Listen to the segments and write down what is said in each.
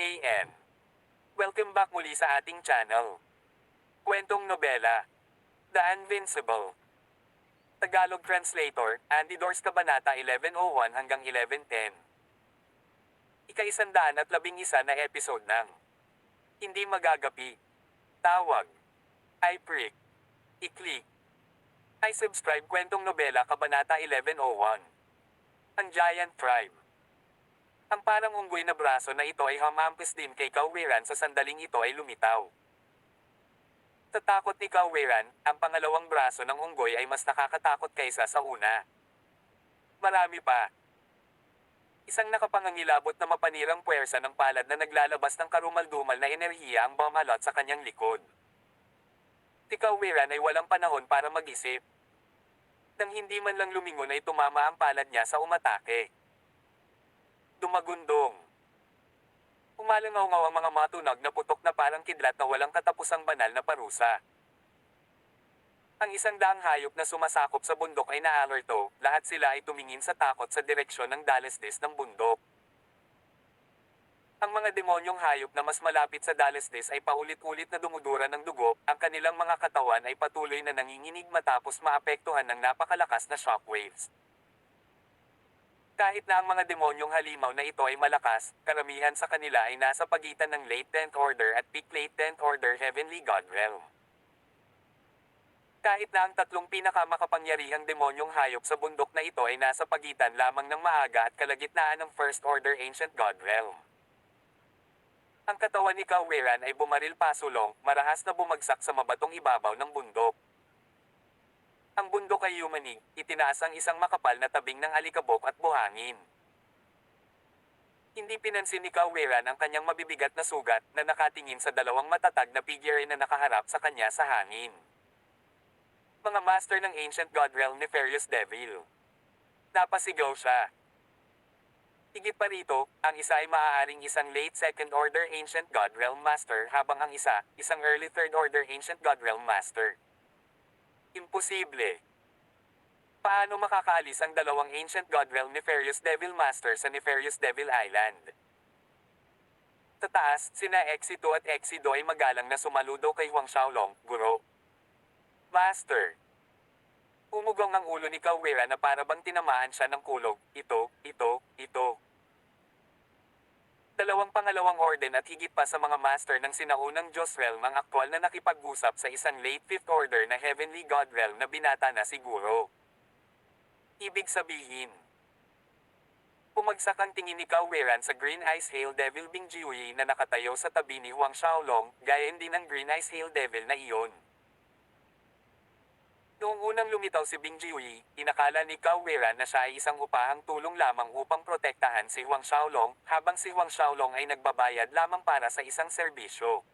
AN. Welcome back muli sa ating channel. Kwentong nobela, The Invincible. Tagalog Translator, Andy Dors Kabanata 1101 hanggang 1110. Ika-111 na episode ng Hindi Magagapi. Tawag. I-prick. I-click. I-subscribe Kwentong Nobela Kabanata 1101. Ang Giant Tribe. Ang parang unggoy na braso na ito ay hamampis din kay Kauwiran sa sandaling ito ay lumitaw. Tatakot ni Kauwiran, ang pangalawang braso ng unggoy ay mas nakakatakot kaysa sa una. Marami pa. Isang nakapangangilabot na mapanirang puwersa ng palad na naglalabas ng karumal-dumal na enerhiya ang bumalot sa kanyang likod. Si Kauwiran ay walang panahon para mag-isip. Nang hindi man lang lumingon ay tumama ang palad niya sa umatake. Dumagundong. Umalangaw-ngaw ang mga matunog na putok na parang kidlat na walang katapusang banal na parusa. Ang 100 hayop na sumasakop sa bundok ay naalerto, lahat sila ay tumingin sa takot sa direksyon ng dalesdes ng bundok. Ang mga demonyong hayop na mas malapit sa dalesdes ay paulit-ulit na dumudura ng dugo, ang kanilang mga katawan ay patuloy na nanginginig matapos maapektuhan ng napakalakas na shockwaves. Kahit na ang mga demonyong halimaw na ito ay malakas, karamihan sa kanila ay nasa pagitan ng late 10th order at peak late 10th order heavenly god realm. Kahit na ang tatlong pinakamakapangyarihang demonyong hayop sa bundok na ito ay nasa pagitan lamang ng maaga at kalagitnaan ng first order ancient god realm. Ang katawan ni Kauwiran ay bumaril pasulong, marahas na bumagsak sa mabatong ibabaw ng bundok. Ang bundok ay yumanig, itinaas ang isang makapal na tabing ng alikabok at buhangin. Hindi pinansin ni Kauwiran ang kanyang mabibigat na sugat na nakatingin sa dalawang matatag na figure na nakaharap sa kanya sa hangin. Mga master ng Ancient God Realm Nefarious Devil. Napasigaw siya. Higit pa rito, ang isa ay maaaring isang late second order Ancient God Realm Master habang ang isa, isang early third order Ancient God Realm Master. Imposible. Paano makakaalis ang dalawang Ancient God Realm Nefarious Devil Master sa Nefarious Devil Island? Tataas, sina Exito at Exido ay magalang na sumaludo kay Huang Xiaolong, Guro. Master. Umugong ang ulo ni Kauwiran na para bang tinamaan siya ng kulog. Ito. Dalawang pangalawang orden at higit pa sa mga master ng sinaunang Diyos Realm ang aktwal na nakipag-usap sa isang late 5th order na Heavenly God Realm na binata na siguro. Ibig sabihin, pumagsak ang tingin ni Kauwiran sa Green Ice Hail Devil Bing Jiuyi na nakatayo sa tabi ni Huang Xiaolong, gayon din ang Green Ice Hail Devil na iyon. Noong unang lumitaw si Bing Jiuyi, inakala ni Kauwiran na siya ay isang upahang tulong lamang upang protektahan si Huang Xiaolong, habang si Huang Xiaolong ay nagbabayad lamang para sa isang serbisyo.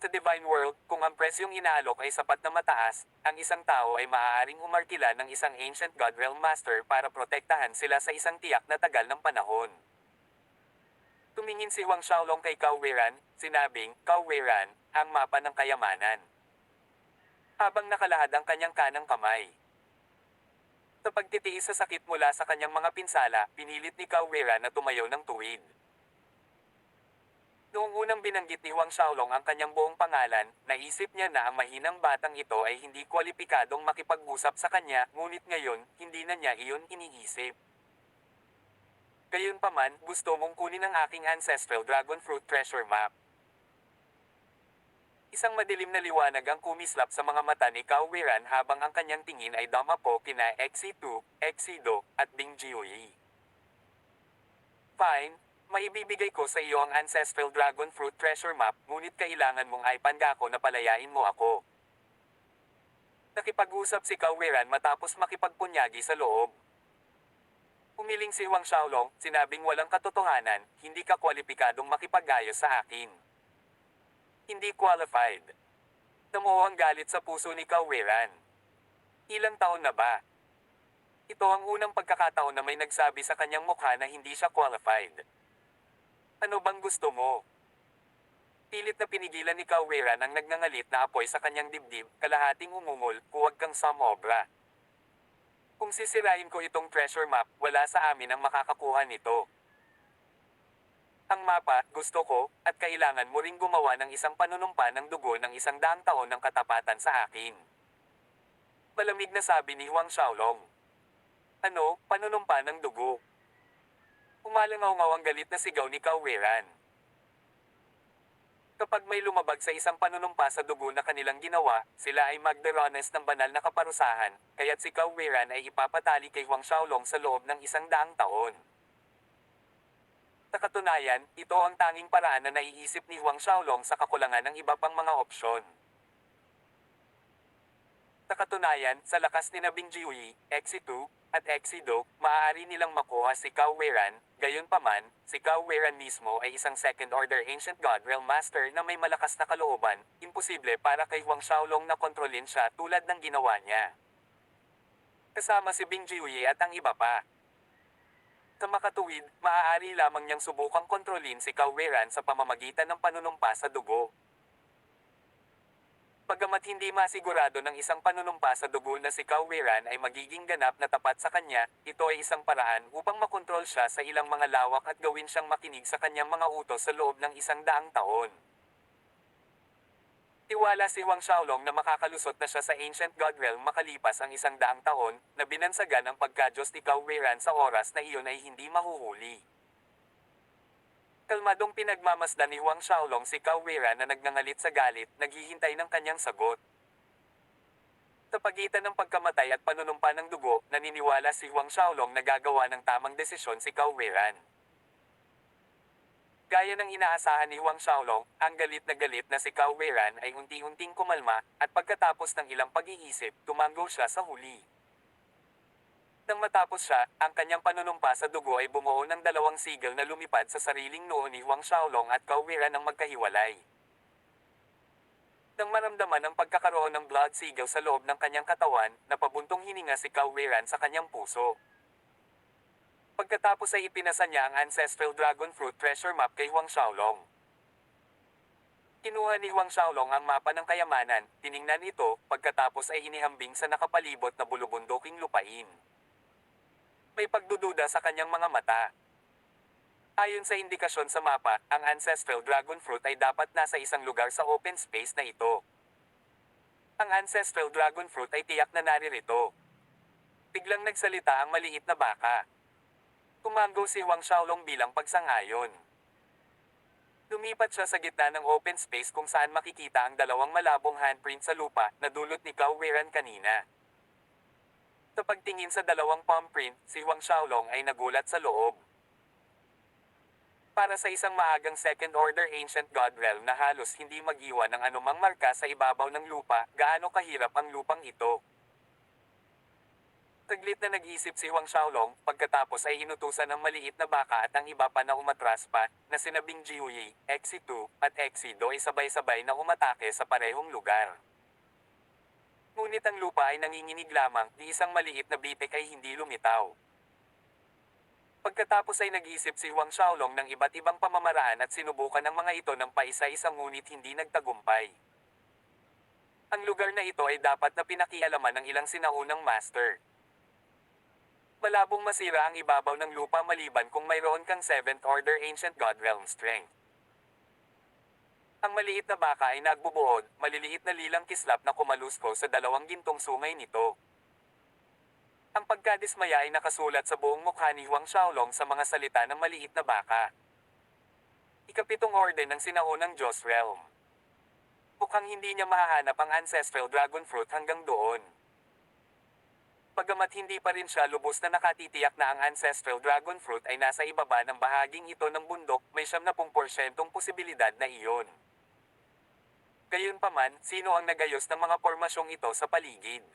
Sa Divine World, kung ang presyong inaalok ay sapat na mataas, ang isang tao ay maaaring umarkila ng isang Ancient God Realm Master para protektahan sila sa isang tiyak na tagal ng panahon. Tumingin si Huang Xiaolong kay Kauwiran, sinabing, Kauwiran, ang mapa ng kayamanan. Habang nakalahad ang kanyang kanang kamay. Sa pagtitiis sa sakit mula sa kanyang mga pinsala, pinilit ni Kauwiran na tumayo ng tuwid. Noong unang binanggit ni Huang Xiaolong ang kanyang buong pangalan, naisip niya na ang mahinang batang ito ay hindi kwalipikadong makipag-usap sa kanya, ngunit ngayon, hindi na niya iyon iniisip. Gayunpaman, gusto mong kunin ang aking ancestral dragon fruit treasure map. Isang madilim na liwanag ang kumislap sa mga mata ni Kauwiran habang ang kanyang tingin ay dumapo kina Exito, Exido, at Bing Jiuyi. Fine, maibibigay ko sa iyo ang ancestral dragon fruit treasure map, ngunit kailangan mong ipangako na palayain mo ako. Nakipag-usap si Kauwiran matapos makipagpunyagi sa loob. Umiling si Huang Xiaolong, sinabing walang katotohanan, hindi ka kwalipikadong makipag-ayos sa akin. Hindi qualified. Namuho ang galit sa puso ni Kauwiran. Ilang taon na ba? Ito ang unang pagkakataon na may nagsabi sa kanyang mukha na hindi siya qualified. Ano bang gusto mo? Pilit na pinigilan ni Kauwiran ang nagngangalit na apoy sa kanyang dibdib, kalahating umungol, huwag kang sumobra. Kung sisirain ko itong treasure map, wala sa amin ang makakakuha nito. Ang mapa, gusto ko, at kailangan mo ring gumawa ng isang panunumpa ng dugo ng 100 taon ng katapatan sa akin. Malamig na sabi ni Huang Xiaolong. Ano, panunumpa ng dugo? Umalangaw-ngaw ang galit na sigaw ni Cao Weiran. Kapag may lumabag sa isang panunumpa sa dugo na kanilang ginawa, sila ay magderones ng banal na kaparusahan, kaya't si Cao Weiran ay ipapatali kay Huang Xiaolong sa loob ng 100 taon. Sa katunayan, ito ang tanging paraan na naiisip ni Huang Xiaolong sa kakulangan ng iba pang mga opsyon. Sa katunayan, sa lakas ni Bing Jiuyi, Exitu, at Exido, maaari nilang makuha si Cao Weiran. Gayunpaman, si Cao Weiran mismo ay isang second-order Ancient God Realm Master na may malakas na kalooban. Imposible para kay Huang Xiaolong na kontrolin siya tulad ng ginawa niya. Kasama si Bing Jiuyi at ang iba pa. Sa makatuwid, maaari lamang niyang subukang kontrolin si Cao Weiran sa pamamagitan ng panunumpa sa dugo. Bagamat hindi masigurado ng isang panunumpa sa dugo na si Cao Weiran ay magiging ganap na tapat sa kanya, ito ay isang paraan upang makontrol siya sa ilang mga lawak at gawin siyang makinig sa kanyang mga utos sa loob ng 100 taon. Tiwala si Huang Xiaolong na makakalusot na siya sa Ancient God Realm makalipas ang 100 taon, na binansagan ang pagkadyos ni Cao Weiran sa oras na iyon ay hindi mahuhuli. Kalmadong pinagmamasdan ni Huang Xiaolong si Cao Weiran na nagngangalit sa galit, naghihintay ng kanyang sagot. Sa pagitan ng pagkamatay at panunumpa ng dugo, naniniwala si Huang Xiaolong na gagawa ng tamang desisyon si Cao Weiran. Gaya ng inaasahan ni Huang Xiaolong, ang galit na si Cao Weiran ay unti-unting kumalma, at pagkatapos ng ilang pag-iisip, tumango siya sa huli. Nang matapos siya, ang kanyang panunumpa sa dugo ay bumuo ng 2 sigil na lumipad sa sariling noo ni Huang Xiaolong at Cao Weiran ng magkahiwalay. Nang maramdaman ang pagkakaroon ng blood sigil sa loob ng kanyang katawan, napabuntong hininga si Cao Weiran sa kanyang puso. Pagkatapos ay ipinasa niya ang Ancestral Dragon Fruit Treasure Map kay Huang Xiaolong. Kinuha ni Huang Xiaolong ang mapa ng kayamanan, tiningnan ito, pagkatapos ay inihambing sa nakapalibot na bulubunduking lupain. May pagdududa sa kanyang mga mata. Ayon sa indikasyon sa mapa, ang Ancestral Dragon Fruit ay dapat nasa isang lugar sa open space na ito. Ang Ancestral Dragon Fruit ay tiyak na naririto. Biglang nagsalita ang maliit na baka. Tumango si Huang Xiaolong bilang pagsangayon. Lumipat siya sa gitna ng open space kung saan makikita ang 2 malabong handprint sa lupa na dulot ni Cao Weiran kanina. Sa pagtingin sa 2 palm print, si Huang Xiaolong ay nagulat sa loob. Para sa isang maagang second-order Ancient God Realm na halos hindi mag-iwan ng anumang marka sa ibabaw ng lupa, gaano kahirap ang lupang ito. Saglit na nag-isip si Huang Xiaolong, pagkatapos ay inutusan ng maliit na baka at ang iba pa na umatras pa, na sina Bing Jiuyi, Exitu, at Exido ay sabay-sabay na umatake sa parehong lugar. Ngunit ang lupa ay nanginginig lamang, di isang maliit na bitik ay hindi lumitaw. Pagkatapos ay nag-isip si Huang Xiaolong ng iba't ibang pamamaraan at sinubukan ng mga ito ng paisa-isa ngunit hindi nagtagumpay. Ang lugar na ito ay dapat na pinakialaman ng ilang sinaunang master. Malabong masira ang ibabaw ng lupa maliban kung mayroon kang 7th Order Ancient God Realm Strength. Ang maliit na baka ay nagbubuod, maliliit na lilang kislap na kumalusko sa 2 gintong sungay nito. Ang pagkadismaya ay nakasulat sa buong mukha ni Huang Xiaolong sa mga salita ng maliit na baka. Ikapitong orden ng sinaunang Diyos Realm. Mukhang hindi niya mahahanap ang Ancestral Dragon Fruit hanggang doon. Bagamat hindi pa rin siya lubos na nakatitiyak na ang Ancestral Dragon Fruit ay nasa ibaba ng bahaging ito ng bundok, may 70% posibilidad na iyon. Gayunpaman, sino ang nagayos ng mga pormasyong ito sa paligid?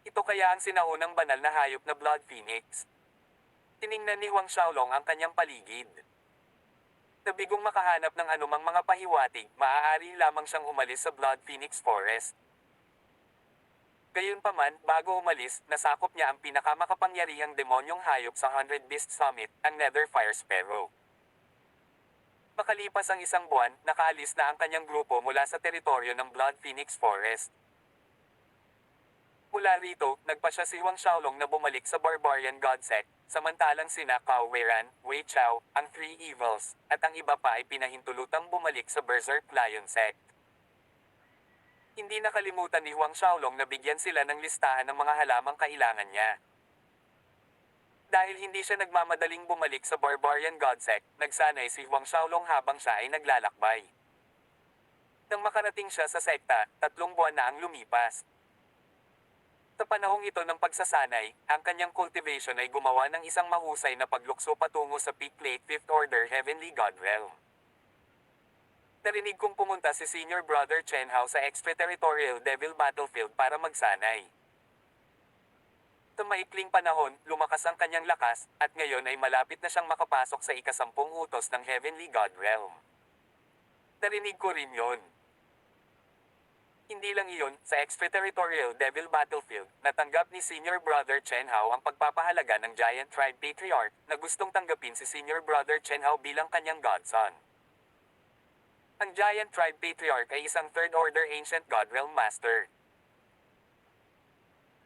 Ito kaya ang sinaunang banal na hayop na Blood Phoenix? Tiningnan ni Huang Xiaolong ang kanyang paligid. Nabigong makahanap ng anumang mga pahiwatig, maaari lamang siyang umalis sa Blood Phoenix Forest. Gayunpaman, bago umalis, nasakop niya ang pinakamakapangyarihang demonyong hayop sa 100 Beast Summit, ang Nether Fire Sparrow. Makalipas ang 1 buwan, nakaalis na ang kanyang grupo mula sa teritoryo ng Blood Phoenix Forest. Mula rito, nagpasya si Huang Xiaolong na bumalik sa Barbarian God Sect, samantalang sina Cao Weiran, Wei Chao, ang Three Evils, at ang iba pa ay pinahintulutang bumalik sa Berserk Lion Sect. Hindi nakalimutan ni Huang Xiaolong na bigyan sila ng listahan ng mga halamang kailangan niya. Dahil hindi siya nagmamadaling bumalik sa Barbarian God Sect, nagsanay si Huang Xiaolong habang siya ay naglalakbay. Nang makarating siya sa sekta, 3 buwan na ang lumipas. Sa panahong ito ng pagsasanay, ang kanyang cultivation ay gumawa ng isang mahusay na paglukso patungo sa Peak Plate 5th Order Heavenly God Realm. Narinig kong pumunta si Senior Brother Chen Hao sa extraterritorial Devil Battlefield para magsanay. Sa maikling panahon, lumakas ang kanyang lakas, at ngayon ay malapit na siyang makapasok sa ika-10 utos ng Heavenly God Realm. Narinig ko rin yon. Hindi lang iyon, sa extraterritorial Devil Battlefield, natanggap ni Senior Brother Chen Hao ang pagpapahalaga ng Giant Tribe Patriarch na gustong tanggapin si Senior Brother Chen Hao bilang kanyang godson. Ang Giant Tribe Patriarch ay isang Third Order Ancient God Realm Master.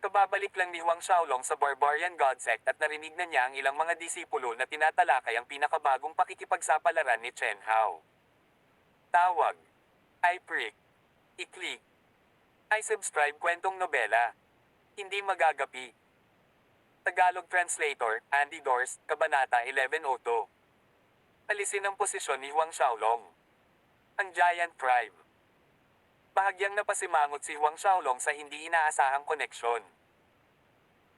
Kababalik lang ni Huang Xiaolong sa Barbarian God Sect at narinig na niya ang ilang mga disipulo na tinatalakay ang pinakabagong pakikipagsapalaran ni Chen Hao. Tawag. I-prick. I-click. I-subscribe kwentong nobela. Hindi magagapi. Tagalog Translator, Andy Dors, Kabanata 11:02. Alisin ang posisyon ni Huang Xiaolong. Ang Giant Tribe. Bahagyang napasimangot si Huang Xiaolong sa hindi inaasahang koneksyon.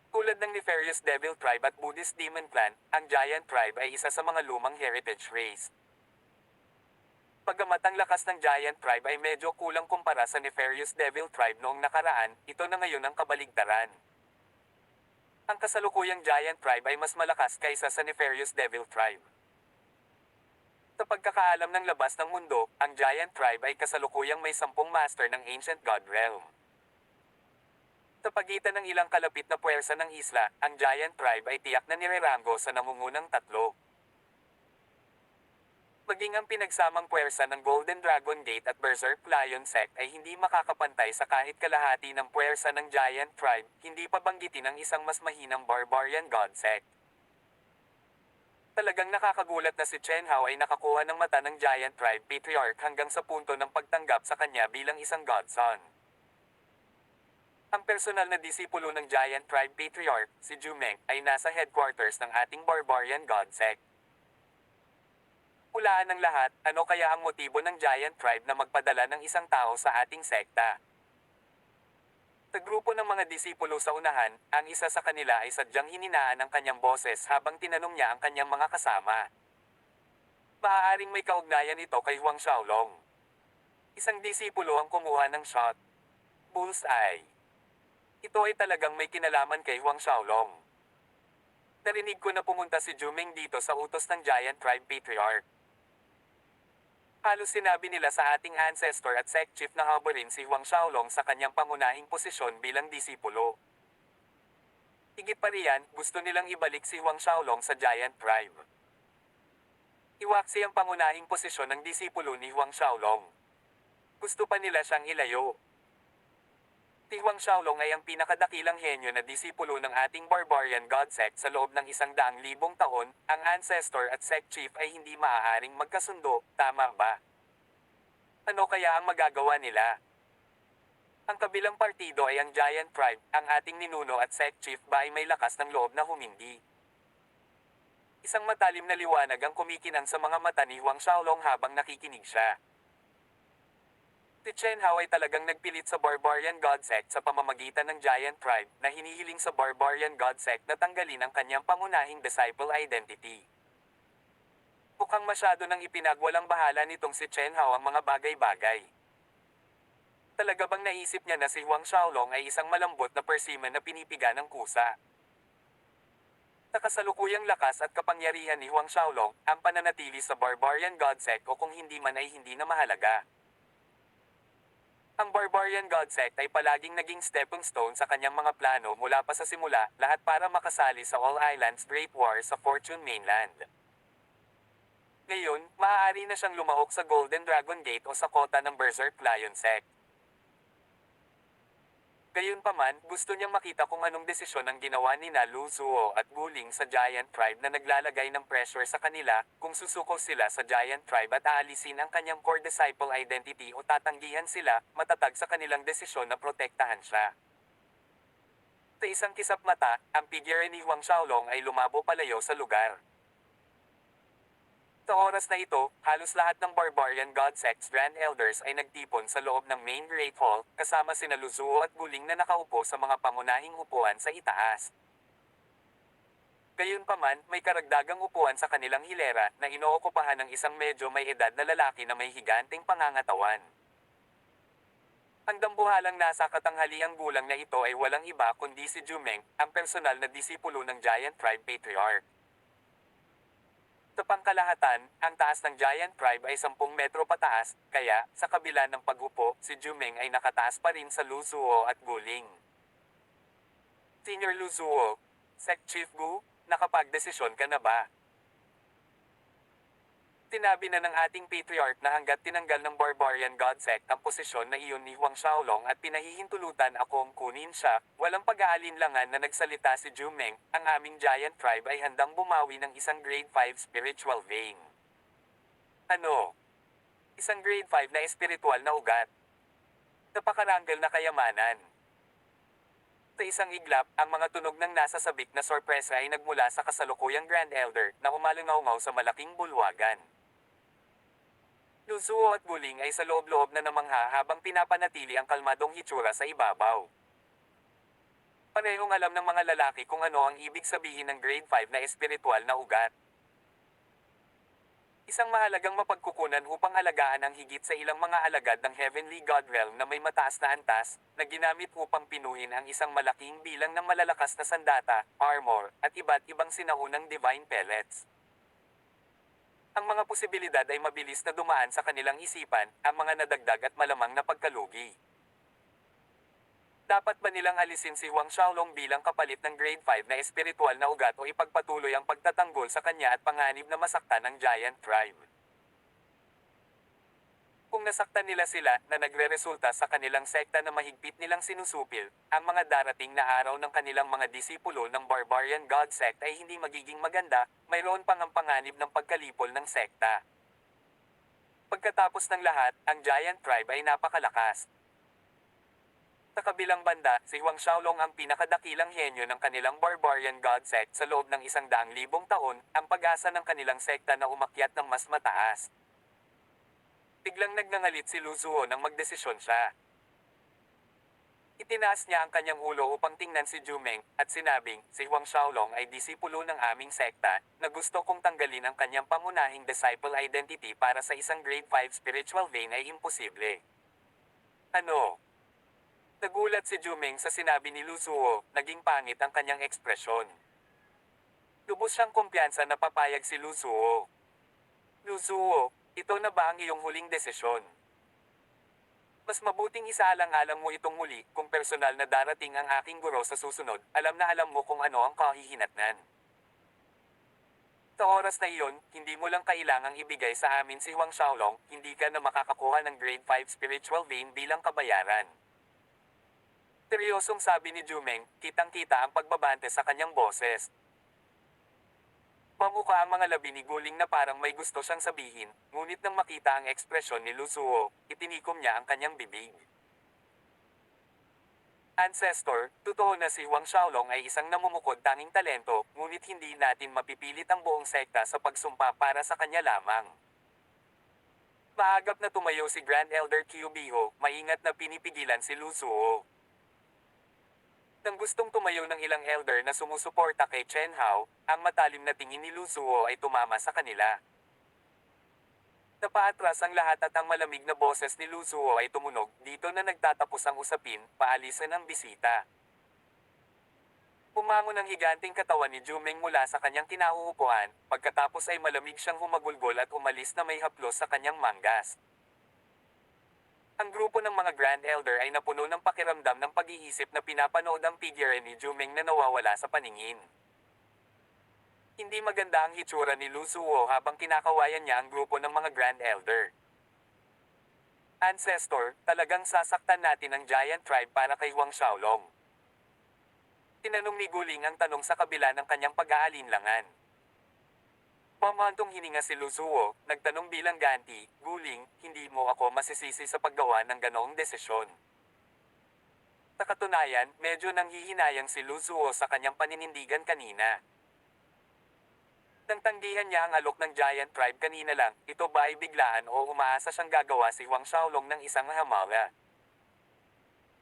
Tulad ng Nefarious Devil Tribe at Buddhist Demon Clan, ang Giant Tribe ay isa sa mga lumang heritage race. Pagkamat ang lakas ng Giant Tribe ay medyo kulang kumpara sa Nefarious Devil Tribe noong nakaraan, ito na ngayon ang kabaligtaran. Ang kasalukuyang Giant Tribe ay mas malakas kaysa sa Nefarious Devil Tribe. Sa pagkakaalam ng labas ng mundo, ang Giant Tribe ay kasalukuyang may 10 master ng Ancient God Realm. Sa pagitan ng ilang kalapit na puwersa ng isla, ang Giant Tribe ay tiyak na nirerango sa nangungunang 3. Maging ang pinagsamang puwersa ng Golden Dragon Gate at Berserk Lion Sect ay hindi makakapantay sa kahit kalahati ng puwersa ng Giant Tribe, hindi pa banggitin ang isang mas mahinang Barbarian God Sect. Talagang nakakagulat na si Chen Hao ay nakakuha ng mata ng Giant Tribe Patriarch hanggang sa punto ng pagtanggap sa kanya bilang isang godson. Ang personal na disipulo ng Giant Tribe Patriarch, si Jumeng, ay nasa headquarters ng ating Barbarian God Sect. Hulaan ng lahat, ano kaya ang motibo ng Giant Tribe na magpadala ng isang tao sa ating sekta? Sa grupo ng mga disipulo sa unahan, ang isa sa kanila ay sadyang hininaan ang kanyang boses habang tinanong niya ang kanyang mga kasama. Maaaring may kaugnayan ito kay Huang Xiaolong. Isang disipulo ang kumuha ng shot. Bullseye. Ito ay talagang may kinalaman kay Huang Xiaolong. Narinig ko na pumunta si Jumeng dito sa utos ng Giant Tribe Patriarch. Halos sinabi nila sa ating ancestor at sect chief na haburin si Huang Xiaolong sa kanyang pangunahing posisyon bilang disipulo. Higit pa riyan, gusto nilang ibalik si Huang Xiaolong sa Giant Tribe. Iwaksi ang pangunahing posisyon ng disipulo ni Huang Xiaolong. Gusto pa nila siyang ilayo. Si Huang Xiaolong ay ang pinakadakilang henyo na disipulo ng ating Barbarian God Sect sa loob ng 100,000 taon, ang ancestor at sect chief ay hindi maaaring magkasundo, tama ba? Ano kaya ang magagawa nila? Ang kabilang partido ay ang Giant Tribe, ang ating ninuno at sect chief ba ay may lakas ng loob na humindi? Isang matalim na liwanag ang kumikinang sa mga mata ni Huang Xiaolong habang nakikinig siya. Si Chen Hao ay talagang nagpilit sa Barbarian God Sect sa pamamagitan ng Giant Tribe na hinihiling sa Barbarian God Sect na tanggalin ang kanyang pangunahing disciple identity. Mukhang masyado nang ipinagwalang bahala nitong si Chen Hao ang mga bagay-bagay. Talaga bang naisip niya na si Huang Xiaolong ay isang malambot na persimmon na pinipiga ng kusa? Sa kasalukuyang lakas at kapangyarihan ni Huang Xiaolong, ang pananatili sa Barbarian God Sect o kung hindi man ay hindi na mahalaga. Ang Barbarian God Sect ay palaging naging stepping stone sa kanyang mga plano mula pa sa simula, lahat para makasali sa All Islands Great War sa Fortune Mainland. Ngayon, maaari na siyang lumahok sa Golden Dragon Gate o sa kota ng Berserk Lion Sect. Gayunpaman, gusto niyang makita kung anong desisyon ang ginawa nina Lu Zuo at Guling sa Giant Tribe na naglalagay ng pressure sa kanila, kung susuko sila sa Giant Tribe at aalisin ang kanyang core disciple identity o tatanggihan sila, matatag sa kanilang desisyon na protektahan siya. Sa isang kisap mata, ang figure ni Huang Xiaolong ay lumabo palayo sa lugar. Sa oras na ito, halos lahat ng Barbarian God Sect's Grand Elders ay nagtipon sa loob ng Main Great Hall, kasama sina Luzuo at Guling na nakaupo sa mga pangunahing upuan sa itaas. Gayunpaman, may karagdagang upuan sa kanilang hilera na inookupahan ng isang medyo may edad na lalaki na may higanting pangangatawan. Ang dambuhalang nasa katanghaliang gulang na ito ay walang iba kundi si Jumeng, ang personal na disipulo ng Giant Tribe Patriarch. Sa pangkalahatan, ang taas ng Giant Tribe ay 10 metro pataas, kaya, sa kabila ng paghupo, si Jumeng ay nakataas pa rin sa Luzuo at Guling. Senior Luzuo, Sect Chief Gu, nakapagdesisyon ka na ba? Sinabi na ng ating patriarch na hanggat tinanggal ng Barbarian God Sect ang posisyon na iyon ni Huang Xiaolong at pinahihintulutan akong kunin siya, walang pag-aalinlangan na nagsalita si Jumeng, ang aming Giant Tribe ay handang bumawi ng isang Grade 5 spiritual vein. Ano? Isang Grade 5 na espiritual na ugat. Napakaranggal na kayamanan. Sa isang iglap, ang mga tunog ng nasa sabik na sorpresa ay nagmula sa kasalukuyang Grand Elder na umalangaw-ngaw sa malaking bulwagan. Luzuo at Guling ay sa loob-loob na namangha habang pinapanatili ang kalmadong hitsura sa ibabaw. Parehong alam ng mga lalaki kung ano ang ibig sabihin ng Grade 5 na espiritual na ugat. Isang mahalagang mapagkukunan upang alagaan ang higit sa ilang mga alagad ng Heavenly God Realm na may mataas na antas, na ginamit upang pinuhin ang isang malaking bilang ng malalakas na sandata, armor, at iba't ibang sinaunang divine pellets. Ang mga posibilidad ay mabilis na dumaan sa kanilang isipan, ang mga nadagdag at malamang na pagkalugi. Dapat ba nilang alisin si Huang Xiaolong bilang kapalit ng Grade 5 na espiritual na ugat o ipagpatuloy ang pagtatanggol sa kanya at panganib na masaktan ng Giant Tribe? Kung nasaktan nila sila na nagre-resulta sa kanilang sekta na mahigpit nilang sinusupil, ang mga darating na araw ng kanilang mga disipulo ng Barbarian God Sect ay hindi magiging maganda, mayroon pang ang panganib ng pagkalipol ng sekta. Pagkatapos ng lahat, ang Giant Tribe ay napakalakas. Sa kabilang banda, si Huang Xiaolong ang pinakadakilang henyo ng kanilang Barbarian God Sect sa loob ng 100,000 taon, ang pag-asa ng kanilang sekta na umakyat ng mas mataas. Biglang nagngangalit si Luzuo nang magdesisyon siya. Itinaas niya ang kanyang ulo upang tingnan si Jumeng, at sinabing, si Huang Xiaolong ay disipulo ng aming sekta, na gusto kong tanggalin ang kanyang pangunahing disciple identity para sa isang Grade 5 spiritual vein ay imposible. Ano? Nagulat si Jumeng sa sinabi ni Luzuo, naging pangit ang kanyang ekspresyon. Lubos siyang kumpiyansa na papayag si Luzuo. Luzuo, ito na ba ang iyong huling desisyon? Mas mabuting isaalang-alang mo itong muli kung personal na darating ang aking guro sa susunod, alam na alam mo kung ano ang kahihinatnan. Sa oras na iyon, hindi mo lang kailangang ibigay sa amin si Huang Xiaolong, hindi ka na makakakuha ng Grade 5 spiritual vein bilang kabayaran. Seryosong sabi ni Jumeng, kitang-kita ang pagbabante sa kanyang boses. Mamukha ang mga labi ni Guling na parang may gusto siyang sabihin, ngunit nang makita ang ekspresyon ni Luzuo, itinikom niya ang kanyang bibig. Ancestor, totoo na si Huang Xiaolong ay isang namumukod tanging talento, ngunit hindi natin mapipilit ang buong sekta sa pagsumpa para sa kanya lamang. Maagap na tumayo si Grand Elder Kyubiho, maingat na pinipigilan si Luzuo. Nang gustong tumayo ng ilang elder na sumusuporta kay Chen Hao, ang matalim na tingin ni Luzuo ay tumama sa kanila. Napaatras ang lahat at ang malamig na boses ni Luzuo ay tumunog, dito na nagtatapos ang usapin, paalisan ang bisita. Pumangon ang higanting katawan ni Jumeng mula sa kanyang kinauupuan, pagkatapos ay malamig siyang humagulgol at umalis na may haplos sa kanyang manggas. Ang grupo ng mga Grand Elder ay napuno ng pakiramdam ng pag-iisip na pinapanood ang figure ni Jumeng na nawawala sa paningin. Hindi maganda ang hitsura ni Luzuo habang kinakawayan niya ang grupo ng mga Grand Elder. Ancestor, talagang sasaktan natin ang giant tribe para kay Huang Xiaolong. Tinanong ni Guling ang tanong sa kabila ng kanyang pag-aalinlangan. Pamantong hininga si Luzuo, nagtanong bilang ganti, Guling, hindi mo ako masisisi sa paggawa ng ganoong desisyon. Sa katunayan, medyo nanghihinayang si Luzuo sa kanyang paninindigan kanina. Nang tanggihan niya ang alok ng giant tribe kanina lang, ito ba ay biglaan o umaasa siyang gagawa si Huang Xiaolong ng isang hamala?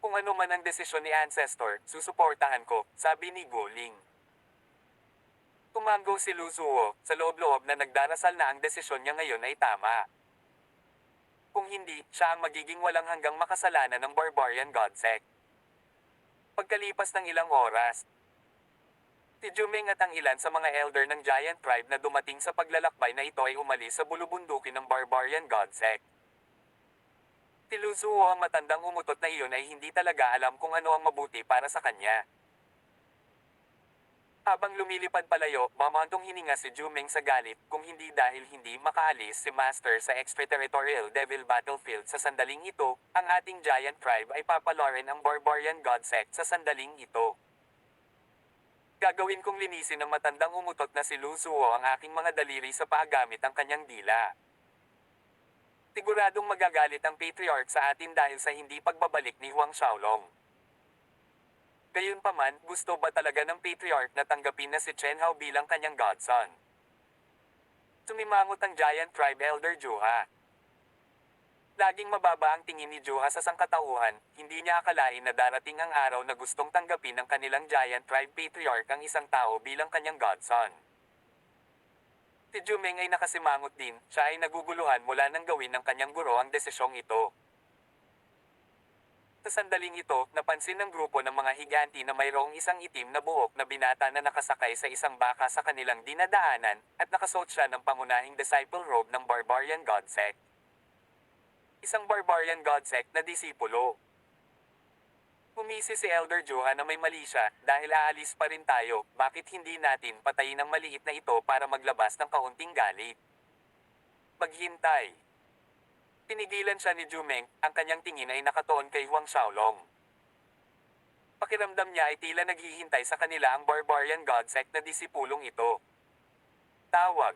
Kung ano man ang desisyon ni Ancestor, susuportahan ko, sabi ni Guling. Tumango si Luzuo, sa loob-loob na nagdarasal na ang desisyon niya ngayon ay tama. Kung hindi, siya ang magiging walang hanggang makasalanan ng Barbarian Godsect. Pagkalipas ng ilang oras, si Jumeng at ang ilan sa mga elder ng giant tribe na dumating sa paglalakbay na ito ay umalis sa bulubundukin ng Barbarian Godsect. Si Luzuo ang matandang umutot na iyon ay hindi talaga alam kung ano ang mabuti para sa kanya. Habang lumilipad palayo, mamantong hininga si Jumeng sa galit kung hindi dahil hindi makaalis si Master sa extraterritorial devil battlefield sa sandaling ito, ang ating giant tribe ay papalorin ang Barbarian Godsect sa sandaling ito. Gagawin kong linisin ng matandang umutot na si Luzuo ang aking mga daliri sa paggamit ang kanyang dila. Siguradong magagalit ang Patriarch sa atin dahil sa hindi pagbabalik ni Huang Xiaolong. Gayunpaman, gusto ba talaga ng Patriarch na tanggapin na si Chen Hao bilang kanyang godson? Sumimangot ang giant tribe elder Juha. Laging mababa ang tingin ni Juha sa sangkatauhan, hindi niya akalain na darating ang araw na gustong tanggapin ng kanilang giant tribe Patriarch ang isang tao bilang kanyang godson. Si Jumeng ay nakasimangot din, siya ay naguguluhan mula nang gawin ng kanyang guro ang desisyong ito. Sa sandaling ito, napansin ng grupo ng mga higanti na mayroong isang itim na buhok na binata na nakasakay sa isang baka sa kanilang dinadaanan, at nakasuot siya ng pangunahing disciple robe ng Barbarian Godsect. Isang Barbarian Godsect na disipulo. Humisi si Elder Juha na may mali siya, dahil aalis pa rin tayo, bakit hindi natin patayin ang maliit na ito para maglabas ng kaunting galit? Maghintay. Pinigilan siya ni Jumeng, ang kanyang tingin ay nakatuon kay Huang Xiaolong. Pakiramdam niya ay tila naghihintay sa kanila ang Barbarian Godsect na disipulong ito. Tawag.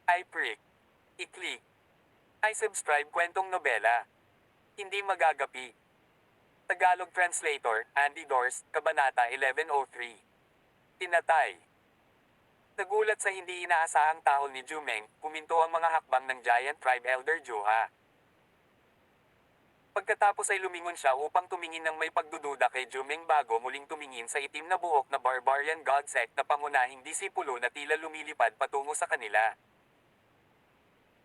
I-prick. I-click. I-subscribe kwentong nobela. Hindi magagapi. Tagalog Translator, Andy Dors, Kabanata 1103. Tinatay. Nagulat sa hindi inaasahang tahol ni Jumeng, puminto ang mga hakbang ng giant tribe elder Juha. Pagkatapos ay lumingon siya upang tumingin ng may pagdududa kay Jumeng bago muling tumingin sa itim na buhok na Barbarian Godsect na pangunahing disipulo na tila lumilipad patungo sa kanila.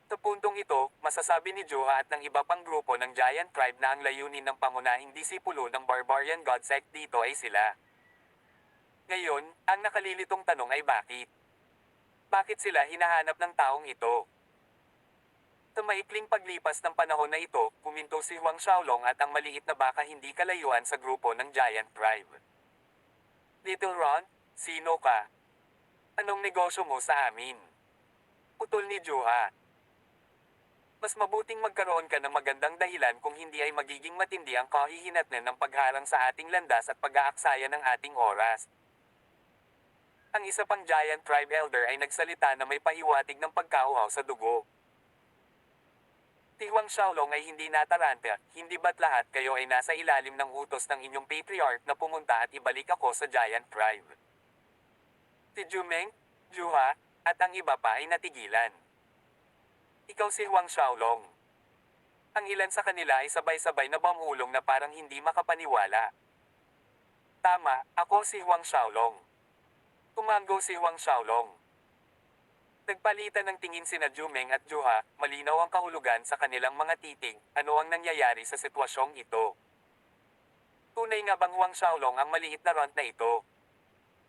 Sa puntong ito, masasabi ni Juha at ng iba pang grupo ng giant tribe na ang layunin ng pangunahing disipulo ng Barbarian Godsect dito ay sila. Ngayon, ang nakalilitong tanong ay bakit? Bakit sila hinahanap ng taong ito? Sa maikling paglipas ng panahon na ito, puminto si Huang Xiaolong at ang maliit na baka hindi kalayuan sa grupo ng giant tribe. Little Ron, sino ka? Anong negosyo mo sa amin? Putol ni Juha. Mas mabuting magkaroon ka ng magandang dahilan kung hindi ay magiging matindi ang kahihinatnan ng pagharang sa ating landas at pag-aaksaya ng ating oras. Ang isa pang giant tribe elder ay nagsalita na may pahiwatig ng pagkauhaw sa dugo. Si Huang Xiaolong ay hindi nataranta, hindi ba't lahat kayo ay nasa ilalim ng utos ng inyong patriarch na pumunta at ibalik ako sa giant tribe? Si Jumeng, Juha, at ang iba pa ay natigilan. Ikaw si Huang Xiaolong. Ang ilan sa kanila ay sabay-sabay na bumulong na parang hindi makapaniwala. Tama, ako si Huang Xiaolong. Tumango si Huang Xiaolong. Nagpalitan ng tingin sina Jumeng at Juha, malinaw ang kahulugan sa kanilang mga titig, ano ang nangyayari sa sitwasyong ito. Tunay nga bang Huang Xiaolong ang maliit na runt na ito?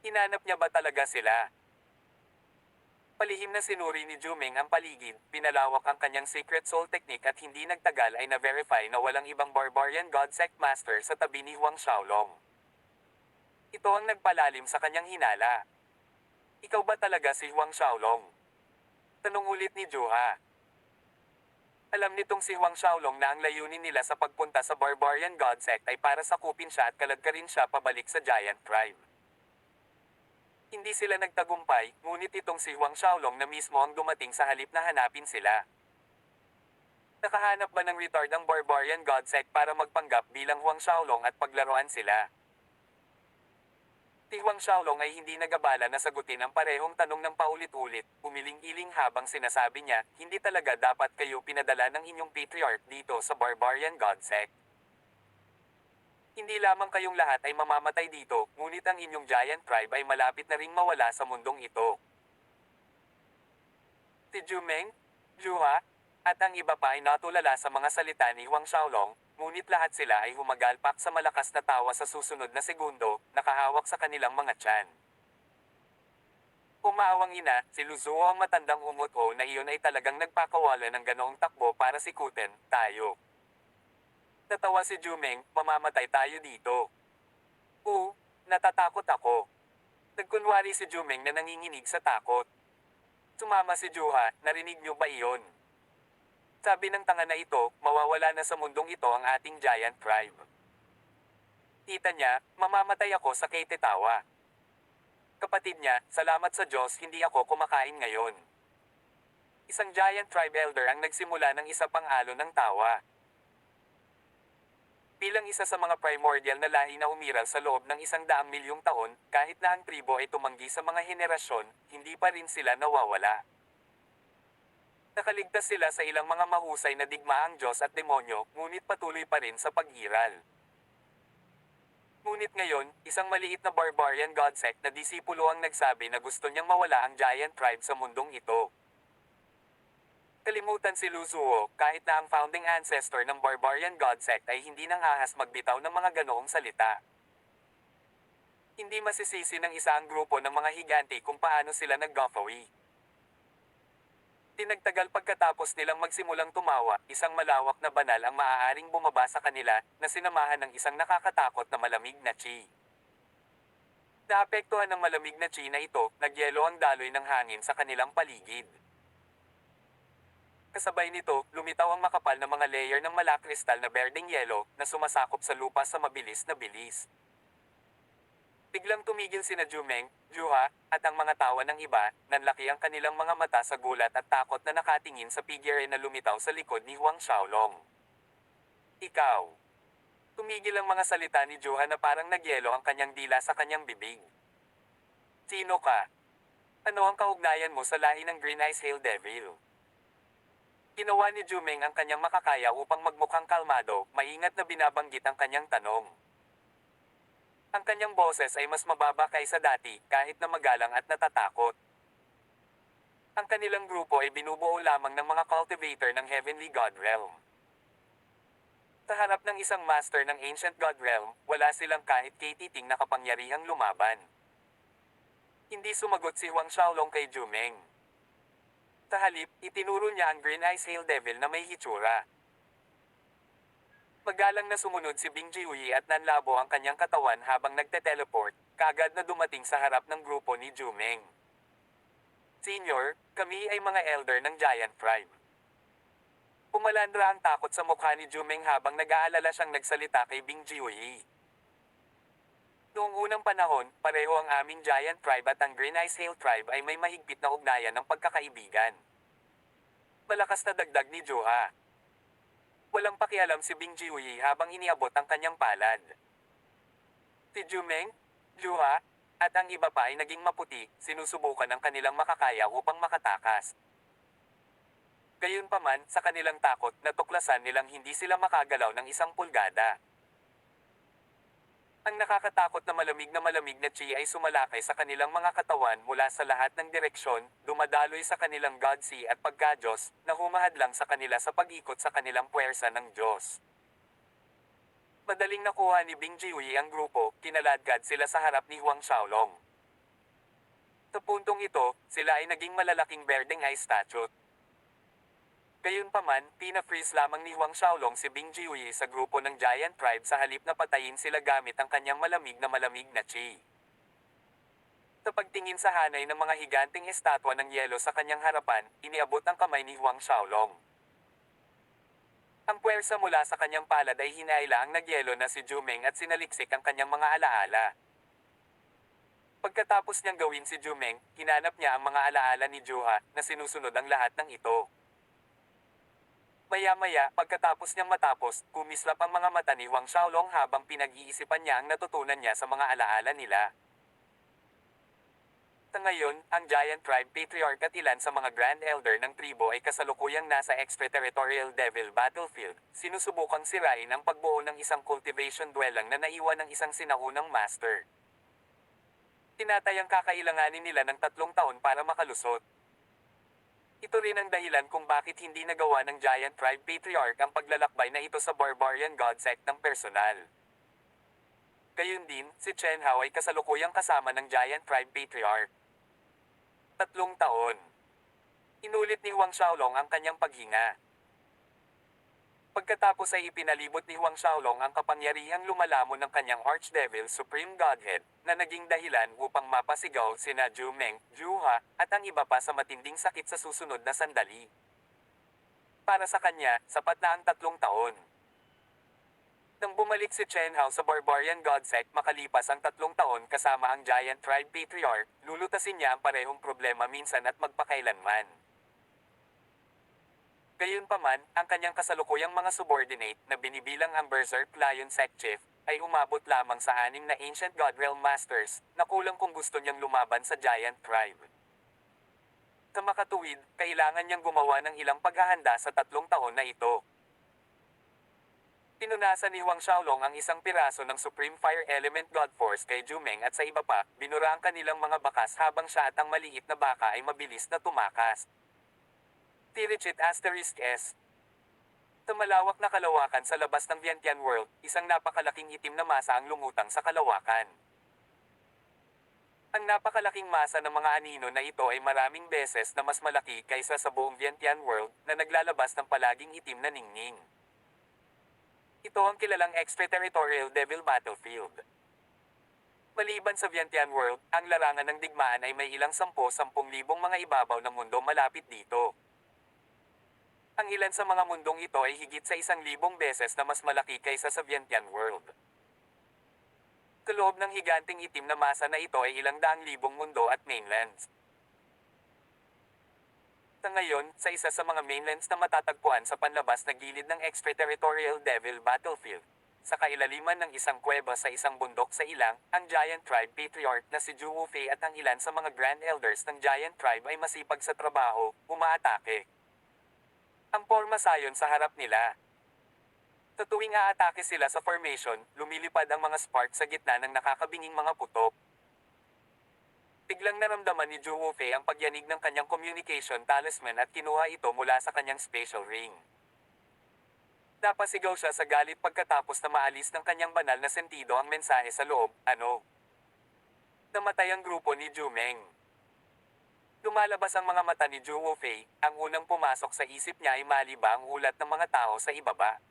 Hinanap niya ba talaga sila? Palihim na sinuri ni Jumeng ang paligid, pinalawak ang kanyang secret soul technique at hindi nagtagal ay na-verify na walang ibang Barbarian Godsect Master sa tabi ni Huang Xiaolong. Ito ang nagpalalim sa kanyang hinala. Ikaw ba talaga si Huang Xiaolong? Tanong ulit ni Juha. Alam nitong si Huang Xiaolong na ang layunin nila sa pagpunta sa Barbarian God Sect ay para sakupin siya at kaladkarin siya pabalik sa Giant Tribe. Hindi sila nagtagumpay, ngunit itong si Huang Xiaolong na mismo ang dumating sa halip na hanapin sila. Nakahanap ba ng retard ang Barbarian God Sect para magpanggap bilang Huang Xiaolong at paglaruan sila? Si Huang Xiaolong ay hindi nagabala na sagutin ang parehong tanong ng paulit-ulit, umiling-iling habang sinasabi niya, hindi talaga dapat kayo pinadala ng inyong patriarch dito sa Barbarian God Sect. Hindi lamang kayong lahat ay mamamatay dito, ngunit ang inyong giant tribe ay malapit na ring mawala sa mundong ito. Si Jumeng, Juha, at ang iba pa ay natulala sa mga salita ni Huang Xiaolong, ngunit lahat sila ay humagalpak sa malakas na tawa sa susunod na segundo, nakahawak sa kanilang mga tiyan. Umaawang ina, si Luzuo ang matandang umuto na iyon ay talagang nagpakawala ng ganoong takbo para sikutin, tayo. Natawa si Jumeng, mamamatay tayo dito. Natatakot ako. Nagkunwari si Jumeng na nanginginig sa takot. Sumama si Juha, narinig niyo ba iyon? Sabi ng tanga na ito, mawawala na sa mundong ito ang ating giant tribe. Tita niya, mamamatay ako sa Keitetawa. Kapatid niya, salamat sa Diyos hindi ako kumakain ngayon. Isang giant tribe elder ang nagsimula ng isa pang alon ng tawa. Bilang isa sa mga primordial na lahi na umiral sa loob ng 100,000,000 taon, kahit na ang tribo ay tumanggi sa mga henerasyon, hindi pa rin sila nawawala. Nakaligtas sila sa ilang mga mahusay na digmaang Diyos at demonyo, ngunit patuloy pa rin sa pag-iral. Ngunit ngayon, isang maliit na barbarian god sect na disipulo ang nagsabi na gusto niyang mawala ang giant tribe sa mundong ito. Kalimutan si Luzuo, kahit na ang founding ancestor ng Barbarian God Sect ay hindi nang ahas magbitaw ng mga ganoong salita. Hindi masisisi ng isa ang grupo ng mga higante kung paano sila nag-guffawy. Tinagtagal pagkatapos nilang magsimulang tumawa, isang malawak na banal ang maaaring bumaba sa kanila, na sinamahan ng isang nakakatakot na malamig na chi. Naapektuhan ng malamig na chi na ito, nagyelo ang daloy ng hangin sa kanilang paligid. Kasabay nito, lumitaw ang makapal na mga layer ng malakristal na berdeng yelo na sumasakop sa lupa sa mabilis na bilis. Biglang tumigil sina Jumeng, Juha, at ang mga tawa ng iba, nanlaki ang kanilang mga mata sa gulat at takot na nakatingin sa figure na lumitaw sa likod ni Huang Xiaolong. Ikaw. Tumigil ang mga salita ni Juha na parang nagyelo ang kanyang dila sa kanyang bibig. Sino ka? Ano ang kaugnayan mo sa lahi ng Green Eyes Hail Devil? Ginawa ni Jumeng ang kanyang makakaya upang magmukhang kalmado, maingat na binabanggit ang kanyang tanong. Ang kanyang boses ay mas mababa kaysa dati, kahit na magalang at natatakot. Ang kanilang grupo ay binubuo lamang ng mga cultivator ng Heavenly God Realm. Sa harap ng isang master ng Ancient God Realm, wala silang kahit katiting na kapangyarihang lumaban. Hindi sumagot si Huang Xiaolong kay Jumeng. Sa halip, itinuro niya ang Green Eyes Hail Devil na may hitsura. Magalang na sumunod si Bing Jiuyi at nanlabo ang kanyang katawan habang nagte-teleport, kaagad na dumating sa harap ng grupo ni Jumeng. Senior, kami ay mga elder ng Giant Tribe. Pumalandra ang takot sa mukha ni Jumeng habang nag-aalala siyang nagsalita kay Bing Jiuyi. Noong unang panahon, pareho ang aming Giant Tribe at ang Green Eyes Hail Tribe ay may mahigpit na ugnayan ng pagkakaibigan. Malakas na dagdag ni Juha. Walang pakialam si Bing Jiuyi habang iniabot ang kanyang palad. Si Jumeng, Juha, at ang iba pa ay naging maputi, sinusubukan ang kanilang makakaya upang makatakas. Gayunpaman, sa kanilang takot, natuklasan nilang hindi sila makagalaw ng 1 pulgada. Ang nakakatakot na malamig na chi ay sumalakay sa kanilang mga katawan mula sa lahat ng direksyon, dumadaloy sa kanilang God Sea at pagka-Diyos, na humahadlang sa kanila sa pag-ikot sa kanilang puwersa ng Diyos. Madaling nakuha ni Bing Jiuyi ang grupo, kinaladkad sila sa harap ni Huang Xiaolong. Sa puntong ito, sila ay naging malalaking berdeng ice statue. Gayunpaman, pina-freeze lamang ni Huang Xiaolong si Bing Jiuyi sa grupo ng Giant Tribe sa halip na patayin sila gamit ang kanyang malamig na chi. Sa pagtingin sa hanay ng mga higanting estatwa ng yelo sa kanyang harapan, iniabot ang kamay ni Huang Xiaolong. Ang puwersa mula sa kanyang palad ay hinaila ang nagyelo na si Jumeng at sinaliksik ang kanyang mga alaala. Pagkatapos niyang gawin si Jumeng, hinanap niya ang mga alaala ni Juha na sinusunod ang lahat ng ito. Maya-maya, pagkatapos niyang matapos, kumislap ang mga mata ni Huang Xiaolong habang pinag-iisipan niya ang natutunan niya sa mga alaala nila. Sa ngayon, ang Giant Tribe Patriarch at ilan sa mga Grand Elder ng tribo ay kasalukuyang nasa extraterritorial Devil Battlefield, sinusubukang sirain ang pagbuo ng isang cultivation dwelling na naiwan ng isang sinaunang master. Tinatayang kakailanganin nila ng 3 taon para makalusot. Ito rin ang dahilan kung bakit hindi nagawa ng Giant Tribe Patriarch ang paglalakbay na ito sa Barbarian God Sect ng personal. Gayun din, si Chen Hao ay kasalukuyang kasama ng Giant Tribe Patriarch. 3 taon. Inulit ni Huang Xiaolong ang kanyang paghinga. Pagkatapos ay ipinalibot ni Huang Xiaolong ang kapangyarihang lumalamon ng kanyang Archdevil Supreme Godhead, na naging dahilan upang mapasigaw sina Jumeng, Juha, at ang iba pa sa matinding sakit sa susunod na sandali. Para sa kanya, sapat na ang 3 taon. Nang bumalik si Chen Hao sa Barbarian God Sect makalipas ang 3 taon kasama ang Giant Tribe Patriarch, lulutasin niya ang parehong problema minsan at magpakailanman. Gayunpaman, ang kanyang kasalukuyang mga subordinate na binibilang ang Berserk Lion Sect Chief, ay umabot lamang sa 6 na Ancient God Realm Masters, na kulang kung gusto niyang lumaban sa Giant Tribe. Sa makatuwid, kailangan niyang gumawa ng ilang paghahanda sa 3 taon na ito. Pinunasan ni Huang Xiaolong ang isang piraso ng Supreme Fire Element God Force kay Jumeng at sa iba pa, binura ang kanilang mga bakas habang siya at ang maliit na baka ay mabilis na tumakas. Tirichit Asterisk S. Sa malawak na kalawakan sa labas ng Vientiane World, isang napakalaking itim na masa ang lumutang sa kalawakan. Ang napakalaking masa ng mga anino na ito ay maraming beses na mas malaki kaysa sa buong Vientiane World na naglalabas ng palaging itim na ningning. Ito ang kilalang extraterritorial Devil Battlefield. Maliban sa Vientiane World, ang larangan ng digmaan ay may ilang 10,000 mga ibabaw ng mundo malapit dito. Ang ilan sa mga mundong ito ay higit sa 1,000 beses na mas malaki kaysa sa Vientiane World. Sa loob ng higanting itim na masa na ito ay ilang daang libong mundo at mainlands. Sa ngayon, sa isa sa mga mainlands na matatagpuan sa panlabas na gilid ng extraterritorial Devil Battlefield, sa kailaliman ng isang kuweba sa isang bundok sa ilang, ang Giant Tribe Patriarch na si Zhu Wufei at ang ilan sa mga Grand Elders ng Giant Tribe ay masipag sa trabaho, umaatake. Ang porma sayon sa harap nila. Sa tuwing aatake sila sa formation, lumilipad ang mga spark sa gitna ng nakakabinging mga putok. Biglang naramdaman ni Zhu Wufei ang pagyanig ng kanyang communication talisman at kinuha ito mula sa kanyang spatial ring. Napasigaw siya sa galit pagkatapos na maalis ng kanyang banal na sentido ang mensahe sa loob, ano? Namatay ang grupo ni Jumeng. Lumalabas ang mga mata ni Zhu Wufei, ang unang pumasok sa isip niya ay mali ba ang ulat ng mga tao sa ibaba.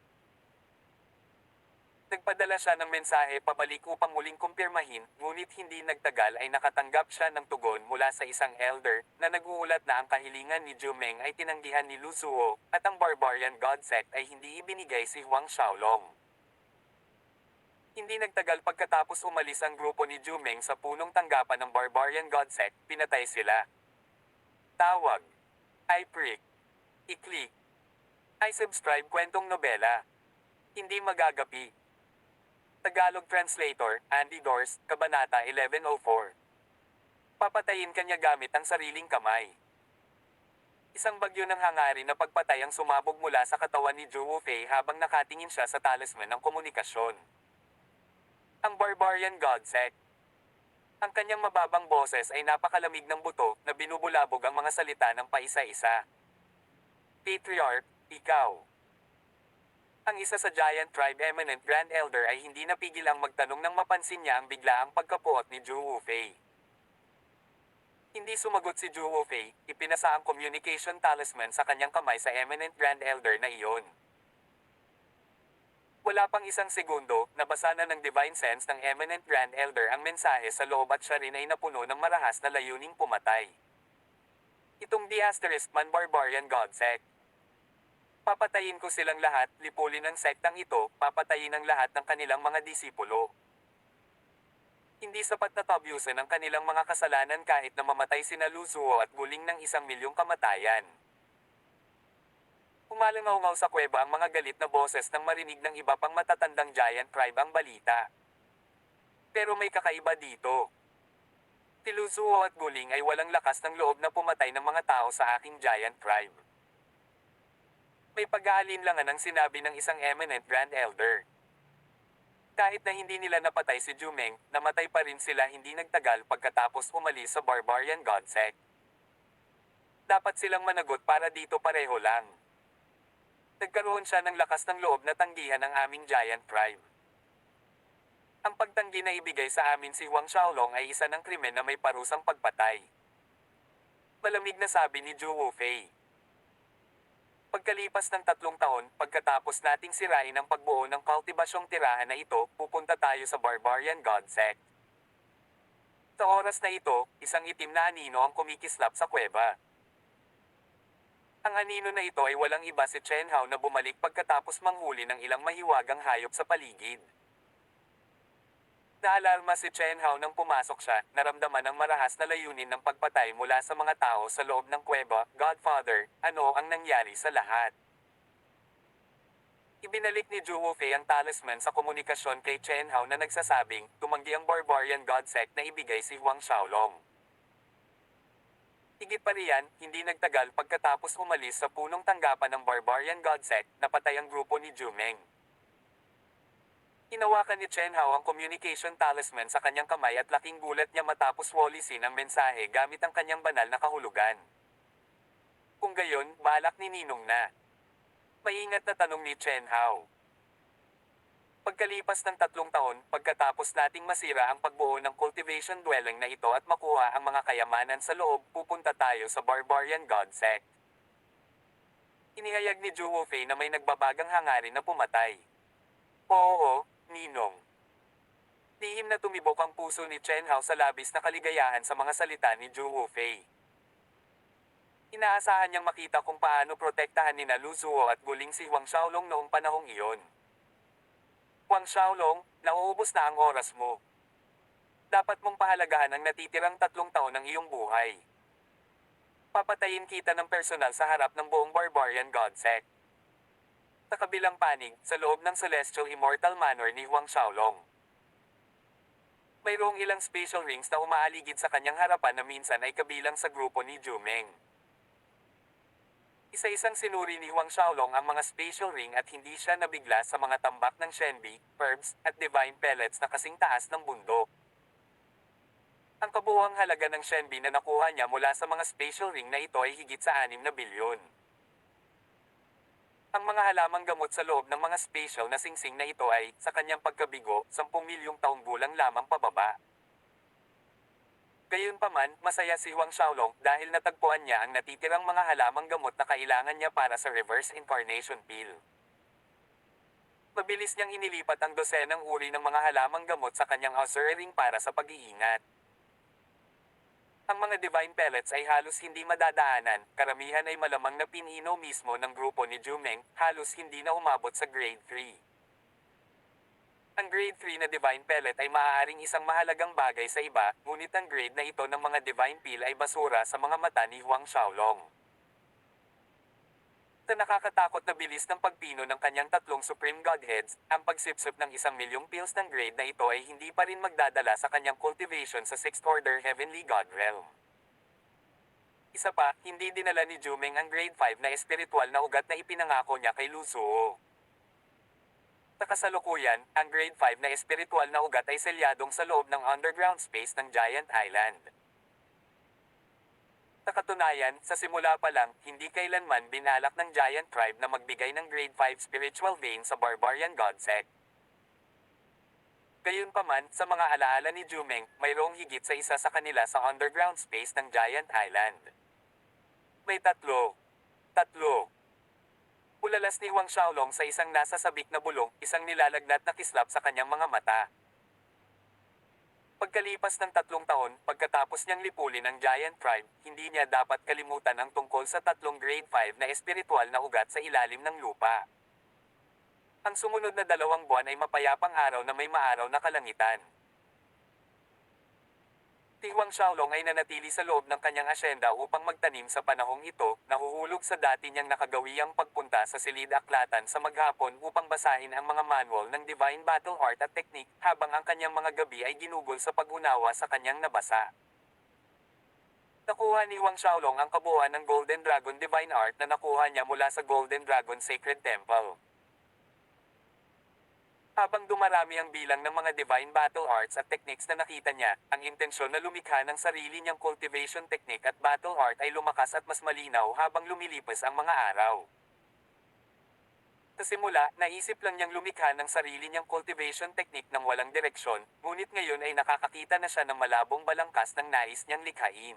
Nagpadala siya ng mensahe pabalik upang muling kumpirmahin, ngunit hindi nagtagal ay nakatanggap siya ng tugon mula sa isang elder, na nag-uulat na ang kahilingan ni Jumeng ay tinanggihan ni Lu Zuo, at ang Barbarian God Sect ay hindi ibinigay si Huang Xiaolong. Hindi nagtagal pagkatapos umalis ang grupo ni Jumeng sa punong tanggapan ng Barbarian God Sect, pinatay sila. Tawag. I-prick. I-click. I-subscribe kwentong nobela. Hindi magagapi. Tagalog Translator, Andy Dors, Kabanata 1104. Papatayin kanya gamit ang sariling kamay. Isang bagyo ng hangarin na pagpatay ang sumabog mula sa katawan ni Zhu Wufei habang nakatingin siya sa talisman ng komunikasyon. Ang Barbarian God Sect. Ang kanyang mababang boses ay napakalamig ng buto na binubulabog ang mga salita ng paisa-isa. Patriarch, ikaw. Ang isa sa Giant Tribe Eminent Grand Elder ay hindi napigil ang magtanong nang mapansin niya ang biglaang pagkapuot ni Zhu Wufei. Hindi sumagot si Zhu Wufei, ipinasa ang communication talisman sa kanyang kamay sa Eminent Grand Elder na iyon. Wala pang isang segundo, nabasa na ng Divine Sense ng Eminent Grand Elder ang mensahe sa loob at siya rin ay napuno ng marahas na layuning pumatay. Itong The Asterisk Man Barbarian God Sect. Papatayin ko silang lahat, lipulin ang sektang ito, papatayin ang lahat ng kanilang mga disipulo. Hindi sapat na tabyusin ang kanilang mga kasalanan kahit na mamatay sina Luzuo at guling ng 1,000,000 kamatayan. Umalangaw sa kuweba ang mga galit na boses nang marinig ng iba pang matatandang giant tribe ang balita. Pero may kakaiba dito. Si Luzuo at Guling ay walang lakas ng loob na pumatay ng mga tao sa aking giant tribe. May pag-aalinlangan ang sinabi ng isang eminent Grand Elder. Kahit na hindi nila napatay si Jumeng, namatay pa rin sila hindi nagtagal pagkatapos umalis sa Barbarian God Sect. Dapat silang managot para dito pareho lang. Nagkaroon siya ng lakas ng loob na tanggihan ang aming giant tribe. Ang pagtanggi na ibigay sa amin si Huang Xiaolong ay isa ng krimen na may parusang pagpatay. Malamig na sabi ni Zhu Wufei. Pagkalipas ng 3 taon, pagkatapos nating sirain ang pagbuo ng kultibasyong tirahan na ito, pupunta tayo sa Barbarian God Sect. Sa oras na ito, isang itim na anino ang kumikislap sa kuweba. Ang anino na ito ay walang iba si Chen Hao na bumalik pagkatapos manghuli ng ilang mahiwagang hayop sa paligid. Naalarma si Chen Hao nang pumasok siya, naramdaman ang marahas na layunin ng pagpatay mula sa mga tao sa loob ng kuweba. Godfather, ano ang nangyari sa lahat? Ibinalik ni Zhu Wufei ang talisman sa komunikasyon kay Chen Hao na nagsasabing, tumanggi ang Barbarian God Sect na ibigay si Huang Xiaolong. Higit pa riyan, hindi nagtagal pagkatapos umalis sa punong tanggapan ng Barbarian God Sect, napatay ang grupo ni Jumeng. Hinawakan ni Chen Hao ang communication talisman sa kanyang kamay at laking gulat niya matapos walisin ang mensahe gamit ang kanyang banal na kahulugan. Kung gayon, balak ni Ninong na. Maingat na tanong ni Chen Hao. Pagkalipas ng 3 taon, pagkatapos nating masira ang pagbuo ng cultivation dwelling na ito at makuha ang mga kayamanan sa loob, pupunta tayo sa Barbarian God Sect. Inihayag ni Zhu Wufei na may nagbabagang hangarin na pumatay. Oo, Ninong. Lihim na tumibok ang puso ni Chen Hao sa labis na kaligayahan sa mga salita ni Zhu Wufei. Inaasahan niyang makita kung paano protektahan ni Luzuo at Guling si Huang Xiaolong noong panahong iyon. Huang Xiaolong, nauubos na ang oras mo. Dapat mong pahalagahan ang natitirang 3 taon ng iyong buhay. Papatayin kita ng personal sa harap ng buong Barbarian God Sect. Sa kabilang panig, sa loob ng Celestial Immortal Manor ni Huang Xiaolong. Mayroong ilang special rings na umaaligid sa kanyang harapan na minsan ay kabilang sa grupo ni Jumeng. Isa-isang sinuri ni Huang Xiaolong ang mga special ring at hindi siya nabigla sa mga tambak ng Shenbi, Herbs, at Divine Pellets na kasing taas ng bundok. Ang kabuuang halaga ng Shenbi na nakuha niya mula sa mga special ring na ito ay higit sa 6 na bilyon. Ang mga halamang gamot sa loob ng mga special na singsing na ito ay, sa kanyang pagkabigo, 10 milyong taong gulang lamang pababa. Gayunpaman, masaya si Huang Xiaolong dahil natagpuan niya ang natitirang mga halamang gamot na kailangan niya para sa reverse incarnation pill. Mabilis niyang inilipat ang dosenang uri ng mga halamang gamot sa kanyang Azure Ring para sa pag-iingat. Ang mga divine pellets ay halos hindi madadaanan, karamihan ay malamang na pinino mismo ng grupo ni Jumeng, halos hindi na umabot sa grade 3. Ang grade 3 na divine pellet ay maaaring isang mahalagang bagay sa iba, ngunit ang grade na ito ng mga divine pill ay basura sa mga mata ni Huang Xiaolong. Sa nakakatakot na bilis ng pagpino ng kanyang 3 Supreme Godheads, ang pagsipsip ng 1,000,000 pills ng grade na ito ay hindi pa rin magdadala sa kanyang cultivation sa 6th Order Heavenly God Realm. Isa pa, hindi dinala ni Jumeng ang grade 5 na espiritual na ugat na ipinangako niya kay Luzuo. Sa kasalukuyan, ang grade 5 na espiritual na ugat ay selyadong sa loob ng underground space ng Giant Island. Sa katunayan, sa simula pa lang, hindi kailanman binalak ng Giant Tribe na magbigay ng grade 5 spiritual vein sa Barbarian God Sect. Gayunpaman, sa mga alaala ni Jumeng, mayroong higit sa isa sa kanila sa underground space ng Giant Island. May tatlo. Ulalas ni Huang Xiaolong sa isang nasa sabik na bulong, isang nilalagnat na kislap sa kanyang mga mata. Pagkalipas ng 3 taon, pagkatapos niyang lipulin ang Giant Tribe, hindi niya dapat kalimutan ang tungkol sa 3 grade 5 na espiritual na ugat sa ilalim ng lupa. Ang sumunod na 2 buwan ay mapayapang araw na may maaraw na kalangitan. Si Huang Xiaolong ay nanatili sa loob ng kanyang asyenda upang magtanim sa panahong ito, nahuhulog sa dati niyang nakagawiyang pagpunta sa silid-aklatan sa maghapon upang basahin ang mga manual ng Divine Battle Art at Technique, habang ang kanyang mga gabi ay ginugol sa pag-unawa sa kanyang nabasa. Nakuha ni Huang Xiaolong ang kabuuan ng Golden Dragon Divine Art na nakuha niya mula sa Golden Dragon Sacred Temple. Habang dumarami ang bilang ng mga divine battle arts at techniques na nakita niya, ang intensyon na lumikha ng sarili niyang cultivation technique at battle art ay lumakas at mas malinaw habang lumilipas ang mga araw. Sa simula, naisip lang niyang lumikha ng sarili niyang cultivation technique ng walang direksyon, ngunit ngayon ay nakakakita na siya ng malabong balangkas ng nais niyang likhain.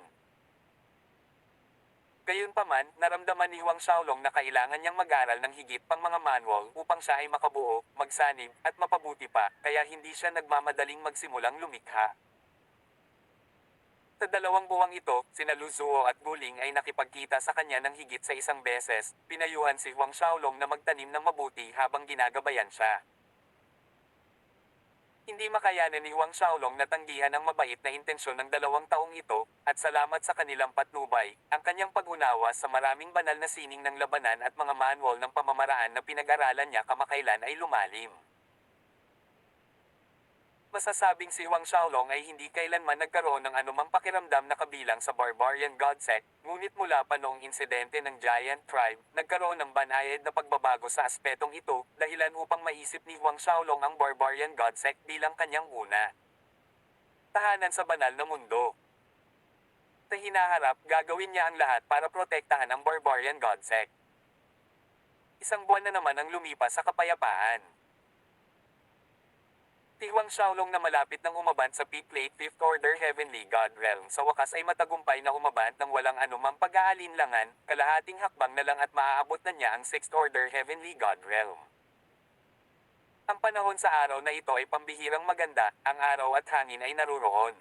Gayunpaman, naramdaman ni Huang Xiaolong na kailangan niyang mag-aral ng higit pang mga manual upang siya ay makabuo, magsanib, at mapabuti pa, kaya hindi siya nagmamadaling magsimulang lumikha. Sa 2 buwang ito, sina Lu Zuo at Guling ay nakipagkita sa kanya ng higit sa 1 beses, pinayuhan si Huang Xiaolong na magtanim ng mabuti habang ginagabayan siya. Hindi makayanan ni Huang Xiaolong na tanggihan ang mabait na intensyon ng 2 taong ito, at salamat sa kanilang patnubay, ang kanyang pag-unawa sa maraming banal na sining ng labanan at mga manual ng pamamaraan na pinag-aralan niya kamakailan ay lumalim. Masasabing si Huang Xiaolong ay hindi kailanman nagkaroon ng anumang pakiramdam na kabilang sa Barbarian God Sect, ngunit mula pa noong insidente ng Giant Tribe, nagkaroon ng banayad na pagbabago sa aspetong ito, dahilan upang maisip ni Huang Xiaolong ang Barbarian God Sect bilang kanyang una tahanan sa banal na mundo. Sa hinaharap, gagawin niya ang lahat para protektahan ang Barbarian God Sect. 1 buwan na naman ang lumipas sa kapayapaan. Si Huang Xiaolong na malapit nang umabant sa Peak Late 5th Order Heavenly God Realm sa wakas ay matagumpay na umabant ng walang anumang pag-aalinlangan, kalahating hakbang na lang at maaabot na niya ang 6th Order Heavenly God Realm. Ang panahon sa araw na ito ay pambihirang maganda, ang araw at hangin ay naruroon.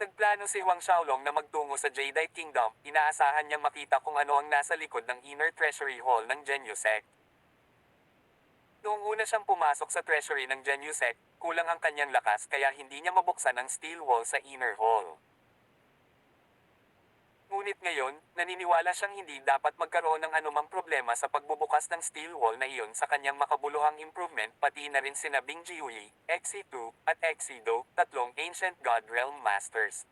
Nagplano si Huang Xiaolong na magtungo sa Jadeite Kingdom, inaasahan niyang makita kung ano ang nasa likod ng Inner Treasury Hall ng Genyu Sect. Noong una siyang pumasok sa treasury ng Genyu Sect, kulang ang kanyang lakas kaya hindi niya mabuksan ang steel wall sa inner hall. Ngunit ngayon, naniniwala siyang hindi dapat magkaroon ng anumang problema sa pagbubukas ng steel wall na iyon sa kanyang makabuluhang improvement, pati na rin sina Bing Jiuyi, Xi2, at Xido, 3 Ancient God Realm Masters.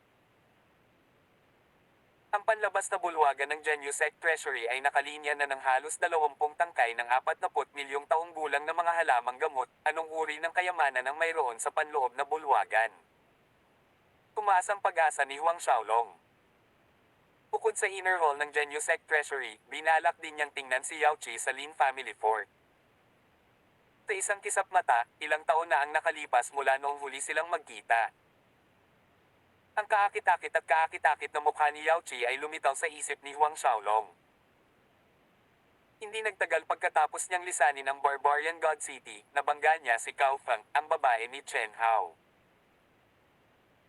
Ang panlabas na bulwagan ng Genyu Sect Treasury ay nakalinya na ng halos 20 tangkay ng 40 milyong taong gulang na mga halamang gamot, anong uri ng kayamanan ang mayroon sa panloob na bulwagan. Tumaas ang pag-asa ni Huang Xiaolong. Bukod sa inner hall ng Genyu Sect Treasury, binalak din niyang tingnan si Yao Qi sa Lin Family Fort. Sa isang kisap mata, ilang taon na ang nakalipas mula noong huli silang magkita. Ang kaakit-akit at kaakit-akit na mukha ni Yao Qi ay lumitaw sa isip ni Huang Xiaolong. Hindi nagtagal pagkatapos niyang lisanin ang Barbarian God City, nabangga niya si Cao Feng, ang babae ni Chen Hao.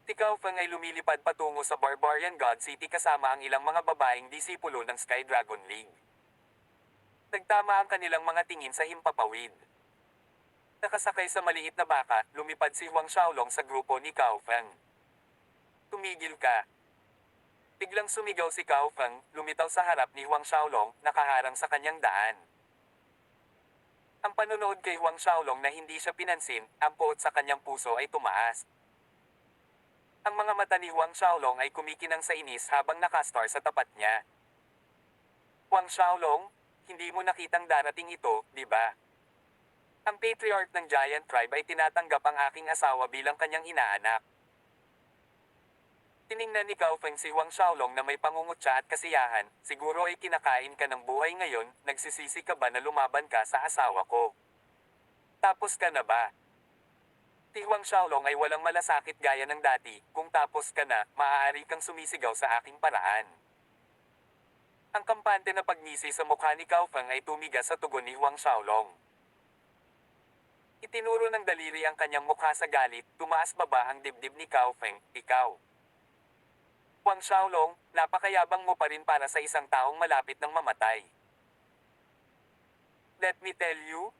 Si Cao Feng ay lumilipad patungo sa Barbarian God City kasama ang ilang mga babaeng disipulo ng Sky Dragon League. Nagtama ang kanilang mga tingin sa himpapawid. Nakasakay sa maliit na baka, lumipad si Huang Xiaolong sa grupo ni Cao Feng. Tumigil ka. Biglang sumigaw si Cao Feng, lumitaw sa harap ni Huang Xiaolong, nakaharang sa kanyang daan. Ang panonood kay Huang Xiaolong na hindi siya pinansin, ang puot sa kanyang puso ay tumaas. Ang mga mata ni Huang Xiaolong ay kumikinang sa inis habang nakastar sa tapat niya. Huang Xiaolong, hindi mo nakitang darating ito, di ba? Ang patriarch ng Giant Tribe ay tinatanggap ang aking asawa bilang kanyang inaanak. Tiningnan ni Cao Feng si Huang Xiaolong na may pangungutya at kasiyahan, siguro ay kinakain ka ng buhay ngayon, nagsisisi ka ba na lumaban ka sa asawa ko? Tapos ka na ba? Si Huang Xiaolong ay walang malasakit gaya ng dati, kung tapos ka na, maaari kang sumisigaw sa aking paraan. Ang kampante na pagngisi sa mukha ni Cao Feng ay tumigas sa tugon ni Huang Xiaolong. Itinuro ng daliri ang kanyang mukha sa galit, tumaas baba ang dibdib ni Cao Feng, ikaw. Wang Xiaolong, napakayabang mo pa rin para sa isang taong malapit ng mamatay. Let me tell you,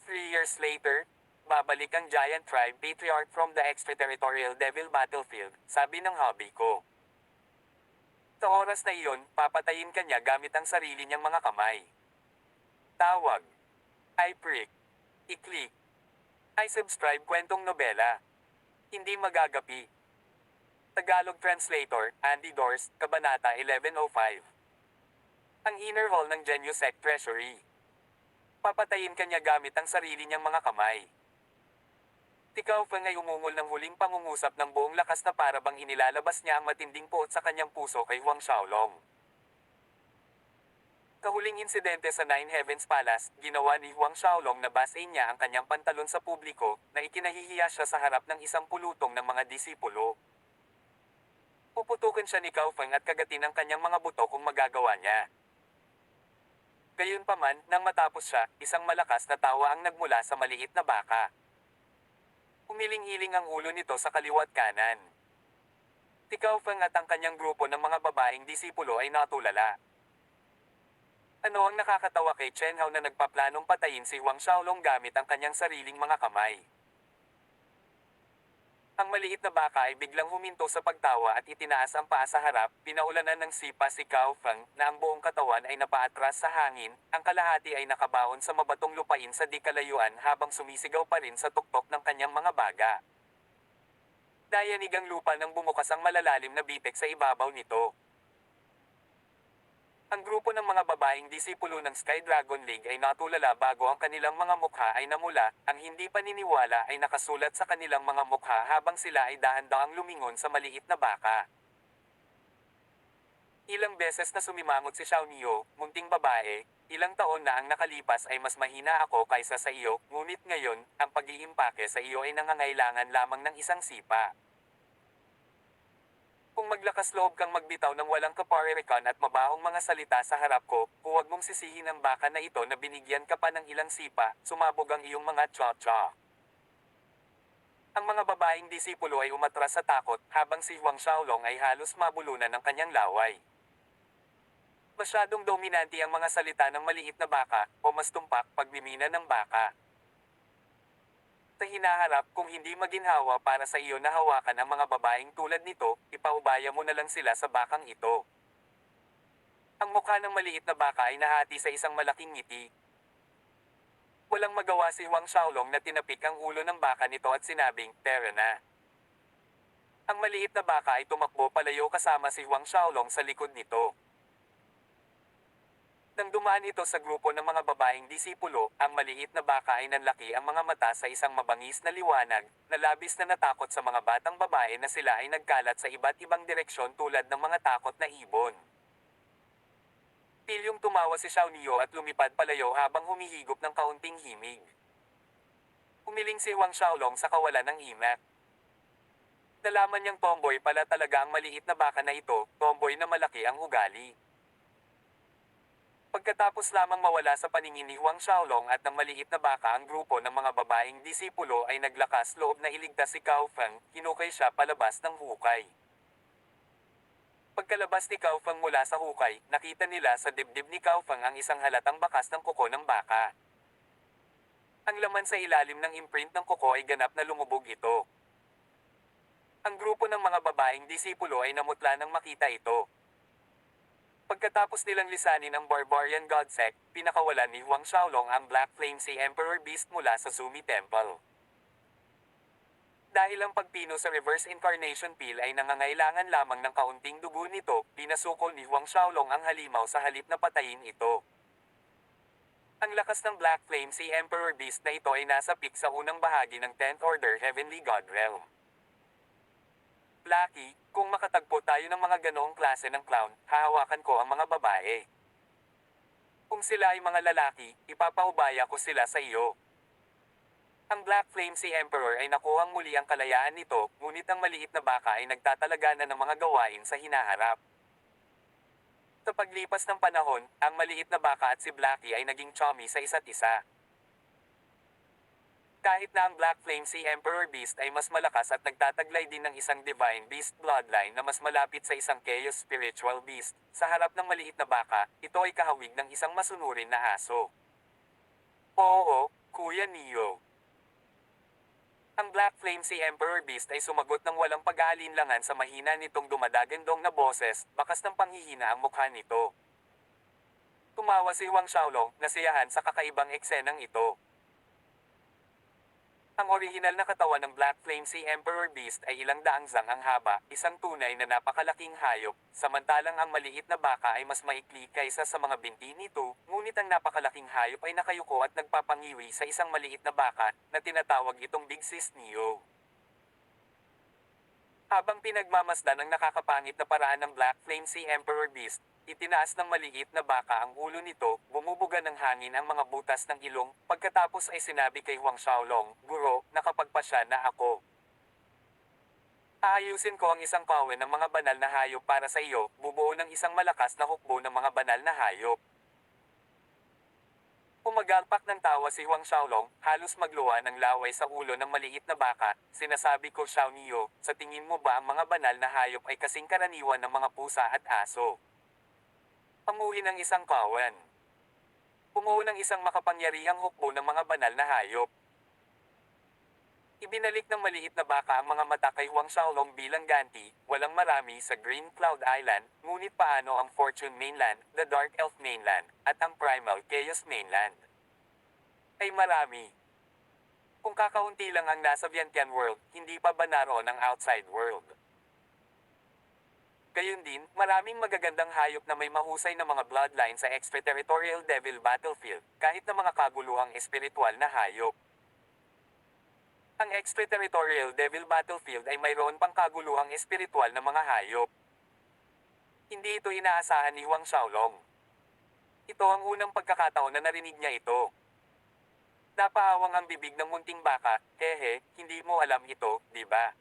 3 years later, babalik ang Giant Tribe Patriarch from the extraterritorial Devil Battlefield, sabi ng hobby ko. Sa oras na iyon, papatayin ka niya gamit ang sarili niyang mga kamay. Tawag. I prick. I-click. I subscribe kwentong nobela. Hindi magagapi. Tagalog Translator, Andy Dors, Kabanata 1105. Ang inner hall ng Genuisec Treasury. Papatayin ka niya gamit ang sarili niyang mga kamay. Ikaw Feng ay umungol ng huling pangungusap ng buong lakas na para bang inilalabas niya ang matinding puot sa kanyang puso kay Huang Xiaolong. Kahuling insidente sa Nine Heavens Palace, ginawa ni Huang Xiaolong na basahin niya ang kanyang pantalon sa publiko, na ikinahihiya siya sa harap ng isang pulutong ng mga disipulo. Puputukin siya ni Cao Feng at kagatin ang kanyang mga buto kung magagawa niya. Gayunpaman, nang matapos siya, isang malakas na tawa ang nagmula sa maliit na baka. Umiling-iling ang ulo nito sa kaliwat kanan. Si Cao Feng at ang kanyang grupo ng mga babaeng disipulo ay natulala. Ano ang nakakatawa kay Chen Hao na nagpaplanong patayin si Huang Xiaolong gamit ang kanyang sariling mga kamay? Ang maliit na baka ay biglang huminto sa pagtawa at itinaas ang paa sa harap, pinaulanan ng sipa si Cao Feng na ang buong katawan ay napaatras sa hangin, ang kalahati ay nakabaon sa mabatong lupain sa di kalayuan habang sumisigaw pa rin sa tuktok ng kanyang mga baga. Dayanig ang lupa nang bumukas ang malalalim na bitek sa ibabaw nito. Ang grupo ng mga babaeng disipulo ng Sky Dragon League ay natulala bago ang kanilang mga mukha ay namula, ang hindi paniniwala ay nakasulat sa kanilang mga mukha habang sila ay dahan-daang lumingon sa maliit na baka. Ilang beses na sumimangot si Xiao Niu, munting babae, ilang taon na ang nakalipas ay mas mahina ako kaysa sa iyo, ngunit ngayon, ang pag-iimpake sa iyo ay nangangailangan lamang ng isang sipa. Kung maglakas loob kang magbitaw ng walang kaparirikan at mabahong mga salita sa harap ko, huwag mong sisihin ang baka na ito na binigyan ka pa ng ilang sipa, sumabog ang iyong mga cha-cha. Ang mga babaeng disipulo ay umatras sa takot, habang si Huang Xiaolong ay halos mabulunan ng kanyang laway. Masyadong dominante ang mga salita ng maliit na baka, o mas tumpak pagmimina ng baka. Sa hinaharap, kung hindi maginhawa para sa iyo na hawakan ang mga babaeng tulad nito, ipaubaya mo na lang sila sa bakang ito. Ang mukha ng maliit na baka ay nahati sa isang malaking ngiti. Walang magawa si Huang Xiaolong na tinapik ang ulo ng baka nito at sinabing, "Tara na." Ang maliit na baka ay tumakbo palayo kasama si Huang Xiaolong sa likod nito. Nang dumaan ito sa grupo ng mga babaeng disipulo, ang maliit na baka ay nanlaki ang mga mata sa isang mabangis na liwanag, na labis na natakot sa mga batang babae na sila ay nagkalat sa iba't ibang direksyon tulad ng mga takot na ibon. Pilyong tumawa si Xiao Niu at lumipad palayo habang humihigop ng kaunting himig. Umiling si Huang Xiaolong sa kawalan ng imak. Nalaman niyang tomboy pala talaga ang maliit na baka na ito, tomboy na malaki ang ugali. Pagkatapos lamang mawala sa paningin ni Huang Xiaolong at ng maliit na baka ang grupo ng mga babaeng disipulo ay naglakas loob na iligtas si Cao Feng, hinukay siya palabas ng hukay. Pagkalabas ni Cao Feng mula sa hukay, nakita nila sa dibdib ni Cao Feng ang isang halatang bakas ng kuko ng baka. Ang laman sa ilalim ng imprint ng kuko ay ganap na lumubog ito. Ang grupo ng mga babaeng disipulo ay namutla nang makita ito. Pagkatapos nilang lisanin ang Barbarian God Sect, pinakawalan ni Huang Xiaolong ang Black Flame Sea Emperor Beast mula sa Zumi Temple. Dahil ang pagpino sa Reverse Incarnation Peel ay nangangailangan lamang ng kaunting dugo nito, pinasukol ni Huang Xiaolong ang halimaw sa halip na patayin ito. Ang lakas ng Black Flame Sea Emperor Beast na ito ay nasa peak sa unang bahagi ng 10th Order Heavenly God Realm. Blackie, kung makatagpo tayo ng mga ganoong klase ng clown, hahawakan ko ang mga babae. Kung sila ay mga lalaki, ipapaubaya ko sila sa iyo. Ang Black Flame Sea Emperor ay nakuhang muli ang kalayaan nito, ngunit ang maliit na baka ay nagtatalaga na ng mga gawain sa hinaharap. Sa paglipas ng panahon, ang maliit na baka at si Blackie ay naging chummy sa isa't isa. Kahit na ang Black Flame Sea Emperor Beast ay mas malakas at nagtataglay din ng isang Divine Beast bloodline na mas malapit sa isang Chaos Spiritual Beast, sa harap ng maliit na baka, ito ay kahawig ng isang masunurin na aso. Oo, Kuya Neo. Ang Black Flame Sea Emperor Beast ay sumagot ng walang pag-aalinlangan sa mahina nitong dumadagandong na boses, bakas ng panghihina ang mukha nito. Tumawa si Wang Xiaolong, nasiyahan sa kakaibang eksenang ito. Ang orihinal na katawan ng Black Flame Sea Emperor Beast ay ilang daang zang ang haba, isang tunay na napakalaking hayop, samantalang ang maliit na baka ay mas maikli kaysa sa mga binti nito, ngunit ang napakalaking hayop ay nakayuko at nagpapangiwi sa isang maliit na baka, na tinatawag itong Big Sis Neo. Habang pinagmamasdan ang nakakapangit na paraan ng Black Flame Sea Emperor Beast, itinaas ng maliit na baka ang ulo nito, bumubuga ng hangin ang mga butas ng ilong, pagkatapos ay sinabi kay Huang Xiaolong, "Guro, nakapagpasya na ako. Aayusin ko ang isang kawen ng mga banal na hayop para sa iyo, bubuo ng isang malakas na hukbo ng mga banal na hayop." Umagalpak ng tawa si Huang Xiaolong, halos magluha ng laway sa ulo ng maliit na baka. Sinasabi ko, Xiao Neo, sa tingin mo ba ang mga banal na hayop ay kasing karaniwan ng mga pusa at aso? Pamuhi ng isang kawan. Bumuo ng isang makapangyarihang hukbo ng mga banal na hayop. Ibinalik ng maliit na baka ang mga mata kay Huang Xiaolong bilang ganti, walang marami sa Green Cloud Island, ngunit paano ang Fortune Mainland, the Dark Elf Mainland, at ang Primal Chaos Mainland? Ay marami. Kung kakaunti lang ang nasa Vientiane World, hindi pa ba naroon ang outside world? Gayun din, maraming magagandang hayop na may mahusay na mga bloodline sa extraterritorial devil battlefield, kahit na mga kaguluhang espiritual na hayop. Ang extraterritorial devil battlefield ay mayroon pang kaguluhang espiritual na mga hayop. Hindi ito inaasahan ni Huang Xiaolong. Ito ang unang pagkakataon na narinig niya ito. Napahawang ang bibig ng munting baka, hehe, hindi mo alam ito, di ba?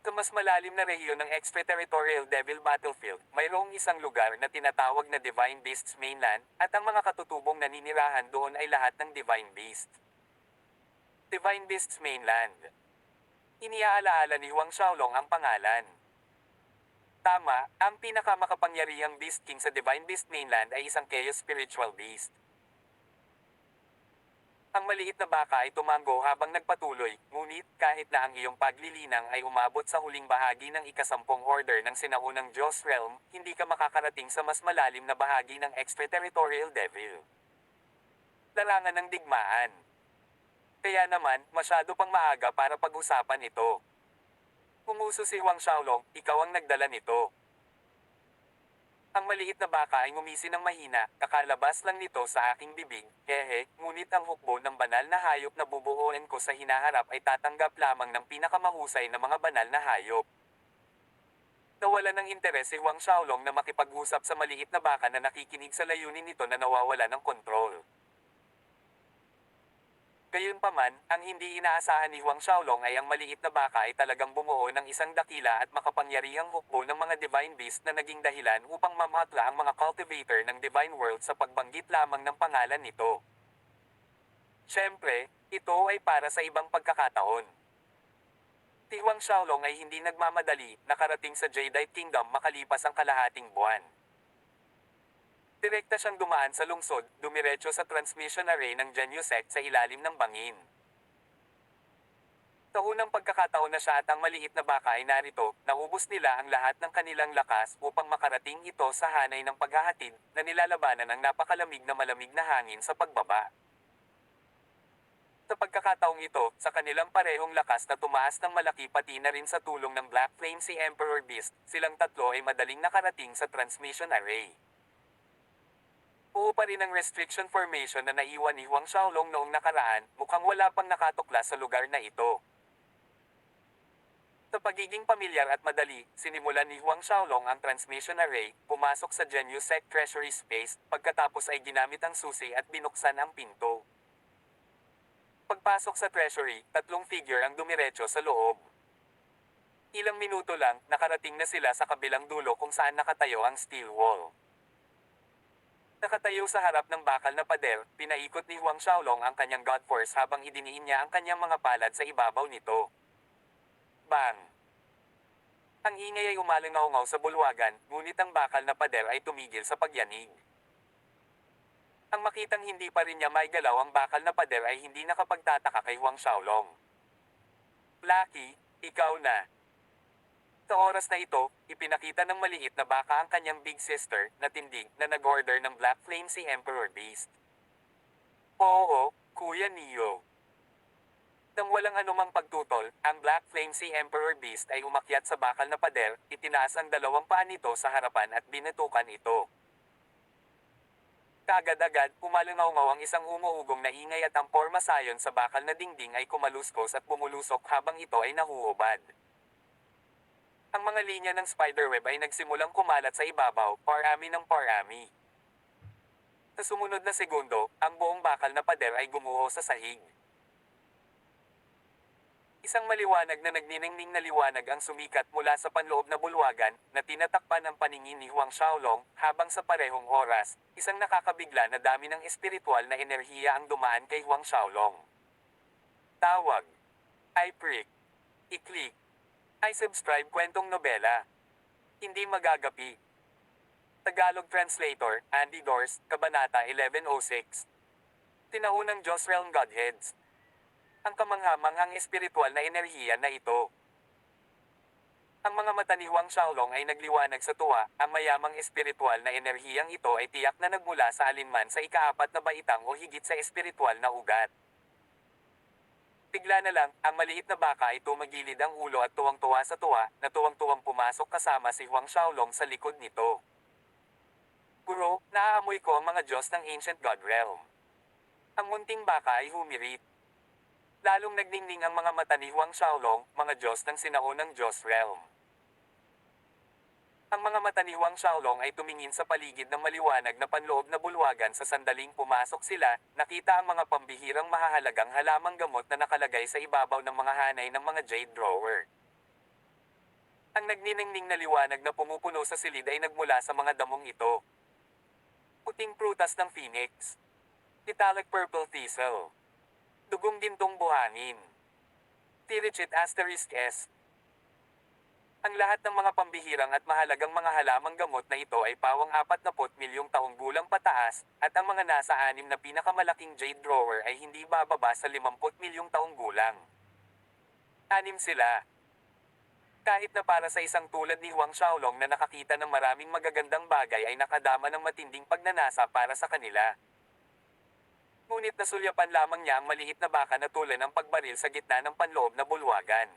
Sa mas malalim na rehiyon ng extraterritorial devil battlefield, mayroong isang lugar na tinatawag na Divine Beasts Mainland, at ang mga katutubong naninirahan doon ay lahat ng Divine Beast. Divine Beasts Mainland. Iniaalaala ni Huang Xiaolong ang pangalan. Tama, ang pinakamakapangyarihang Beast King sa Divine Beast Mainland ay isang Chaos Spiritual Beast. Ang maliit na baka ay tumango habang nagpatuloy, ngunit kahit na ang iyong paglilinang ay umabot sa huling bahagi ng ikasampung order ng sinaunang Diyos Realm, hindi ka makakarating sa mas malalim na bahagi ng extraterritorial devil. Larangan ng digmaan. Kaya naman, masyado pang maaga para pag-usapan ito. Umuso si Huang Xiaolong, ikaw ang nagdala nito. Ang maliit na baka ay ngumisi ng mahina, kakalabas lang nito sa aking bibig, hehe, ngunit ang hukbo ng banal na hayop na bubuuin ko sa hinaharap ay tatanggap lamang ng pinakamahusay na mga banal na hayop. Nawala ng interes si Huang Xiaolong na makipag-usap sa maliit na baka na nakikinig sa layunin nito na nawawala ng kontrol. Gayunpaman, ang hindi inaasahan ni Huang Xiaolong ay ang maliit na baka ay talagang bumuo ng isang dakila at makapangyarihang hukbo ng mga Divine Beast na naging dahilan upang mamatla ang mga cultivator ng Divine World sa pagbanggit lamang ng pangalan nito. Siyempre, ito ay para sa ibang pagkakataon. Si Huang Xiaolong ay hindi nagmamadali, nakarating sa Jadeite Kingdom makalipas ang kalahating buwan. Direkta siyang dumaan sa lungsod, dumiretso sa transmission array ng Genyusect sa ilalim ng bangin. Sa unang pagkakataon na siya at ang maliit na baka ay narito, naubos nila ang lahat ng kanilang lakas upang makarating ito sa hanay ng paghahatid, na nilalabanan ng napakalamig na malamig na hangin sa pagbaba. Sa pagkakataong ito, sa kanilang parehong lakas na tumaas ng malaki pati na rin sa tulong ng Black Flame Sea Emperor Beast, silang tatlo ay madaling nakarating sa transmission array. Buo pa rin ang restriction formation na naiwan ni Huang Xiaolong noong nakaraan, mukhang wala pang nakatuklas sa lugar na ito. Sa pagiging pamilyar at madali, sinimulan ni Huang Xiaolong ang transmission array, pumasok sa Genyusect Treasury Space, pagkatapos ay ginamit ang susi at binuksan ang pinto. Pagpasok sa treasury, tatlong figure ang dumiretso sa loob. Ilang minuto lang, nakarating na sila sa kabilang dulo kung saan nakatayo ang steel wall. Nakatayo sa harap ng bakal na pader, pinaikot ni Huang Xiaolong ang kanyang God Force habang idiniin niya ang kanyang mga palad sa ibabaw nito. Bang! Ang ingay ay umalingaw sa bulwagan, ngunit ang bakal na pader ay tumigil sa pagyanig. Ang makitang hindi pa rin niya maigalaw ang bakal na pader ay hindi nakapagtataka kay Huang Xiaolong. Lucky, ikaw na. Sa oras na ito, ipinakita ng maliit na baka ang kanyang big sister na tindig na nag-order ng Black Flame si Emperor Beast. Oo, Kuya Neo. Nang walang anumang pagtutol, ang Black Flame si Emperor Beast ay umakyat sa bakal na pader, itinaas ang dalawang paa nito sa harapan at binatukan ito. Kaagad-agad, umalungaw ang isang umuugong na ingay at ang pormasayon sa bakal na dingding ay kumaluskos at bumulusok habang ito ay nahuhubad. Ang mga linya ng spiderweb ay nagsimulang kumalat sa ibabaw, parami ng parami. Sa sumunod na segundo, ang buong bakal na pader ay gumuho sa sahig. Isang maliwanag na nagniningning na liwanag ang sumikat mula sa panloob na bulwagan na tinatakpan ang paningin ni Huang Xiaolong habang sa parehong oras, isang nakakabigla na dami ng espiritual na enerhiya ang dumaan kay Huang Xiaolong. Tawag. I-prick. I-click. I-subscribe kwentong nobela. Hindi magagapi. Tagalog Translator, Andy Dors, Kabanata 1106. Tinaunang Diyos Realm Godheads. Ang kamangha-manghang espiritual na enerhiya na ito. Ang mga mata ni Huang Xiaolong ay nagliwanag sa tuwa, ang mayamang espiritual na enerhiyang ito ay tiyak na nagmula sa alinman sa ikaapat na baitang o higit sa espiritual na ugat. Bigla na lang, ang maliit na baka ay tumagilid ang ulo at tuwang-tuwa sa tuwa, na tuwang-tuwang pumasok kasama si Huang Xiaolong sa likod nito. Guro, naaamoy ko ang mga Diyos ng Ancient God Realm. Ang munting baka ay humirit. Lalong nagningning ang mga mata ni Huang Xiaolong, mga Diyos ng sinaunang Diyos Realm. Ang mga mata ni Huang Xiaolong ay tumingin sa paligid ng maliwanag na panloob na bulwagan sa sandaling pumasok sila, nakita ang mga pambihirang mahahalagang halamang gamot na nakalagay sa ibabaw ng mga hanay ng mga jade drawer. Ang nagniningning na liwanag na pumupuno sa silid ay nagmula sa mga damong ito. Puting prutas ng phoenix. Metallic purple thistle. Dugong gintong buhangin. Tirichit asterisk S. Ang lahat ng mga pambihirang at mahalagang mga halamang gamot na ito ay pawang 40 milyong taong gulang pataas, at ang mga nasa 6 na pinakamalaking jade drawer ay hindi bababa sa 50 milyong taong gulang. 6 sila. Kahit na para sa isang tulad ni Huang Xiaolong na nakakita ng maraming magagandang bagay ay nakadama ng matinding pagnanasa para sa kanila. Ngunit nasulyapan lamang niya ang maliit na baka na tulad ng pagbaril sa gitna ng panloob na bulwagan.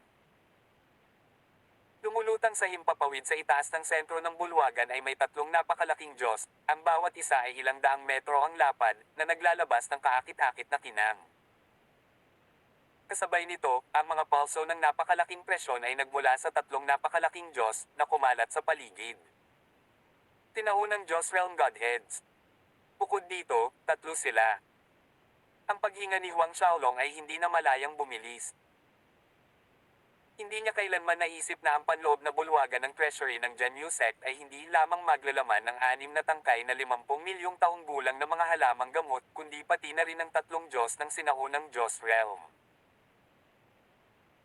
Lumulutang sa himpapawid sa itaas ng sentro ng bulwagan ay may 3 napakalaking Diyos, ang bawat isa ay ilang daang metro ang lapad, na naglalabas ng kaakit-akit na kinang. Kasabay nito, ang mga pulso ng napakalaking presyon ay nagmula sa 3 napakalaking Diyos, na kumalat sa paligid. Tinaunang Diyos Realm Godheads. Bukod dito, 3 sila. Ang paghinga ni Huang Xiaolong ay hindi na malayang bumilis. Hindi niya kailanman naisip na ang panloob na bulwagan ng treasury ng Jianyu sect ay hindi lamang maglalaman ng 6 na tangkay na 50 milyong taong gulang na mga halamang gamot, kundi pati na rin ang 3 Diyos ng sinaunang Diyos Realm.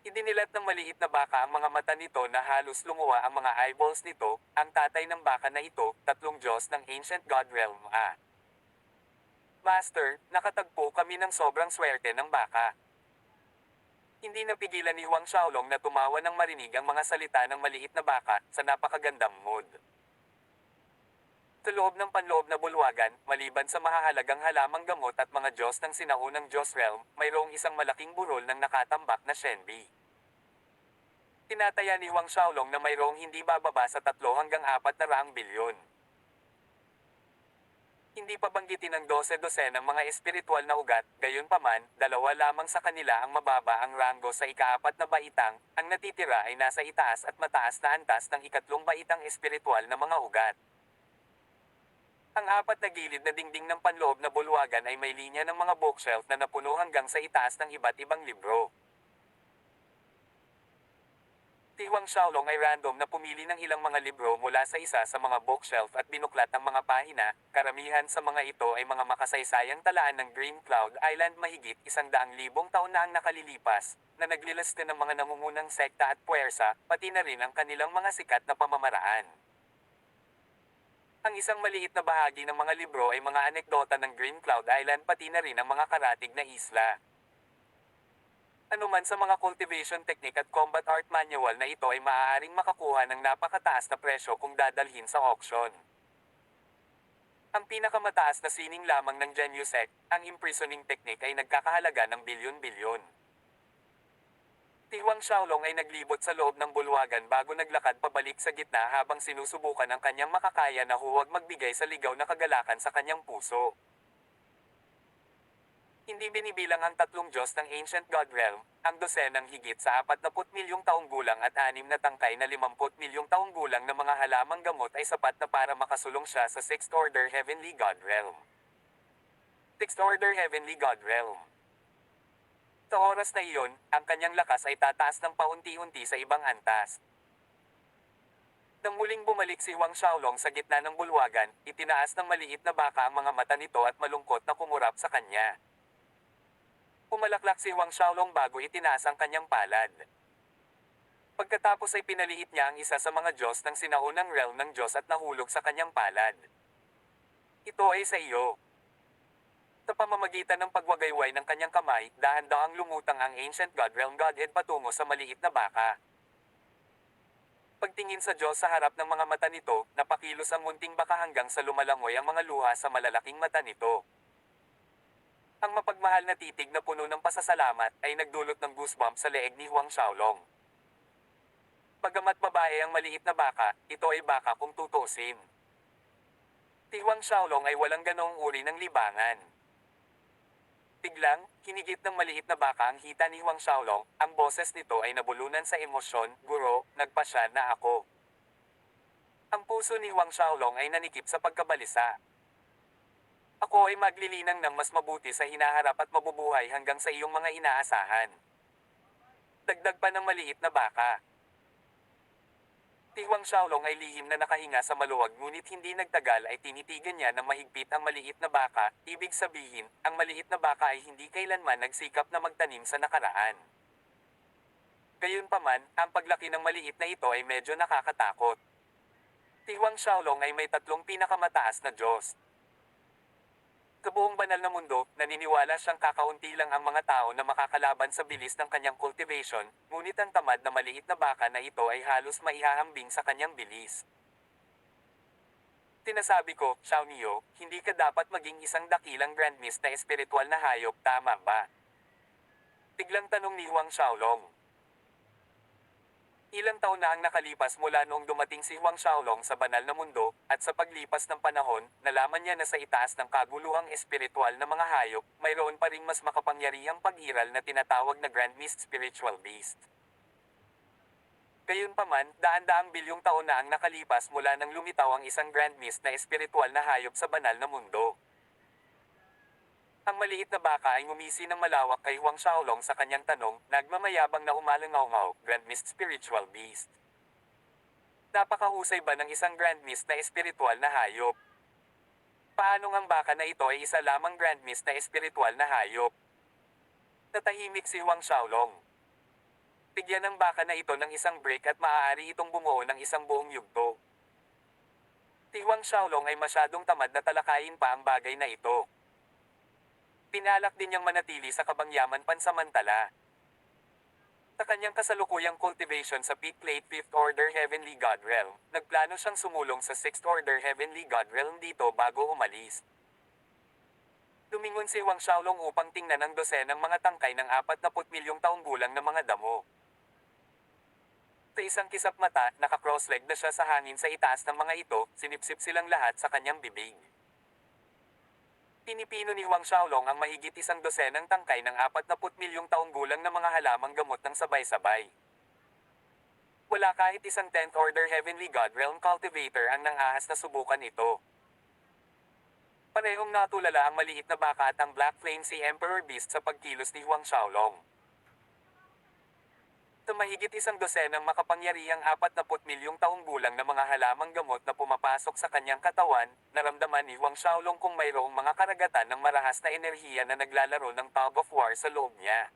Idinilat ng maliit na baka ang mga mata nito na halos lumuwa ang mga eyeballs nito, ang tatay ng baka na ito, 3 Diyos ng Ancient God Realm. Master, nakatagpo kami ng sobrang swerte ng baka. Hindi napigilan ni Huang Xiaolong na tumawa nang marinig ang mga salita ng maliit na baka, sa napakagandang mood. Sa loob ng panloob na bulwagan, maliban sa mahahalagang halamang gamot at mga Diyos ng sinaunang Diyos Realm, mayroong isang malaking burol ng nakatambak na Shenbi. Tinataya ni Huang Xiaolong na mayroong hindi bababa sa 3 hanggang 400 bilyon. Hindi pa banggitin ng 12 ng mga espiritual na ugat, gayunpaman, 2 lamang sa kanila ang mababa ang ranggo sa ikaapat na baitang, ang natitira ay nasa itaas at mataas na antas ng 3 baitang espiritual na mga ugat. Ang 4 na gilid na dingding ng panloob na bulwagan ay may linya ng mga bookshelf na napuno hanggang sa itaas ng iba't ibang libro. Si Huang Xiaolong ay random na pumili ng ilang mga libro mula sa isa sa mga bookshelf at binuklat ang mga pahina. Karamihan sa mga ito ay mga makasaysayang talaan ng Green Cloud Island mahigit 100,000 taon na ang nakalilipas, na nagliliste ng mga nangungunang sekta at puwersa, pati na rin ang kanilang mga sikat na pamamaraan. Ang isang maliit na bahagi ng mga libro ay mga anekdota ng Green Cloud Island pati na rin ang mga karatig na isla. Anuman sa mga cultivation technique at combat art manual na ito ay maaaring makakuha ng napakataas na presyo kung dadalhin sa auction. Ang pinakamataas na sining lamang ng Genuisect, ang imprisoning technique ay nagkakahalaga ng bilyon-bilyon. Si Huang Xiaolong ay naglibot sa loob ng bulwagan bago naglakad pabalik sa gitna habang sinusubukan ang kanyang makakaya na huwag magbigay sa ligaw na kagalakan sa kanyang puso. Hindi binibilang ang tatlong Diyos ng Ancient God Realm, ang dosenang higit sa 40 milyong taong gulang at 6 na tangkay na 50 milyong taong gulang na mga halamang gamot ay sapat na para makasulong siya sa Sixth Order Heavenly God Realm. Sixth Order Heavenly God Realm. Sa oras na iyon, ang kanyang lakas ay tataas ng paunti-unti sa ibang antas. Nang muling bumalik si Huang Xiaolong sa gitna ng bulwagan, itinaas ng maliit na baka ang mga mata nito at malungkot na kumurap sa kanya. Pumalaklak si Huang Xiaolong bago itinaas ang kanyang palad. Pagkatapos ay pinaliit niya ang isa sa mga Diyos ng sinaunang realm ng Diyos at nahulog sa kanyang palad. Ito ay sa iyo. Sa pamamagitan ng pagwagayway ng kanyang kamay, dahan-dahang lumutang ang Ancient God Realm Godhead patungo sa maliit na baka. Pagtingin sa Diyos sa harap ng mga mata nito, napakilos ang munting baka hanggang sa lumalangoy ang mga luha sa malalaking mata nito. Ang mapagmahal na titig na puno ng pasasalamat ay nagdulot ng goosebumps sa leeg ni Huang Xiaolong. Bagamat babae ang maliit na baka, ito ay baka kung tutusin. Si Huang Xiaolong ay walang ganong uri ng libangan. Biglang, hinigit ng maliit na baka ang hita ni Huang Xiaolong, ang boses nito ay nabulunan sa emosyon, "Guro, nagpasya na ako." Ang puso ni Huang Xiaolong ay nanikip sa pagkabalisa. Ako ay maglilinang ng mas mabuti sa hinaharap at mabubuhay hanggang sa iyong mga inaasahan. Dagdag pa ng maliit na baka. Si Huang Xiaolong ay lihim na nakahinga sa maluwag ngunit hindi nagtagal ay tinitigan niya ng mahigpit ang maliit na baka, ibig sabihin, ang maliit na baka ay hindi kailanman nagsikap na magtanim sa nakaraan. Gayunpaman, ang paglaki ng maliit na ito ay medyo nakakatakot. Si Huang Xiaolong ay may tatlong pinakamataas na Diyos. Sa buong banal na mundo, naniniwala siyang kakaunti lang ang mga tao na makakalaban sa bilis ng kanyang cultivation, ngunit ang tamad na maliit na baka na ito ay halos maihahambing sa kanyang bilis. Sinasabi ko, Xiao Niyo, hindi ka dapat maging isang dakilang grandmist na espiritual na hayop, tama ba? Biglang tanong ni Huang Xiaolong. Ilang taon na ang nakalipas mula noong dumating si Huang Xiaolong sa banal na mundo, at sa paglipas ng panahon, nalaman niya na sa itaas ng kaguluhang espiritual na mga hayop, mayroon pa ring mas makapangyarihang pag-iral na tinatawag na Grand Mist Spiritual Beast. Gayunpaman, daan-daang bilyong taon na ang nakalipas mula nang lumitaw ang isang Grand Mist na espiritual na hayop sa banal na mundo. Ang maliit na baka ay ngumisi ng malawak kay Huang Xiaolong sa kanyang tanong, nagmamayabang na umalangaw-ngaw, Grand Mist Spiritual Beast. Napakahusay ba ng isang Grand Mist na espiritual na hayop? Paano ang baka na ito ay isa lamang Grand Mist na espiritual na hayop? Natahimik si Huang Xiaolong. Bigyan ng baka na ito ng isang break at maaari itong bumuo ng isang buong yugto. Si Huang Xiaolong ay masyadong tamad na talakayin pa ang bagay na ito. Pinalak din niyang manatili sa kabangyaman pansamantala. Sa kanyang kasalukuyang cultivation sa Peak Plate 5th Order Heavenly God Realm, nagplano siyang sumulong sa 6th Order Heavenly God Realm dito bago umalis. Lumingon si Huang Xiaolong upang tingnan ang dosenang mga tangkay ng 40 milyong taong gulang na mga damo. Sa isang kisap mata, naka-cross-leg na siya sa hangin sa itaas ng mga ito, sinipsip silang lahat sa kanyang bibig. Pinipino ni Huang Xiaolong ang mahigit 12 tangkay ng 40 milyong taong gulang na mga halamang gamot ng sabay-sabay. Wala kahit isang 10th Order Heavenly God Realm Cultivator ang nang-ahas na subukan ito. Parehong natulala ang maliit na baka at ang Black Flame Sea Emperor Beast sa pagkilos ni Huang Xiaolong. Sa mahigit isang dosenang makapangyarihang 40 milyong taong gulang na mga halamang gamot na pumapasok sa kanyang katawan, naramdaman ni Huang Xiaolong kung mayroong mga karagatan ng marahas na enerhiya na naglalaro ng tug of war sa loob niya.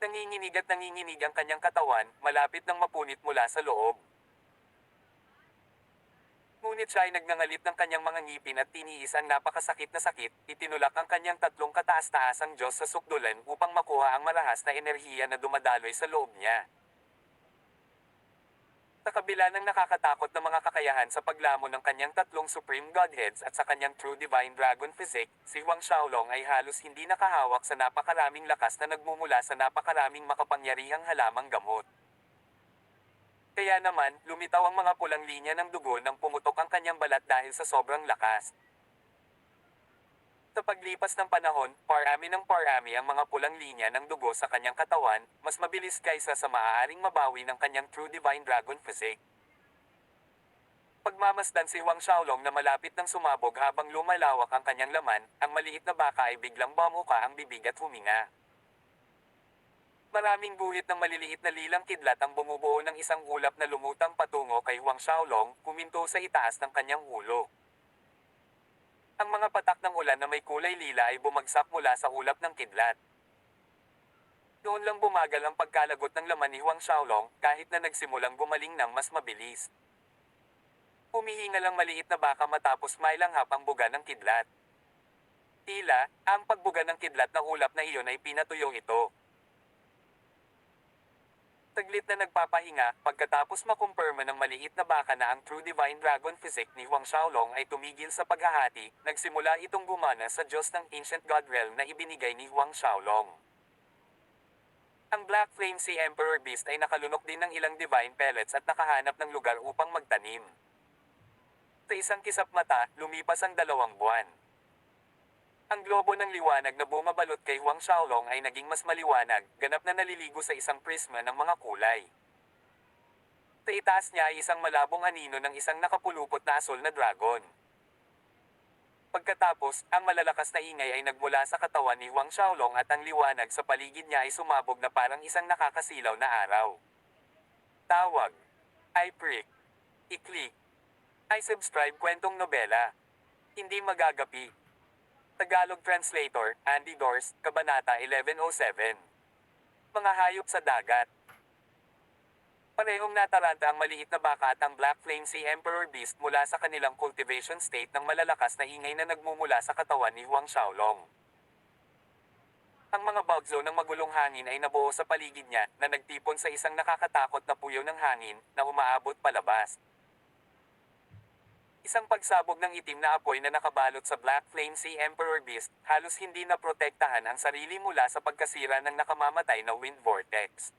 Nanginginig at nanginginig ang kanyang katawan, malapit nang mapunit mula sa loob. Ngunit siya ay nagngangalit ng kanyang mga ngipin at tiniis ang napakasakit na sakit, itinulak ang kanyang tatlong kataas-taasang Diyos sa sukdulan upang makuha ang marahas na enerhiya na dumadaloy sa loob niya. Sa kabila ng nakakatakot na mga kakayahan sa paglamon ng kanyang tatlong Supreme Godheads at sa kanyang True Divine Dragon Physique, si Huang Xiaolong ay halos hindi nakahawak sa napakaraming lakas na nagmumula sa napakaraming makapangyarihang halamang gamot. Kaya naman, lumitaw ang mga pulang linya ng dugo nang pumutok ang kanyang balat dahil sa sobrang lakas. Sa paglipas ng panahon, parami ng parami ang mga pulang linya ng dugo sa kanyang katawan, mas mabilis kaysa sa maaaring mabawi ng kanyang True Divine Dragon Physique. Pagmamasdan si Huang Xiaolong na malapit ng sumabog habang lumalawak ang kanyang laman, ang maliit na baka ay biglang bumuka ang bibig at huminga. Maraming guhit ng maliliit na lilang kidlat ang bumubuo ng isang ulap na lumutang patungo kay Huang Xiaolong, huminto sa itaas ng kanyang ulo. Ang mga patak ng ulan na may kulay lila ay bumagsak mula sa ulap ng kidlat. Doon lang bumagal ang pagkalagot ng laman ni Huang Xiaolong, kahit na nagsimulang gumaling ng mas mabilis. Humihinga lang maliit na baka matapos mailanghap ang buga ng kidlat. Tila, ang pagbuga ng kidlat na ulap na iyon ay pinatuyo ito. Saglit na nagpapahinga, pagkatapos makumpirma ng maliit na baka na ang True Divine Dragon Physique ni Huang Xiaolong ay tumigil sa paghahati, nagsimula itong gumana sa Diyos ng Ancient God Realm na ibinigay ni Huang Xiaolong. Ang Black Flame Sea Emperor Beast ay nakalunok din ng ilang divine pellets at nakahanap ng lugar upang magtanim. Sa isang kisap mata, lumipas ang 2 buwan. Ang globo ng liwanag na bumabalot kay Huang Xiaolong ay naging mas maliwanag, ganap na naliligo sa isang prisma ng mga kulay. Sa itaas niya ay isang malabong anino ng isang nakapulupot na asul na dragon. Pagkatapos, ang malalakas na ingay ay nagmula sa katawan ni Huang Xiaolong at ang liwanag sa paligid niya ay sumabog na parang isang nakakasilaw na araw. Tawag. I-prick. I-click. I-subscribe kwentong nobela. Hindi magagapi. Tagalog Translator, Andy Dors, Kabanata 1107. Mga hayop sa dagat. Parehong nataranta ang maliit na baka at ang Black Flame Sea Emperor Beast mula sa kanilang cultivation state ng malalakas na ingay na nagmumula sa katawan ni Huang Xiaolong. Ang mga bugzo ng magulong hangin ay nabuo sa paligid niya na nagtipon sa isang nakakatakot na puyo ng hangin na umaabot palabas. Isang pagsabog ng itim na apoy na nakabalot sa Black Flame Sea Emperor Beast, halos hindi na protektahan ang sarili mula sa pagkasira ng nakamamatay na wind vortex.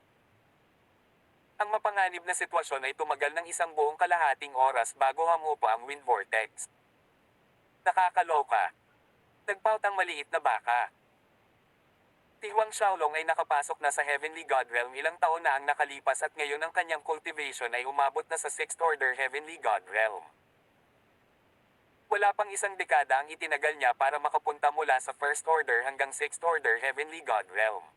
Ang mapanganib na sitwasyon ay tumagal ng isang buong kalahating oras bago humupa ang wind vortex. Nakakaloka. Nagpaut ang maliit na baka. Si Huang Xiaolong ay nakapasok na sa Heavenly God Realm ilang taon na ang nakalipas at ngayon ang kanyang cultivation ay umabot na sa 6th Order Heavenly God Realm. Wala pang isang dekada ang itinagal niya para makapunta mula sa First Order hanggang Sixth Order Heavenly God Realm.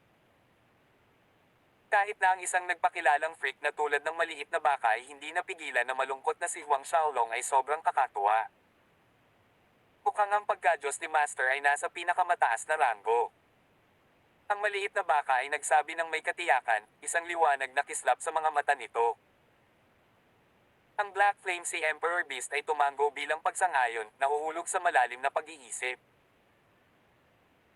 Kahit na ang isang nagpakilalang freak na tulad ng maliit na baka ay hindi napigilan na malungkot na si Huang Xiaolong ay sobrang kakatuwa. Mukhang ang pagka-Diyos ni Master ay nasa pinakamataas na ranggo. Ang maliit na baka ay nagsabi ng may katiyakan, isang liwanag na kislap sa mga mata nito. Ang Black Flame Sea Emperor Beast ay tumango bilang pagsangayon, nahuhulog sa malalim na pag-iisip.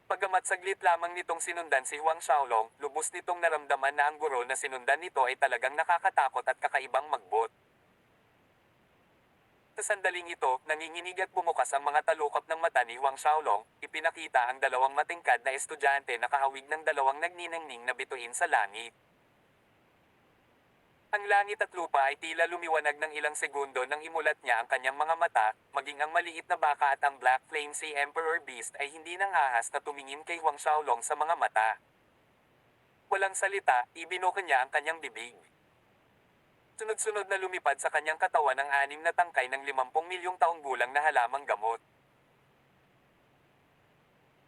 Bagamat saglit lamang nitong sinundan si Huang Xiaolong, lubos nitong naramdaman na ang guro na sinundan nito ay talagang nakakatakot at kakaibang magbot. Sa sandaling ito, nanginginig at bumukas ang mga talukap ng mata ni Huang Xiaolong, ipinakita ang 2 matingkad na estudyante na kahawig ng 2 nagniningning na bituin sa langit. Ang langit at lupa ay tila lumiwanag ng ilang segundo nang imulat niya ang kanyang mga mata, maging ang maliit na baka at ang Black Flame Sea Emperor Beast ay hindi nang ahas na tumingin kay Huang Xiaolong sa mga mata. Walang salita, ibinuka niya ang kanyang bibig. Sunod-sunod na lumipad sa kanyang katawan ang 6 na tangkay ng 50 milyong taong gulang na halamang gamot.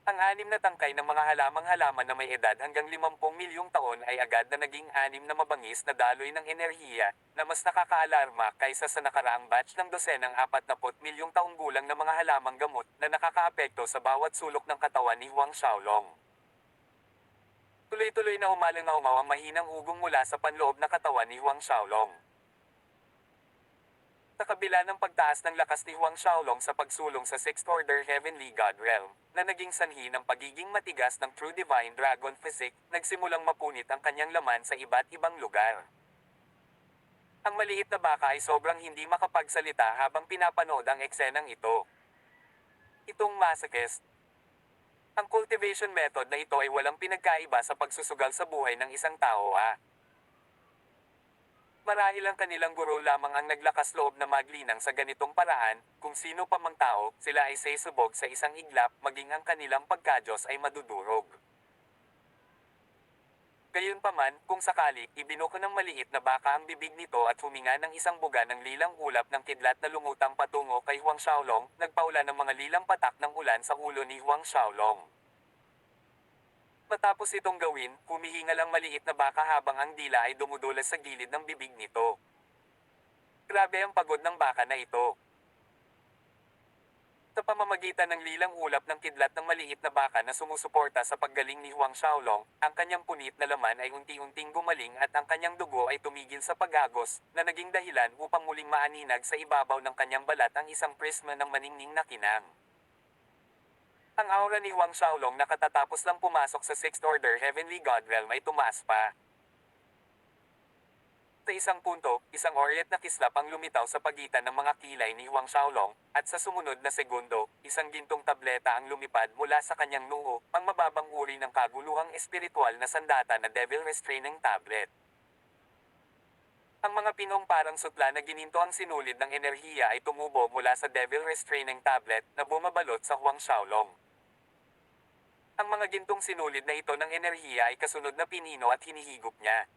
Ang 6 na tangkay ng mga halamang-halaman na may edad hanggang 50 milyong taon ay agad na naging 6 na mabangis na daloy ng enerhiya, na mas nakakaalarma kaysa sa nakaraang batch ng dosenang 40 milyong taong gulang na mga halamang gamot na nakakaapekto sa bawat sulok ng katawan ni Huang Xiaolong. Tuloy-tuloy na umalangaw ang mahinang ugong mula sa panloob na katawan ni Huang Xiaolong. Sa kabila ng pagtaas ng lakas ni Huang Xiaolong sa pagsulong sa Sixth Order Heavenly God Realm, na naging sanhi ng pagiging matigas ng True Divine Dragon Physique, nagsimulang mapunit ang kanyang laman sa iba't ibang lugar. Ang maliit na baka ay sobrang hindi makapagsalita habang pinapanood ang eksenang ito. Itong masochist. Ang cultivation method na ito ay walang pinagkaiba sa pagsusugal sa buhay ng isang tao. Marahil ang kanilang guro lamang ang naglakas loob na maglinang sa ganitong paraan, kung sino pa mang tao, sila ay sesubog sa isang iglap, maging ang kanilang pagkadyos ay madudurog. Gayunpaman, kung sakali, ibinuko ng maliit na baka ang bibig nito at huminga ng isang buga ng lilang ulap ng kidlat na lumutang patungo kay Huang Xiaolong, nagpaula ng mga lilang patak ng ulan sa ulo ni Huang Xiaolong. Matapos itong gawin, humihingal ang maliit na baka habang ang dila ay dumudulas sa gilid ng bibig nito. Grabe ang pagod ng baka na ito. Sa pamamagitan ng lilang ulap ng kidlat ng maliit na baka na sumusuporta sa paggaling ni Huang Xiaolong, ang kanyang punit na laman ay unti-unting gumaling at ang kanyang dugo ay tumigil sa pagagos, na naging dahilan upang muling maaninag sa ibabaw ng kanyang balat ang isang prisma ng maningning na kinang. Ang aura ni Huang Xiaolong na katatapos lang pumasok sa Sixth Order Heavenly God Realm ay tumaas pa. Sa isang punto, isang orient na kislap ang lumitaw sa pagitan ng mga kilay ni Huang Xiaolong, at sa sumunod na segundo, isang gintong tableta ang lumipad mula sa kanyang noo, ang mababang uri ng kaguluhang espiritual na sandata na Devil Restraining Tablet. Ang mga pinong parang sutla na gininto ang sinulid ng enerhiya ay tumubo mula sa Devil Restraining Tablet na bumabalot sa Huang Xiaolong. Ang mga gintong sinulid na ito ng enerhiya ay kasunod na pinino at hinihigop niya.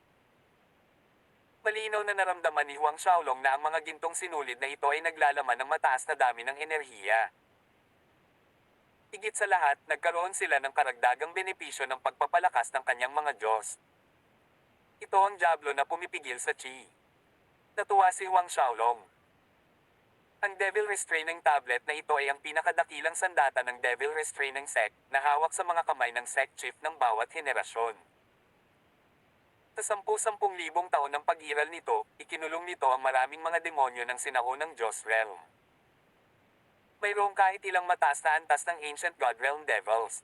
Malinaw na naramdaman ni Huang Xiaolong na ang mga gintong sinulid na ito ay naglalaman ng mataas na dami ng enerhiya. Higit sa lahat, nagkaroon sila ng karagdagang benepisyo ng pagpapalakas ng kanyang mga Diyos. Ito ang Diablo na pumipigil sa Qi. Natuwa si Huang Xiaolong. Ang Devil Restraining Tablet na ito ay ang pinakadakilang sandata ng Devil Restraining Sect, na hawak sa mga kamay ng sect chief ng bawat henerasyon. Sa 10,000 taon ng pag-iral nito, ikinulong nito ang maraming mga demonyo ng sinaunang Diyos Realm. Mayroong kahit ilang mataas na antas ng Ancient God Realm Devils.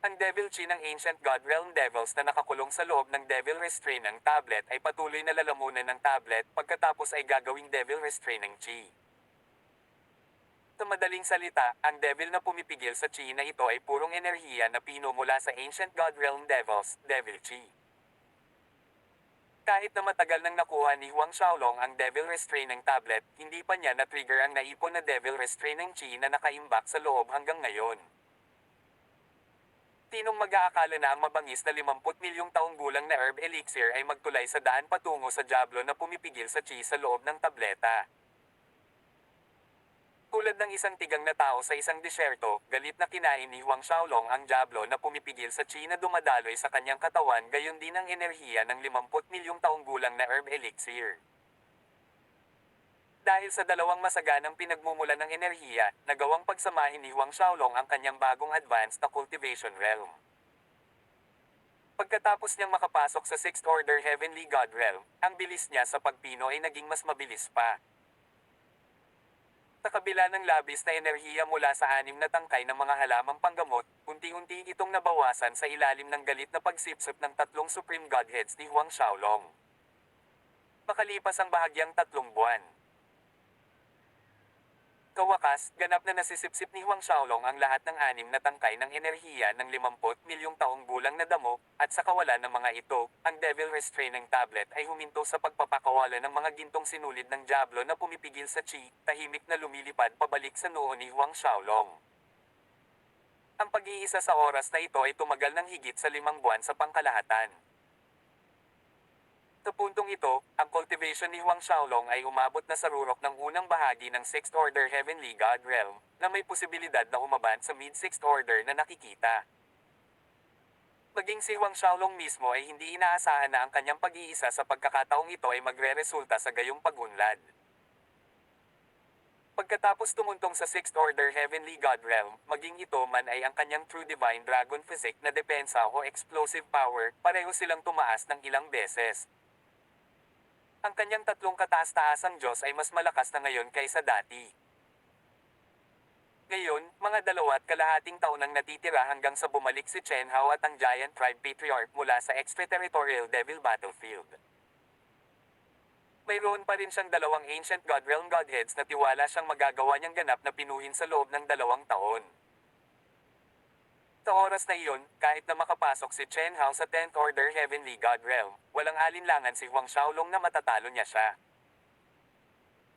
Ang Devil Chi ng Ancient God Realm Devils na nakakulong sa loob ng Devil Restraining Tablet ay patuloy na lalamunan ng tablet pagkatapos ay gagawing Devil Restraining Chi. Sa madaling salita, ang Devil na pumipigil sa Chi na ito ay purong enerhiya na pino mula sa Ancient God Realm Devils, Devil Chi. Kahit na matagal nang nakuha ni Huang Xiaolong ang Devil Restraining Tablet, hindi pa niya na-trigger ang naipon na Devil Restraining Chi na nakaimbak sa loob hanggang ngayon. Tinong mag-aakala na ang mabangis na 50 milyong taong gulang na herb elixir ay magtulay sa daan patungo sa Diablo na pumipigil sa Qi sa loob ng tableta. Tulad ng isang tigang na tao sa isang disyerto, galit na kinain ni Huang Xiaolong ang Diablo na pumipigil sa Qi na dumadaloy sa kanyang katawan, gayon din ang enerhiya ng 50 milyong taong gulang na herb elixir. Dahil sa dalawang masaganang pinagmumulan ng enerhiya, nagawang pagsamahin ni Huang Xiaolong ang kanyang bagong advanced na cultivation realm. Pagkatapos niyang makapasok sa Sixth Order Heavenly God Realm, ang bilis niya sa pagpino ay naging mas mabilis pa. Sa kabila ng labis na enerhiya mula sa 6 na tangkay ng mga halamang panggamot, unti-unti itong nabawasan sa ilalim ng galit na pagsipsip ng 3 Supreme Godheads ni Huang Xiaolong. Makalipas ang bahagyang 3 buwan. Kawakas, ganap na nasisipsip ni Huang Xiaolong ang lahat ng 6 na tangkay ng enerhiya ng 50 milyong taong gulang na damo, at sa kawalan ng mga ito, ang Devil Restraining Tablet ay huminto sa pagpapakawala ng mga gintong sinulid ng Diablo na pumipigil sa Qi, tahimik na lumilipad pabalik sa noo ni Huang Xiaolong. Ang pag-iisa sa oras na ito ay tumagal ng higit sa 5 buwan sa pangkalahatan. Sa puntong ito, ang cultivation ni Huang Xiaolong ay umabot na sa rurok ng unang bahagi ng Sixth Order Heavenly God Realm, na may posibilidad na umaban sa Mid-Sixth Order na nakikita. Maging si Huang Xiaolong mismo ay hindi inaasahan na ang kanyang pag-iisa sa pagkakataong ito ay magre-resulta sa gayong pagunlad. Pagkatapos tumuntong sa Sixth Order Heavenly God Realm, maging ito man ay ang kanyang True Divine Dragon Physique na depensa o explosive power, pareho silang tumaas ng ilang beses. Ang kanyang tatlong kataas-taasang Diyos ay mas malakas na ngayon kaysa dati. Ngayon, mga 2.5 taon ang natitira hanggang sa bumalik si Chen Hao at ang Giant Tribe Patriarch mula sa extraterritorial Devil Battlefield. Mayroon pa rin siyang 2 Ancient God Realm Godheads na tiwala siyang magagawa niyang ganap na pinuhin sa loob ng 2 taon. Sa oras na iyon, kahit na makapasok si Chen Hao sa 10th Order Heavenly God Realm, walang alinlangan si Huang Xiaolong na matatalo niya siya.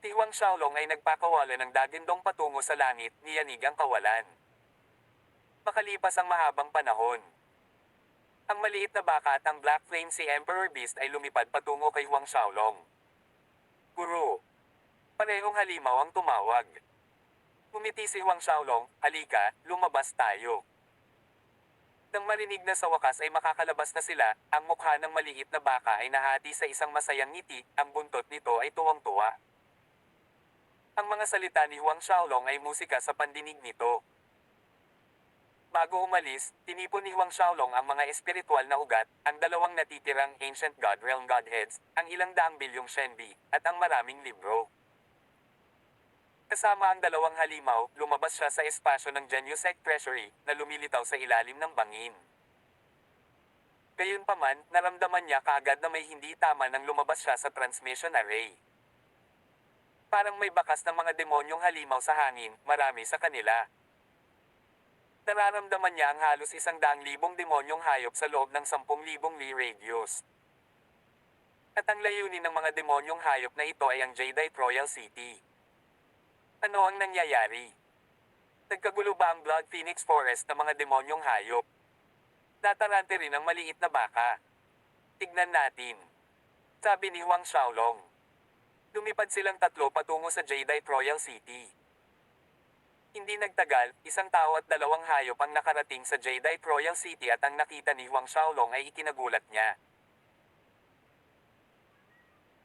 Si Huang Xiaolong ay nagpakawala ng dagindong patungo sa langit, niyanig ang kawalan. Makalipas ang mahabang panahon, ang maliit na baka at ang Black Flame si Emperor Beast ay lumipad patungo kay Huang Xiaolong. Guru, parehong halimaw ang tumawag. Ngumiti si Huang Xiaolong, halika, lumabas tayo. Nang marinig na sa wakas ay makakalabas na sila, ang mukha ng maliit na baka ay nahati sa isang masayang ngiti, ang buntot nito ay tuwang-tuwa. Ang mga salita ni Huang Xiaolong ay musika sa pandinig nito. Bago umalis, tinipon ni Huang Xiaolong ang mga espiritual na ugat, ang 2 natitirang Ancient God Realm Godheads, ang 100 bilyong Shenbi, at ang maraming libro. Kasama ang 2 halimaw, lumabas siya sa espasyo ng Genucect Treasury, na lumilitaw sa ilalim ng bangin. Gayunpaman, naramdaman niya kaagad na may hindi tama nang lumabas siya sa transmission array. Parang may bakas ng mga demonyong halimaw sa hangin, marami sa kanila. Nararamdaman niya ang halos 100,000 demonyong hayop sa loob ng 10,000 li radius. At ang layunin ng mga demonyong hayop na ito ay ang Jadeite Royal City. Ano ang nangyayari? Nagkagulo ba ang Blood Phoenix Forest ng mga demonyong hayop? Natarante rin ang maliit na baka. Tignan natin. Sabi ni Huang Xiaolong. Lumipad silang 3 patungo sa Jadeite Royal City. Hindi nagtagal, 1 tao at 2 hayop ang nakarating sa Jadeite Royal City at ang nakita ni Huang Xiaolong ay ikinagulat niya.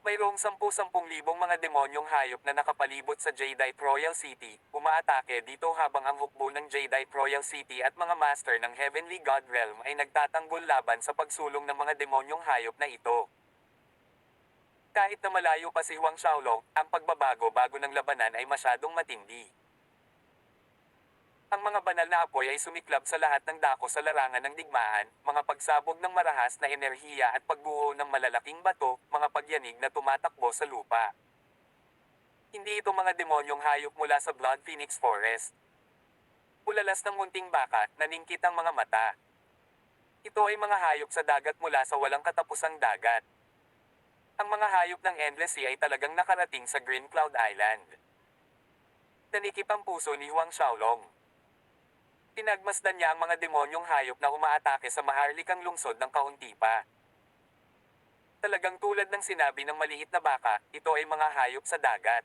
Mayroong 10,000 mga demonyong hayop na nakapalibot sa Jadeite Royal City, umaatake dito habang ang hukbo ng Jadeite Royal City at mga master ng Heavenly God Realm ay nagtatanggol laban sa pagsulong ng mga demonyong hayop na ito. Kahit na malayo pa si Huang Xiaolong, ang pagbabago bago ng labanan ay masyadong matindi. Ang mga banal na apoy ay sumiklab sa lahat ng dako sa larangan ng digmaan, mga pagsabog ng marahas na enerhiya at pagbuho ng malalaking bato, mga pagyanig na tumatakbo sa lupa. Hindi ito mga demonyong hayop mula sa Blood Phoenix Forest. Ulalas ng munting baka, naningkit ang mga mata. Ito ay mga hayop sa dagat mula sa walang katapusang dagat. Ang mga hayop ng Endless Sea ay talagang nakarating sa Green Cloud Island. Nanikip ang puso ni Huang Xiaolong. Pinagmasdan niya ang mga demonyong hayop na umaatake sa maharlikang lungsod ng kaunti pa. Talagang tulad ng sinabi ng maliit na baka, ito ay mga hayop sa dagat.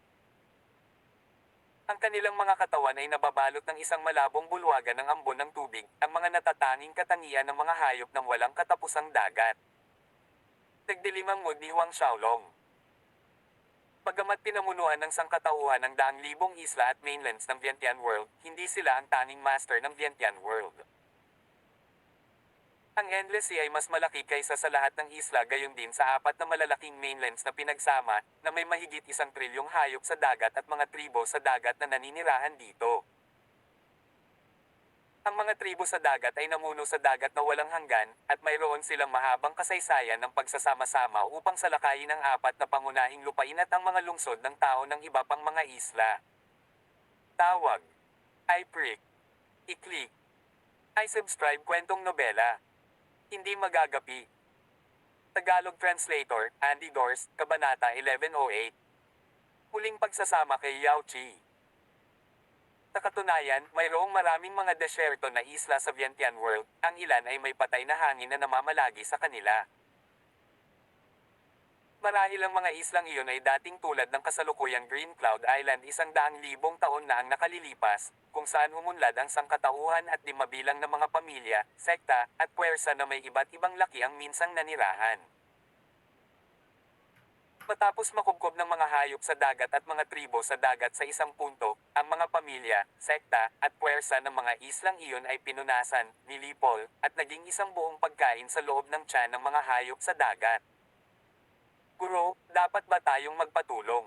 Ang kanilang mga katawan ay nababalot ng isang malabong bulwagan ng ambon ng tubig, ang mga natatanging katangian ng mga hayop ng walang katapusang dagat. Nagdilim ang mood ni Huang Xiaolong. Bagamat pinamunuan ng sangkatauhan ng 100,000 isla at mainlands ng Vientiane World, hindi sila ang tanging master ng Vientiane World. Ang Endless Sea ay mas malaki kaysa sa lahat ng isla, gayon din sa 4 na malalaking mainlands na pinagsama, na may mahigit 1 trilyong hayop sa dagat at mga tribo sa dagat na naninirahan dito. Ang mga tribo sa dagat ay namuno sa dagat na walang hanggan, at mayroon silang mahabang kasaysayan ng pagsasama-sama upang salakayin ang 4 na pangunahing lupain at ang mga lungsod ng tao ng iba pang mga isla. Tawag. I-prick. I-click. I-subscribe kwentong nobela. Hindi magagapi. Tagalog Translator, Andy Dors, Kabanata 1108. Huling pagsasama kay Yao Chi. Sa katunayan, mayroong maraming mga desyerto na isla sa Vientiane World, ang ilan ay may patay na hangin na namamalagi sa kanila. Marahil ang mga islang iyon ay dating tulad ng kasalukuyang Green Cloud Island 100,000 taon na ang nakalilipas, kung saan umunlad ang sangkatauhan at di mabilang na mga pamilya, sekta, at puwersa na may iba't ibang laki ang minsang nanirahan. Matapos makubkob ng mga hayop sa dagat at mga tribo sa dagat sa isang punto, ang mga pamilya, sekta, at puwersa ng mga islang iyon ay pinunasan, nilipol, at naging isang buong pagkain sa loob ng tiyan ng mga hayop sa dagat. Guro, dapat ba tayong magpatulong?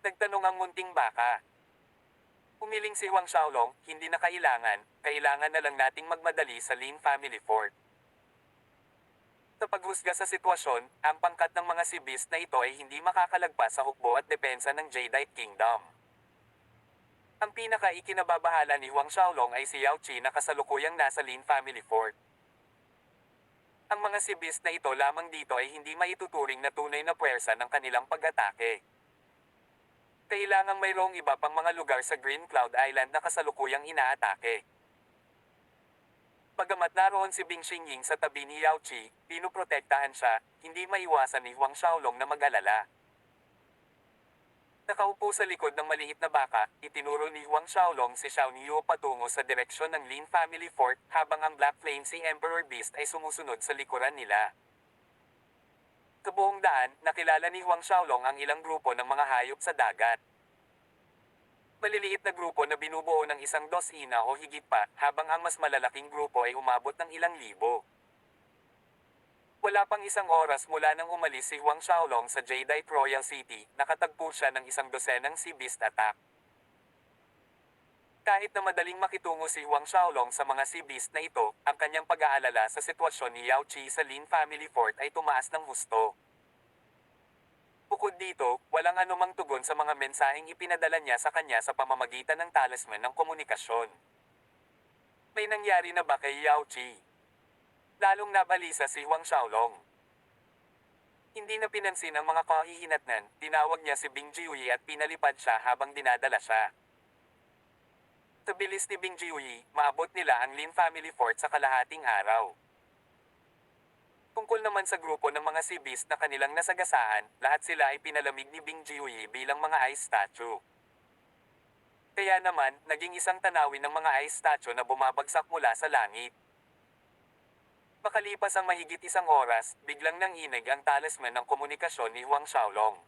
Nagtanong ang munting baka. Humiling si Huang Xiaolong, hindi na kailangan na lang nating magmadali sa Lin Family Fort. Sa paghusga sa sitwasyon, ang pangkat ng mga sibis na ito ay hindi makakalagpas sa hukbo at depensa ng Jadeite Kingdom. Ang pinaka-ikinababahala ni Huang Xiaolong ay si Yao Qi na kasalukuyang nasa Lin Family Fort. Ang mga sibis na ito lamang dito ay hindi maituturing na tunay na puwersa ng kanilang pag-atake. Kailangang mayroong iba pang mga lugar sa Green Cloud Island na kasalukuyang inaatake. Bagamat naroon si Bing Xingying sa tabi ni Yao Qi, pinoprotektahan siya, hindi maiwasan ni Huang Xiaolong na mag-alala. Nakaupo sa likod ng maliit na baka, itinuro ni Huang Xiaolong si Xiao Niu patungo sa direksyon ng Lin Family Fort, habang ang Black Flame si Emperor Beast ay sumusunod sa likuran nila. Sa buong daan, nakilala ni Huang Xiaolong ang ilang grupo ng mga hayop sa dagat. Maliliit na grupo na binubuo ng isang dosina o higit pa, habang ang mas malalaking grupo ay umabot ng ilang libo. Wala pang isang oras mula nang umalis si Huang Xiaolong sa Jadeite Royal City, nakatagpo siya ng isang dosenang Sea Beast attack. Kahit na madaling makitungo si Huang Xiaolong sa mga Sea Beast na ito, ang kanyang pag-aalala sa sitwasyon ni Yao Qi sa Lin Family Fort ay tumaas ng husto. Bukod dito, walang anumang tugon sa mga mensaheng ipinadala niya sa kanya sa pamamagitan ng talisman ng komunikasyon. May nangyari na ba kay Yao Qi? Lalong nabalisa si Huang Xiaolong. Hindi na pinansin ang mga kahihinatnan, tinawag niya si Bing Jiuyi at pinalipad siya habang dinadala siya. Sa bilis ni Bing Jiuyi, maabot nila ang Lin Family Fort sa kalahating araw. Tungkol naman sa grupo ng mga Sea Beast na kanilang nasagasaan, lahat sila ay pinalamig ni Bing Jiuyi bilang mga ice statue. Kaya naman, naging isang tanawin ng mga ice statue na bumabagsak mula sa langit. Makalipas ang mahigit isang oras, biglang nanginig ang talisman ng komunikasyon ni Huang Xiaolong.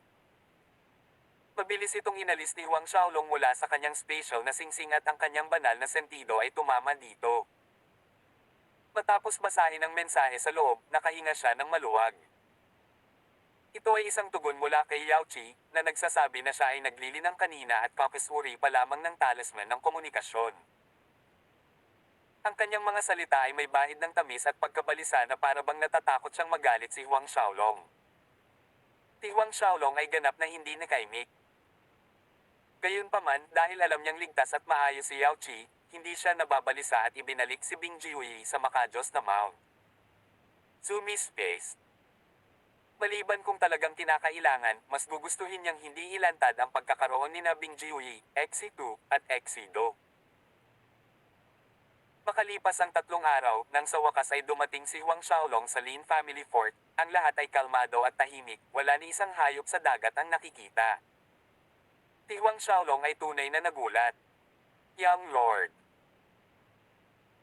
Mabilis itong inalis ni Huang Xiaolong mula sa kanyang spatial na singsing at ang kanyang banal na sentido ay tumama dito. Matapos basahin ang mensahe sa loob, nakahinga siya ng maluwag. Ito ay isang tugon mula kay Yao Qi, na nagsasabi na siya ay naglilinang kanina at kakisuri pa lamang ng talisman ng komunikasyon. Ang kanyang mga salita ay may bahid ng tamis at pagkabalisa na para bang natatakot siyang magalit si Huang Xiaolong. Si Huang Xiaolong ay ganap na hindi nakaimik. Gayunpaman, dahil alam niyang ligtas at maayos si Yao Qi, hindi siya nababalisa at ibinalik si Bing Jiuyi sa makajos na mount. Zumi Space. Maliban kung talagang kinakailangan, mas gugustuhin niyang hindi ilantad ang pagkakaroon ni na Bing Jiuyi, Exi-2, at Exi-Do. Makalipas ang 3 araw, nang sa wakas ay dumating si Huang Xiaolong sa Lin Family Fort, ang lahat ay kalmado at tahimik, wala ni isang hayop sa dagat ang nakikita. Si Huang Xiaolong ay tunay na nagulat. Young Lord.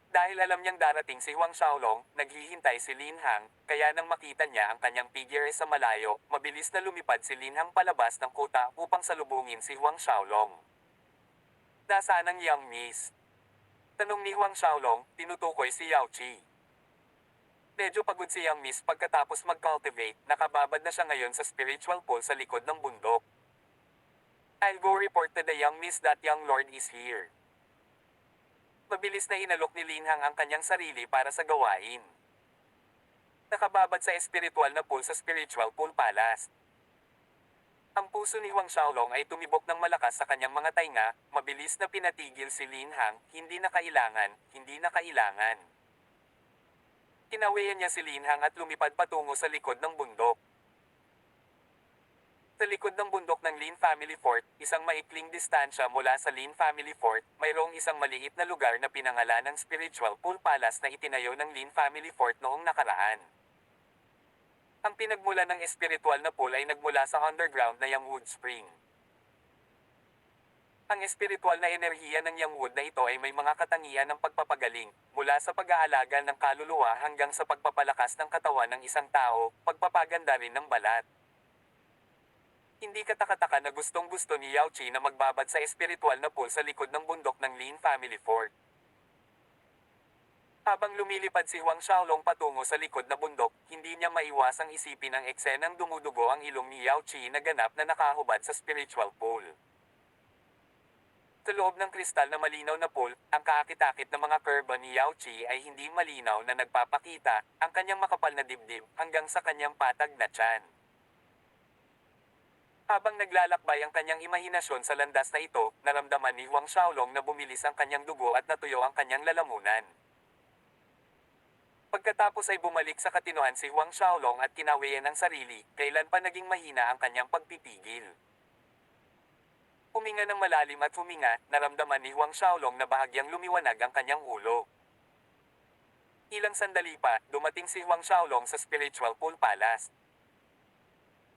Dahil alam niyang darating si Huang Xiaolong, naghihintay si Lin Hang, kaya nang makita niya ang kanyang figure sa malayo, mabilis na lumipad si Lin Hang palabas ng kuta upang salubungin si Huang Xiaolong. Nasaan ang Young Miss? Tanong ni Huang Xiaolong, tinutukoy si Yao Qi. Medyo pagod si Young Miss pagkatapos mag-cultivate, nakababad na siya ngayon sa spiritual pool sa likod ng bundok. I'll go report to the Young Miss that Young Lord is here. Mabilis na inalok ni Lin Hang ang kanyang sarili para sa gawain. Nakababad sa espiritual na pool sa spiritual pool palace. Ang puso ni Huang Xiaolong ay tumibok ng malakas sa kanyang mga tainga, mabilis na pinatigil si Lin Hang, hindi na kailangan. Tinawian niya si Lin Hang at lumipad patungo sa likod ng bundok. Sa likod ng bundok ng Lin Family Fort, isang maikling distansya mula sa Lin Family Fort, mayroong isang maliit na lugar na pinangalan ng Spiritual Pool Palace na itinayo ng Lin Family Fort noong nakaraan. Ang pinagmulan ng espiritual na pool ay nagmula sa underground na Yangwood Spring. Ang espiritual na enerhiya ng Yangwood na ito ay may mga katangian ng pagpapagaling, mula sa pag-aalaga ng kaluluwa hanggang sa pagpapalakas ng katawan ng isang tao, pagpapaganda rin ng balat. Hindi katakataka na gustong-gusto ni Yao Chi na magbabad sa espiritual na pool sa likod ng bundok ng Lin Family Fort. Habang lumilipad si Huang Xiaolong patungo sa likod na bundok, hindi niya maiwasang isipin ang eksenang dumudugo ang ilong ni Yao Chi na ganap na nakahubad sa spiritual pool. Sa loob ng kristal na malinaw na pool, ang kaakit-akit na mga kurba ni Yao Chi ay hindi malinaw na nagpapakita ang kanyang makapal na dibdib hanggang sa kanyang patag na tiyan. Habang naglalakbay ang kanyang imahinasyon sa landas na ito, naramdaman ni Huang Xiaolong na bumilis ang kanyang dugo at natuyo ang kanyang lalamunan. Pagkatapos ay bumalik sa katinuan si Huang Xiaolong at kinawian ang sarili, kailan pa naging mahina ang kanyang pagpipigil. Huminga ng malalim at huminga, naramdaman ni Huang Xiaolong na bahagyang lumiwanag ang kanyang ulo. Ilang sandali pa, dumating si Huang Xiaolong sa Spiritual Pool Palace.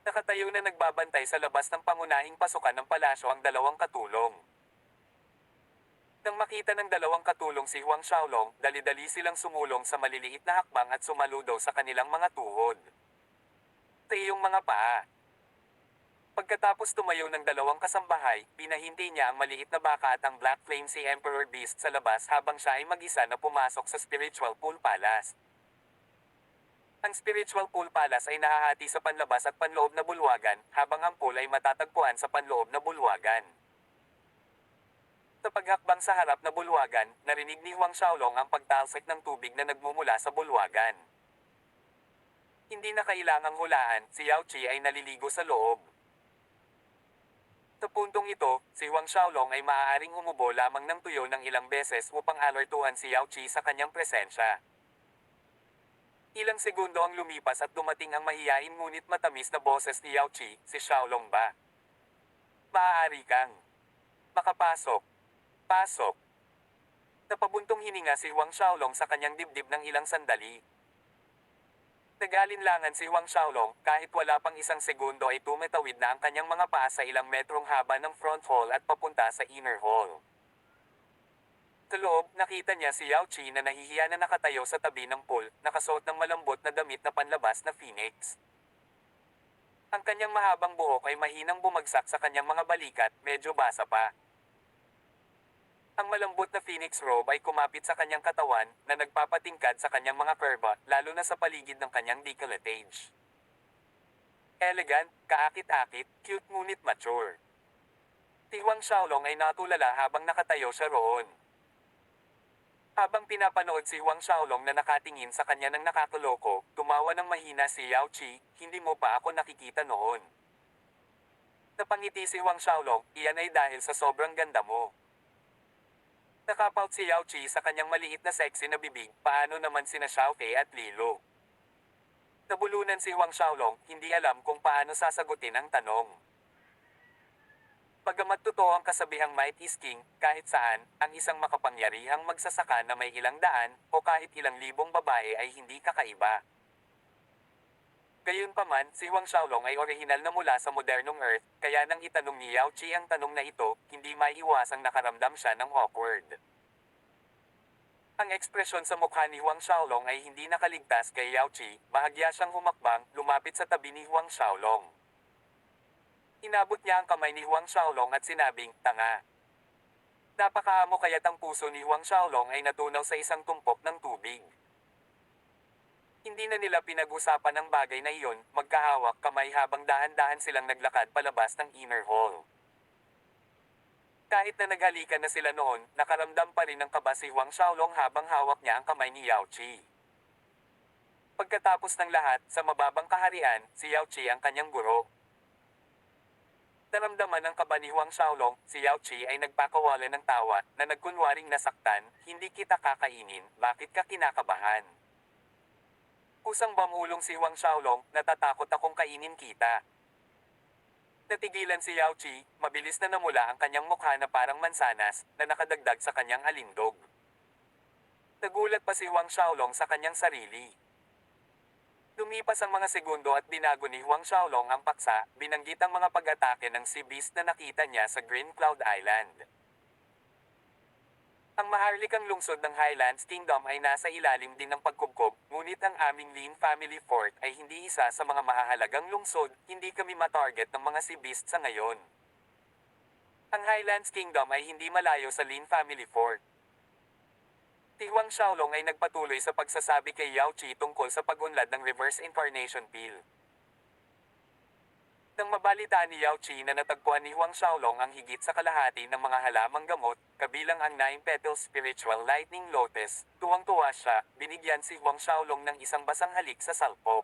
Nakatayo na nagbabantay sa labas ng pangunahing pasukan ng palasyo ang dalawang katulong. Nang makita ng dalawang katulong si Huang Xiaolong, dali-dali silang sumulong sa maliliit na hakbang at sumaludo sa kanilang mga tuhod. Sa iyong mga paa. Pagkatapos tumayo ng dalawang kasambahay, pinahinti niya ang maliit na baka at ang Black Flame Sea Emperor Beast sa labas habang siya ay mag-isa na pumasok sa Spiritual Pool Palace. Ang Spiritual Pool Palace ay nahahati sa panlabas at panloob na bulwagan, habang ang pool ay matatagpuan sa panloob na bulwagan. Sa paghakbang sa harap na bulwagan, narinig ni Huang Xiaolong ang pagtalsik ng tubig na nagmumula sa bulwagan. Hindi na kailangang hulaan, si Yao Chi ay naliligo sa loob. Sa puntong ito, si Huang Xiaolong ay maaaring umubo lamang ng tuyo ng ilang beses upang alertuhan si Yao Chi sa kanyang presensya. Ilang segundo ang lumipas at dumating ang mahiyain ngunit matamis na boses ni Yao Chi, si Xiaolong ba? Maaari kang makapasok. Pasok. Napabuntong hininga si Huang Xiaolong sa kanyang dibdib ng ilang sandali. Nag-alinlangan si Huang Xiaolong, kahit wala pang isang segundo ay tumitawid na ang kanyang mga paa sa ilang metrong haba ng front hall at papunta sa inner hall. Sa loob, nakita niya si Yao Chi na nahihiya na nakatayo sa tabi ng pool, nakasuot ng malambot na damit na panlabas na phoenix. Ang kanyang mahabang buhok ay mahinang bumagsak sa kanyang mga balikat, medyo basa pa. Ang malambot na phoenix robe ay kumapit sa kanyang katawan, na nagpapatingkad sa kanyang mga kurba, lalo na sa paligid ng kanyang décolletage. Elegant, kaakit-akit, cute ngunit mature. Si Huang Xiaolong ay natulala habang nakatayo siya roon. Habang pinapanood si Huang Xiaolong na nakatingin sa kanya ng nakakaloko, tumawa ng mahina si Yao Chi, hindi mo pa ako nakikita noon. Napangiti si Huang Xiaolong, iyan ay dahil sa sobrang ganda mo. Nakapout si Yao Chi sa kanyang maliit na sexy na bibig, paano naman sina Xiaofei at Lilo. Nabulunan si Huang Xiaolong, hindi alam kung paano sasagutin ang tanong. Bagamat totoo ang kasabihang might is king, kahit saan, ang isang makapangyarihang magsasaka na may ilang daan, o kahit ilang libong babae ay hindi kakaiba. Gayunpaman, si Huang Xiaolong ay orihinal na mula sa modernong Earth, kaya nang itanong ni Yao Chi ang tanong na ito, hindi maiiwasang nakaramdam siya ng awkward. Ang ekspresyon sa mukha ni Huang Xiaolong ay hindi nakaligtas kay Yao Chi, bahagya siyang humakbang, lumapit sa tabi ni Huang Xiaolong. Inabot niya ang kamay ni Huang Xiaolong at sinabing, tanga. Napakaamo kaya't ang puso ni Huang Xiaolong ay natunaw sa isang tumpok ng tubig. Hindi na nila pinag-usapan ang bagay na iyon, magkahawak kamay habang dahan-dahan silang naglakad palabas ng inner hall. Kahit na naghalikan na sila noon, nakaramdam pa rin ng kaba si Huang Xiaolong habang hawak niya ang kamay ni Yao Chi. Pagkatapos ng lahat, sa mababang kaharian, si Yao Chi ang kanyang guro. Naramdaman ng kaba ni Huang Xiaolong, si Yao Chi ay nagpakawalan ng tawa, na nagkunwaring nasaktan, hindi kita kakainin, bakit ka kinakabahan? Kusang bamulong si Huang Xiaolong, natatakot akong kainin kita. Natigilan si Yao Chi, mabilis na namula ang kanyang mukha na parang mansanas, na nakadagdag sa kanyang alindog. Nagulat pa si Huang Xiaolong sa kanyang sarili. Lumipas ang mga segundo at binago ni Huang Xiaolong ang paksa, binanggit ang mga pag-atake ng Sea Beast na nakita niya sa Green Cloud Island. Ang maharlikang lungsod ng Highlands Kingdom ay nasa ilalim din ng pagkubkob, ngunit ang aming Lin Family Fort ay hindi isa sa mga mahahalagang lungsod, hindi kami matarget ng mga Sea Beast sa ngayon. Ang Highlands Kingdom ay hindi malayo sa Lin Family Fort. Si Huang Xiaolong ay nagpatuloy sa pagsasabi kay Yao Qi tungkol sa pag-unlad ng reverse incarnation pill. Nang mabalitaan ni Yao Qi na natagpuan ni Huang Xiaolong ang higit sa kalahati ng mga halamang gamot, kabilang ang 9-petal spiritual lightning lotus, tuwang-tuwa siya, binigyan si Huang Xiaolong ng isang basang halik sa salpok.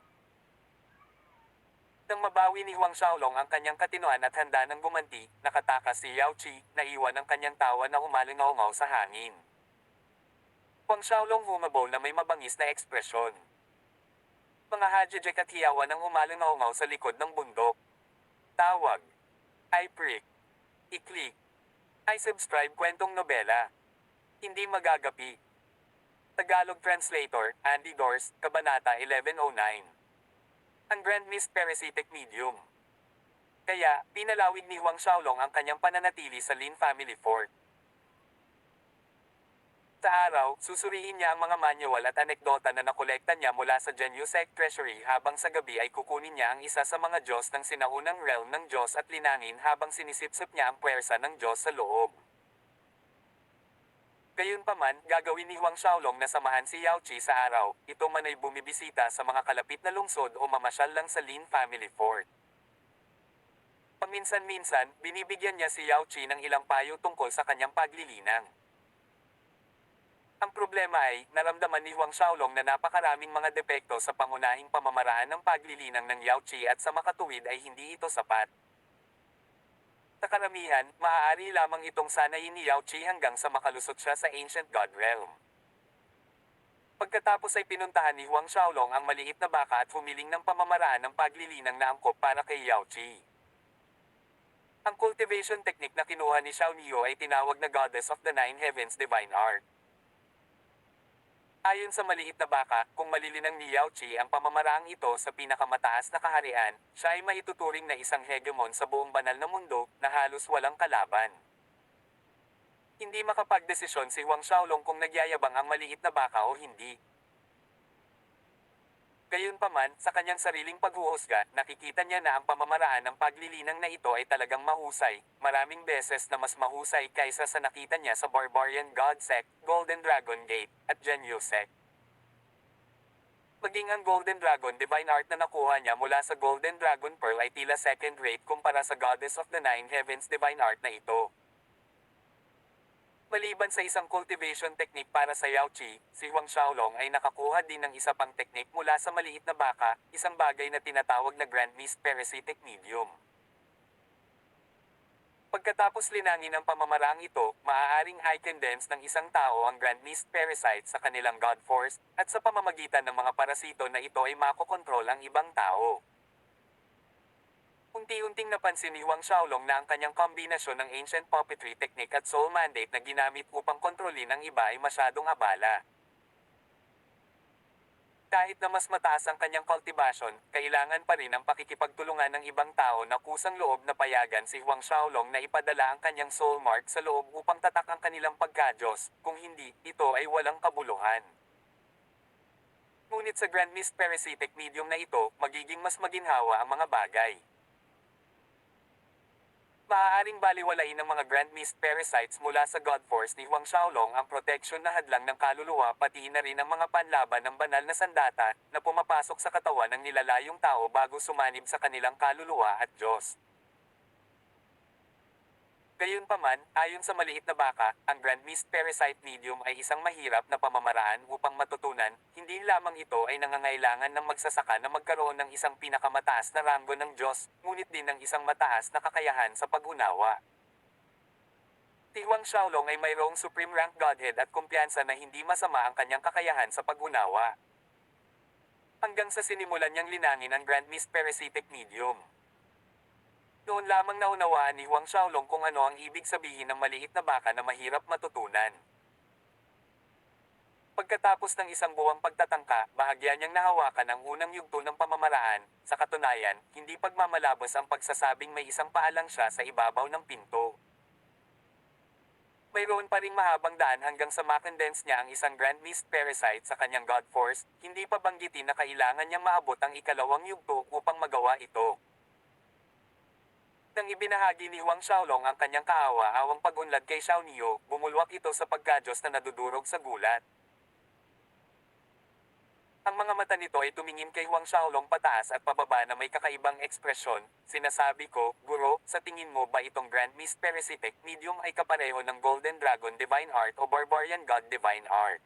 Nang mabawi ni Huang Xiaolong ang kanyang katinoan at handa ng gumanti, nakatakas si Yao Qi, naiwan ang kanyang tawa na umalingaw sa hangin. Huang Xiaolong humabol na may mabangis na ekspresyon. Mga hajajek at hiyawan ang umalingaw sa likod ng bundok. Tawag. I-prick. I-click. I-subscribe kwentong nobela. Hindi magagapi. Tagalog Translator, Andy Dors, Kabanata 1109. Ang Grand Mist Parasitic Medium. Kaya, pinalawig ni Huang Xiaolong ang kanyang pananatili sa Lin Family Fort. Sa araw, susuriin niya ang mga manual at anekdota na nakolekta niya mula sa Genyusek Treasury habang sa gabi ay kukunin niya ang isa sa mga Diyos ng sinaunang realm ng Diyos at linangin habang sinisipsip niya ang puwersa ng Diyos sa loob. Gayunpaman, gagawin ni Huang Xiaolong na samahan si Yao Qi sa araw, ito man ay bumibisita sa mga kalapit na lungsod o mamasyal lang sa Lin Family Fort. Paminsan-minsan, binibigyan niya si Yao Qi ng ilang payo tungkol sa kanyang paglilinang. Ang problema ay, naramdaman ni Huang Xiaolong na napakaraming mga depekto sa pangunahing pamamaraan ng paglilinang ng Yao Qi at sa makatuwid ay hindi ito sapat. Sa karamihan, maaari lamang itong sanayin ni Yao Qi hanggang sa makalusot siya sa Ancient God Realm. Pagkatapos ay pinuntahan ni Huang Xiaolong ang maliit na baka at humiling ng pamamaraan ng paglilinang na angkop para kay Yao Qi. Ang cultivation technique na kinuha ni Xiao Niu ay tinawag na Goddess of the Nine Heavens Divine Art. Ayon sa maliit na baka, kung malilinang ni Yao Qi ang pamamaraang ito sa pinakamataas na kaharian, siya ay maituturing na isang hegemon sa buong banal na mundo, na halos walang kalaban. Hindi makapagdesisyon si Huang Xiaolong kung nagyayabang ang maliit na baka o hindi. Gayunpaman, sa kanyang sariling paghuhusga, nakikita niya na ang pamamaraan ng paglilinang na ito ay talagang mahusay, maraming beses na mas mahusay kaysa sa nakita niya sa Barbarian God Sect, Golden Dragon Gate, at Genyu Sect. Maging ang Golden Dragon Divine Art na nakuha niya mula sa Golden Dragon Pearl ay tila second rate kumpara sa Goddess of the Nine Heavens Divine Art na ito. Maliban sa isang cultivation technique para sa Yao Qi, si Huang Xiaolong ay nakakuha din ng isa pang teknik mula sa maliit na baka, isang bagay na tinatawag na Grand Mist Parasitic Medium. Pagkatapos linangin ang pamamaraang ito, maaaring i-condense ng isang tao ang Grand Mist Parasite sa kanilang God Force, at sa pamamagitan ng mga parasito na ito ay makokontrol ang ibang tao. Unti-unting napansin ni Huang Xiaolong na ang kanyang kombinasyon ng ancient puppetry technique at soul mandate na ginamit upang kontrolin ang iba ay masyadong abala. Kahit na mas mataas ang kanyang kultivasyon, kailangan pa rin ang pakikipagtulungan ng ibang tao na kusang loob na payagan si Huang Xiaolong na ipadala ang kanyang soul mark sa loob upang tatak ang kanilang pagka-Diyos, kung hindi, ito ay walang kabuluhan. Ngunit sa Grand Mist Parasitic Medium na ito, magiging mas maginhawa ang mga bagay. Maaaring baliwalain ng mga Grand Mist Parasites mula sa God Force ni Huang Xiaolong ang proteksyon na hadlang ng kaluluwa pati na rin ang mga panlaban ng banal na sandata na pumapasok sa katawan ng nilalayong tao bago sumanib sa kanilang kaluluwa at Diyos. Gayunpaman, ayon sa maliit na baka, ang Grand Mist Parasite Medium ay isang mahirap na pamamaraan upang matutunan, hindi lamang ito ay nangangailangan ng magsasaka na magkaroon ng isang pinakamataas na ranggo ng Diyos, ngunit din ng isang mataas na kakayahan sa pag-unawa. Si Huang Xiaolong ay mayroong Supreme Rank Godhead at kumpiyansa na hindi masama ang kanyang kakayahan sa pag-unawa. Hanggang sa sinimulan niyang linangin ang Grand Mist Parasitic Medium. Noon lamang naunawaan ni Huang Xiaolong kung ano ang ibig sabihin ng maliit na baka na mahirap matutunan. Pagkatapos ng isang buwang pagtatangka, bahagya niyang nahawakan ang unang yugto ng pamamaraan. Sa katunayan, hindi pagmamalabos ang pagsasabing may isang paalang siya sa ibabaw ng pinto. Mayroon pa ring mahabang daan hanggang sa makondense niya ang isang Grand Mist Parasite sa kanyang God Force, hindi pa banggitin na kailangan niyang maabot ang ikalawang yugto upang magawa ito. Nang ibinahagi ni Huang Xiaolong ang kanyang kaawa-awang pag-unlad kay Xiao Niu, bumulwak ito sa pagkadyos na nadudurog sa gulat. Ang mga mata nito ay tumingin kay Huang Xiaolong pataas at pababa na may kakaibang ekspresyon. Sinasabi ko, Guro, sa tingin mo ba itong Grand Mist Parasitic Medium ay kapareho ng Golden Dragon Divine Heart o Barbarian God Divine Heart?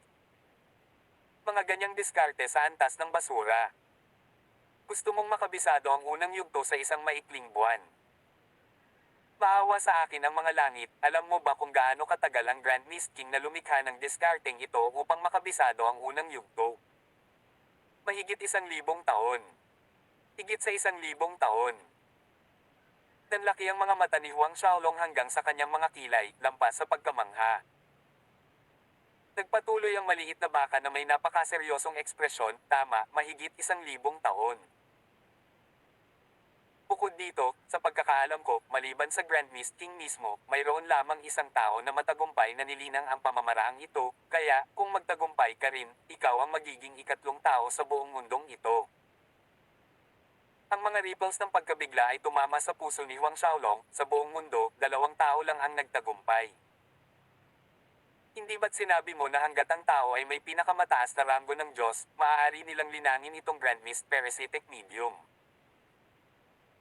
Mga ganyang diskarte sa antas ng basura. Gusto mong makabisado ang unang yugto sa isang maikling buwan. Maawa sa akin ang mga langit, alam mo ba kung gaano katagal ang Grand Mist King na lumikha ng diskarteng ito upang makabisado ang unang yugto? Mahigit 1,000 taon. Higit sa 1,000 taon. Nanlaki ang mga mata ni Huang Xiaolong hanggang sa kanyang mga kilay, lampas sa pagkamangha. Nagpatuloy ang maliit na baka na may napakaseryosong ekspresyon, tama, mahigit 1,000 taon. Bukod dito, sa pagkakaalam ko, maliban sa Grand Mist King mismo, mayroon lamang isang tao na matagumpay na nilinang ang pamamaraang ito, kaya, kung magtagumpay ka rin, ikaw ang magiging ikatlong tao sa buong mundong ito. Ang mga ripples ng pagkabigla ay tumama sa puso ni Huang Xiaolong, sa buong mundo, 2 tao lang ang nagtagumpay. Hindi ba't sinabi mo na hanggat ang tao ay may pinakamataas na ranggo ng Diyos, maaari nilang linangin itong Grand Mist Parasitic Medium?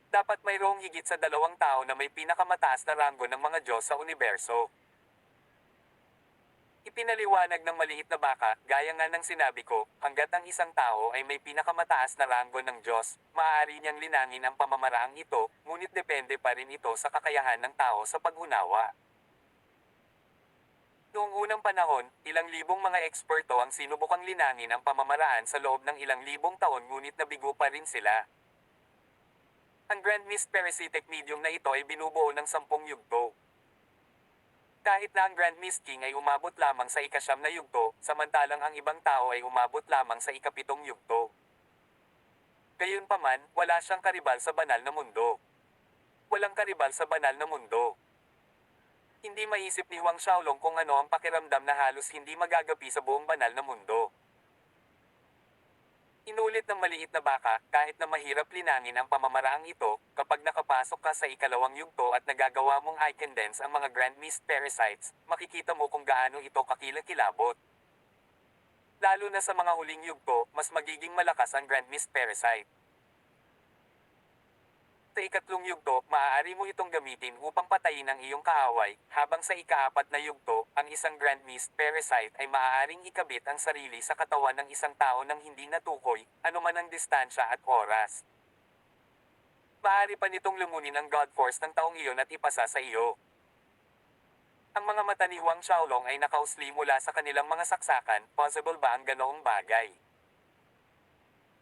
Dapat mayroong higit sa 2 tao na may pinakamataas na ranggo ng mga Diyos sa universo. Ipinaliwanag ng maliit na baka, gaya nga ng sinabi ko, hanggat ang isang tao ay may pinakamataas na ranggo ng Diyos, maaari niyang linangin ang pamamaraang ito, ngunit depende pa rin ito sa kakayahan ng tao sa pag-unawa. Noong unang panahon, ilang libong mga eksperto ang sinubukang linangin ang pamamaraan sa loob ng ilang libong taon ngunit nabigo pa rin sila. Ang Grand Mist Parasitic Medium na ito ay binubuo ng 10 yugto. Kahit na ang Grand Mist King ay umabot lamang sa ika-9 na yugto, samantalang ang ibang tao ay umabot lamang sa ika-7 yugto. Gayunpaman, wala siyang karibal sa banal na mundo. Walang karibal sa banal na mundo. Hindi maisip ni Huang Xiaolong kung ano ang pakiramdam na halos hindi magagapi sa buong banal na mundo. Inulit ng maliit na baka, kahit na mahirap linangin ang pamamaraang ito, kapag nakapasok ka sa ikalawang yugto at nagagawa mong i-condense ang mga Grand Mist Parasites, makikita mo kung gaano ito kakilakilabot. Lalo na sa mga huling yugto, mas magiging malakas ang Grand Mist Parasite. Sa ikatlong yugto, maaari mo itong gamitin upang patayin ang iyong kaaway, habang sa ika-4 na yugto, ang isang Grand Mist Parasite ay maaaring ikabit ang sarili sa katawan ng isang tao nang hindi natukoy, anuman ang distansya at oras. Maaari pa nitong lumunin ang God Force ng taong iyon at ipasa sa iyo. Ang mga mata ni Huang Xiaolong ay nakausli mula sa kanilang mga saksakan, possible ba ang ganoong bagay?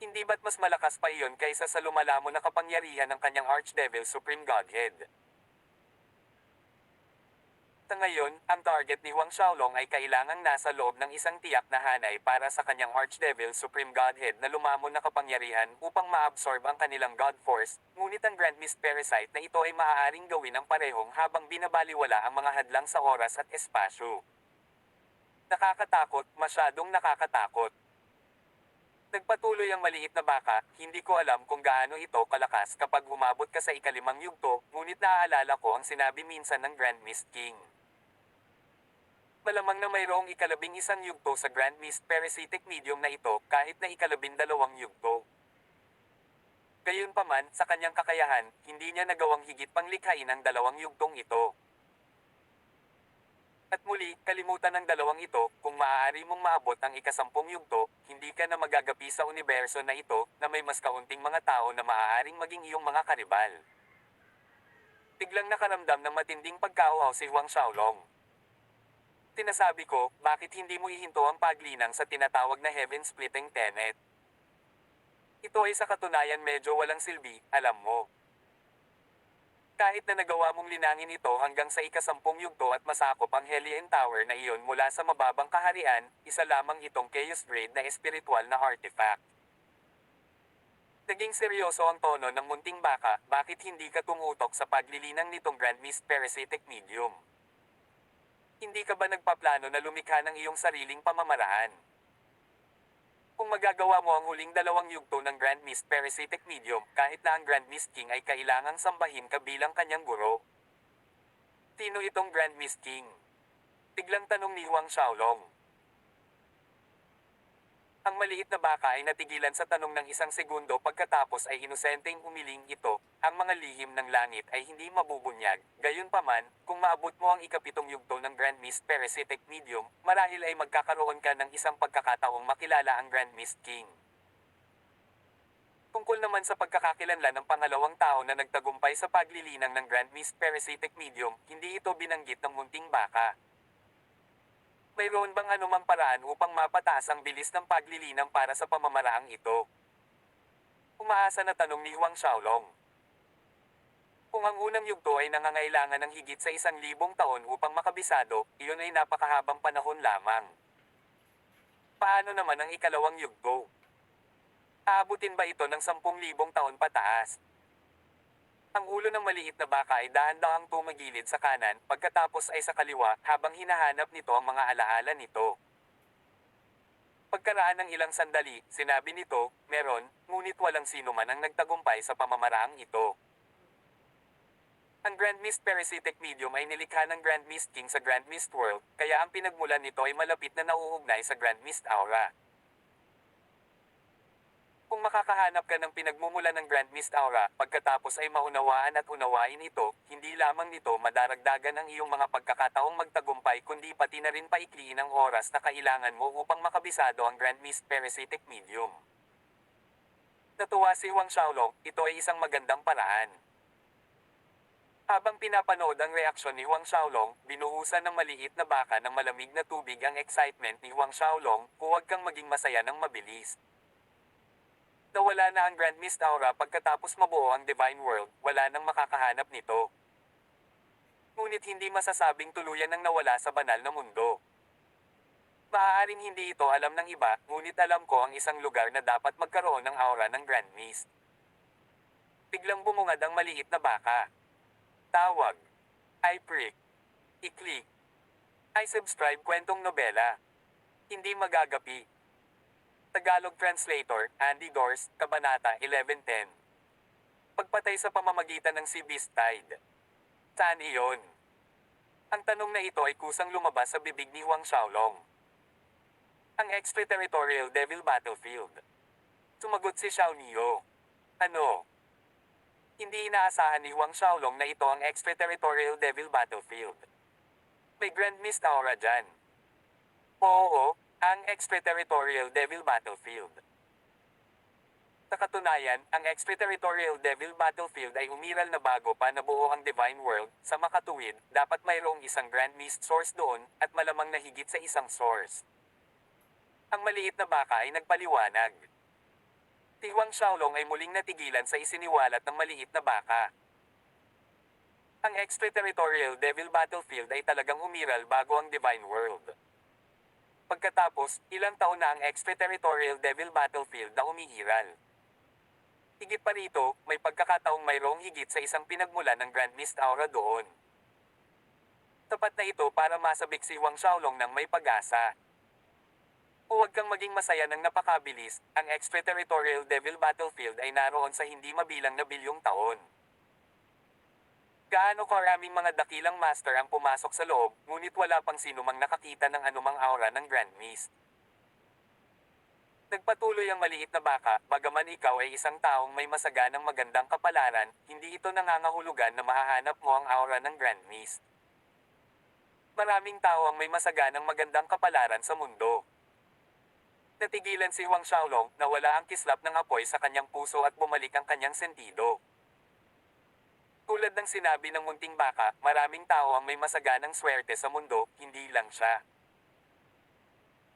Hindi ba't mas malakas pa iyon kaysa sa lumalamon na kapangyarihan ng kanyang Archdevil Supreme Godhead? Sa ngayon, ang target ni Huang Xiaolong ay kailangang nasa loob ng isang tiyak na hanay para sa kanyang Archdevil Supreme Godhead na lumamon na kapangyarihan upang maabsorb ang kanilang God Force, ngunit ang Grand Mist Parasite na ito ay maaaring gawin ang parehong habang binabaliwala ang mga hadlang sa oras at espasyo. Nakakatakot, masyadong nakakatakot. Nagpatuloy ang maliit na baka, hindi ko alam kung gaano ito kalakas kapag umabot ka sa ika-5 yugto, ngunit naaalala ko ang sinabi minsan ng Grand Mist King. Malamang na mayroong ika-11 yugto sa Grand Mist Parasitic Medium na ito kahit na ika-12 yugto. Gayunpaman, sa kanyang kakayahan, hindi niya nagawang higit pang likhain ang 2 yugtong ito. At muli, kalimutan ng 2 ito, kung maaari mong maabot ang ika-10 yugto, hindi ka na magagapi sa universo na ito, na may mas kaunting mga tao na maaaring maging iyong mga karibal. Biglang nakaramdam ng matinding pagkauhaw si Huang Xiaolong. Tinasabi ko, bakit hindi mo ihinto ang paglinang sa tinatawag na heaven-splitting tenet? Ito ay sa katunayan medyo walang silbi, alam mo. Kahit na nagawa mong linangin ito hanggang sa ika-10 yugto at masakop ang Hellion Tower na iyon mula sa mababang kaharian, isa lamang itong Chaos Grade na espiritual na artifact. Naging seryoso ang tono ng munting baka, bakit hindi ka tumutok sa paglilinang nitong Grand Mist Parasitic Medium? Hindi ka ba nagpaplano na lumikha ng iyong sariling pamamaraan? Kung magagawa mo ang huling 2 yugto ng Grand Mist Parasitic Medium, kahit na ang Grand Mist King ay kailangang sambahin ka bilang kanyang guro. Sino itong Grand Mist King? Biglang tanong ni Huang Xiaolong. Ang maliit na baka ay natigilan sa tanong ng 1 segundo pagkatapos ay inosenteng umiling ito, ang mga lihim ng langit ay hindi mabubunyag. Gayunpaman, kung maabot mo ang ika-7 yugto ng Grand Mist Parasitic Medium, marahil ay magkakaroon ka ng isang pagkakataong makilala ang Grand Mist King. Tungkol naman sa pagkakakilanlan ng pangalawang tao na nagtagumpay sa paglilinang ng Grand Mist Parasitic Medium, hindi ito binanggit ng munting baka. Mayroon bang anumang paraan upang mapataas ang bilis ng paglilinang para sa pamamaraang ito? Umaasa na tanong ni Huang Xiaolong. Kung ang unang yugto ay nangangailangan ng higit sa 1,000 taon upang makabisado, iyon ay napakahabang panahon lamang. Paano naman ang ikalawang yugto? Aabutin ba ito ng 10,000 taon pataas? Ang ulo ng maliit na baka ay dahan-dahang tumagilid sa kanan, pagkatapos ay sa kaliwa, habang hinahanap nito ang mga alaala nito. Pagkaraan ng ilang sandali, sinabi nito, meron, ngunit walang sino man ang nagtagumpay sa pamamaraang ito. Ang Grand Mist Parasitic Medium ay nilikha ng Grand Mist King sa Grand Mist World, kaya ang pinagmulan nito ay malapit na nauugnay sa Grand Mist Aura. Kung makakahanap ka ng pinagmumulan ng Grand Mist Aura, pagkatapos ay maunawaan at unawain ito, hindi lamang nito madaragdagan ang iyong mga pagkakataong magtagumpay kundi pati na rin paikliin ang oras na kailangan mo upang makabisado ang Grand Mist Parasitic Medium. Natuwa si Huang Xiaolong, ito ay isang magandang paraan. Habang pinapanood ang reaksyon ni Huang Xiaolong, binuhusan ng maliit na baka ng malamig na tubig ang excitement ni Huang Xiaolong, huwag kang maging masaya ng mabilis. Nawala na ang Grand Mist Aura pagkatapos mabuo ang Divine World, wala nang makakahanap nito. Ngunit hindi masasabing tuluyan nang nawala sa banal na mundo. Maaaring hindi ito alam ng iba, ngunit alam ko ang isang lugar na dapat magkaroon ng aura ng Grand Mist. Biglang bumungad ang maliit na baka. Tawag. I prick. I-click. I subscribe kwentong nobela. Hindi magagapi. Tagalog Translator, Andy Dors, Kabanata 1110. Pagpatay sa pamamagitan ng Sea Beast Tide. Saan iyon? Ang tanong na ito ay kusang lumabas sa bibig ni Huang Xiaolong. Ang extraterritorial Devil Battlefield. Sumagot si Xiao Niyo. Ano? Hindi inaasahan ni Huang Xiaolong na ito ang extraterritorial Devil Battlefield. May Grand Mist Aura dyan. Oo, ang extraterritorial Devil Battlefield. Sa katunayan, ang extraterritorial Devil Battlefield ay umiral na bago pa nabuo ang Divine World. Sa makatuwid, dapat mayroong isang Grand Mist Source doon, at malamang na higit sa isang source. Ang maliit na baka ay nagpaliwanag. Si Huang Xiaolong ay muling natigilan sa isiniwalat ng maliit na baka. Ang extraterritorial Devil Battlefield ay talagang umiral bago ang Divine World. Pagkatapos, ilang taon na ang extraterritorial Devil Battlefield na umiiral. Higit pa rito, may pagkakataong mayroong higit sa isang pinagmulan ng Grand Mist Aura doon. Tapat na ito para masabik si Huang Xiaolong ng may pag-asa. Huwag kang maging masaya ng napakabilis, ang extraterritorial Devil Battlefield ay naroon sa hindi mabilang na bilyong taon. Gaano karaming mga dakilang master ang pumasok sa loob, ngunit wala pang sino mang nakakita ng anumang aura ng Grand Mist. Nagpatuloy ang maliit na baka, bagaman ikaw ay isang taong may masaganang magandang kapalaran, hindi ito nangangahulugan na mahahanap mo ang aura ng Grand Mist. Maraming tao ang may masaganang magandang kapalaran sa mundo. Natigilan si Huang Xiaolong, nawala ang kislap ng apoy sa kanyang puso at bumalik ang kanyang sentido. Tulad ng sinabi ng munting baka, maraming tao ang may masaganang swerte sa mundo, hindi lang siya.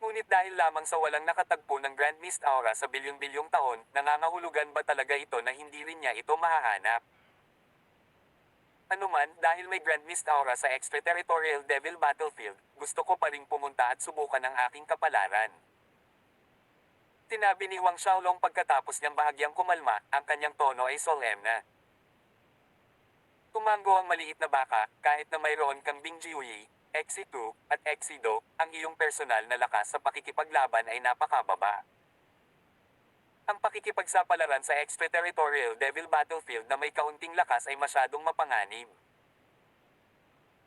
Ngunit dahil lamang sa walang nakatagpo ng Grand Mist Aura sa bilyon-bilyong taon, nangangahulugan ba talaga ito na hindi rin niya ito mahahanap? Anuman, dahil may Grand Mist Aura sa extraterritorial Devil Battlefield, gusto ko pa ring pumunta at subukan ang aking kapalaran. Sinabi ni Huang Xiaolong pagkatapos niyang bahagyang kumalma, ang kanyang tono ay solemna. Tumango ang maliit na baka, kahit na mayroon kang Bingjiuyi, Exitu, at Exido, ang iyong personal na lakas sa pakikipaglaban ay napakababa. Ang pakikipagsapalaran sa extraterritorial Devil Battlefield na may kaunting lakas ay masyadong mapanganib.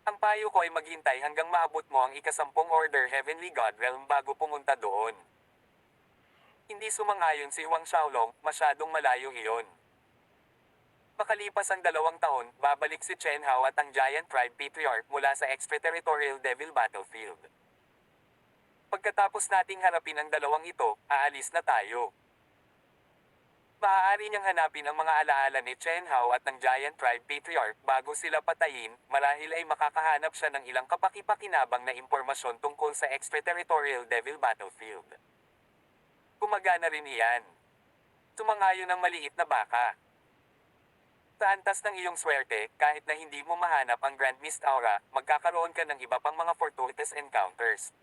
Ang payo ko ay maghintay hanggang maabot mo ang ika-10 Order Heavenly God Realm bago pumunta doon. Hindi sumang-ayon si Huang Xiaolong, masyadong malayo iyon. Makalipas ang 2 taon, babalik si Chen Hao at ang Giant Tribe Patriarch mula sa extraterritorial Devil Battlefield. Pagkatapos nating harapin ang dalawang ito, aalis na tayo. Maaari niyang hanapin ang mga alaala ni Chen Hao at ng Giant Tribe Patriarch bago sila patayin, marahil ay makakahanap siya ng ilang kapaki-pakinabang na impormasyon tungkol sa extraterritorial Devil Battlefield. Gumagana rin iyan. Tumangayo ng maliit na baka. Sa antas ng iyong swerte, kahit na hindi mo mahanap ang Grand Mist Aura, magkakaroon ka ng iba pang mga fortuitous encounters.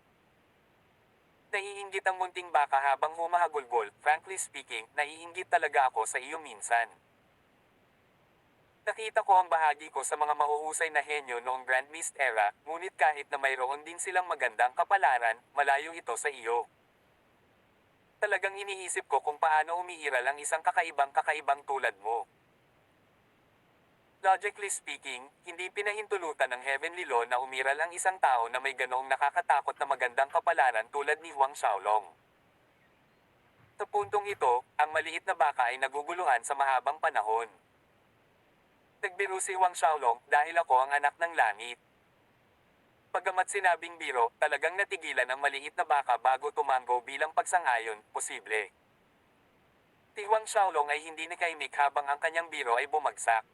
Naiinggit ang munting baka habang humahagulgol, frankly speaking, naiinggit talaga ako sa iyo minsan. Nakita ko ang bahagi ko sa mga mahuhusay na henyo noong Grand Mist Era, ngunit kahit na mayroon din silang magandang kapalaran, malayo ito sa iyo. Talagang iniisip ko kung paano umiiral ang isang kakaibang tulad mo. Logically speaking, hindi pinahintulutan ng Heavenly Law na umiral ang isang tao na may ganoong nakakatakot na magandang kapalaran tulad ni Huang Xiaolong. Sa puntong ito, ang maliit na baka ay naguguluhan sa mahabang panahon. Nagbiro si Huang Xiaolong dahil ako ang anak ng langit. Pagamat sinabing biro, talagang natigilan ang maliit na baka bago tumango bilang pagsang-ayon, posible. Si Huang Xiaolong ay hindi nakaimik habang ang kanyang biro ay bumagsak.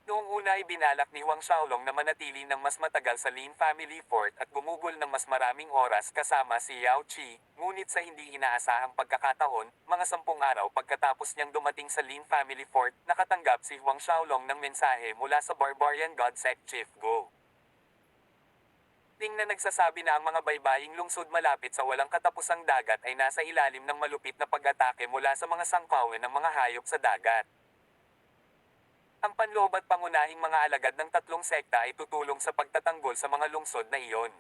Noong una ay binalak ni Huang Xiaolong na manatili ng mas matagal sa Lin Family Fort at gumugol ng mas maraming oras kasama si Yao Qi, ngunit sa hindi inaasahang pagkakataon, mga 10 araw pagkatapos niyang dumating sa Lin Family Fort, nakatanggap si Huang Xiaolong ng mensahe mula sa Barbarian God Sect Chief Go. Ting na nagsasabi na ang mga baybaying lungsod malapit sa walang katapusang dagat ay nasa ilalim ng malupit na pag-atake mula sa mga sangkawin ng mga hayop sa dagat. Ang panloob at pangunahing mga alagad ng 3 sekta ay tutulong sa pagtatanggol sa mga lungsod na iyon.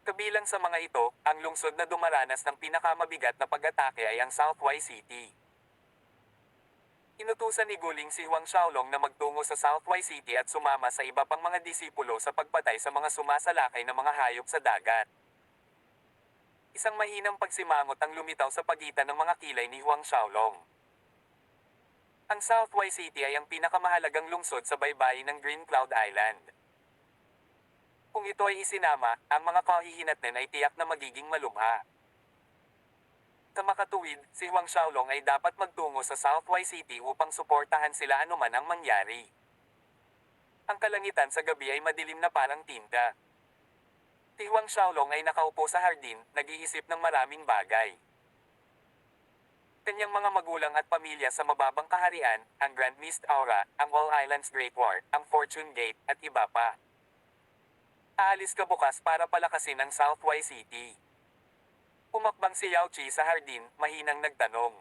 Kabilang sa mga ito, ang lungsod na dumaranas ng pinakamabigat na pag-atake ay ang Southwise City. Inutusan ni Guling si Huang Xiaolong na magtungo sa Southwise City at sumama sa iba pang mga disipulo sa pagpatay sa mga sumasalakay na mga hayop sa dagat. Isang mahinang pagsimangot ang lumitaw sa pagitan ng mga kilay ni Huang Xiaolong. Ang Southwise City ay ang pinakamahalagang lungsod sa baybayin ng Green Cloud Island. Kung ito ay isinama, ang mga kahihinatnan ay tiyak na magiging malubha. Sa makatuwid, si Huang Xiaolong ay dapat magtungo sa Southwise City upang suportahan sila anuman ang mangyari. Ang kalangitan sa gabi ay madilim na parang tinta. Si Huang Xiaolong ay nakaupo sa hardin, nag-iisip ng maraming bagay. Kanyang mga magulang at pamilya sa mababang kaharian, ang Grand Mist Aura, ang All Islands Great War, ang Fortune Gate, at iba pa. Aalis ka bukas para palakasin ang Southwise City. Pumakbang si Yao Qi sa hardin, mahinang nagtanong.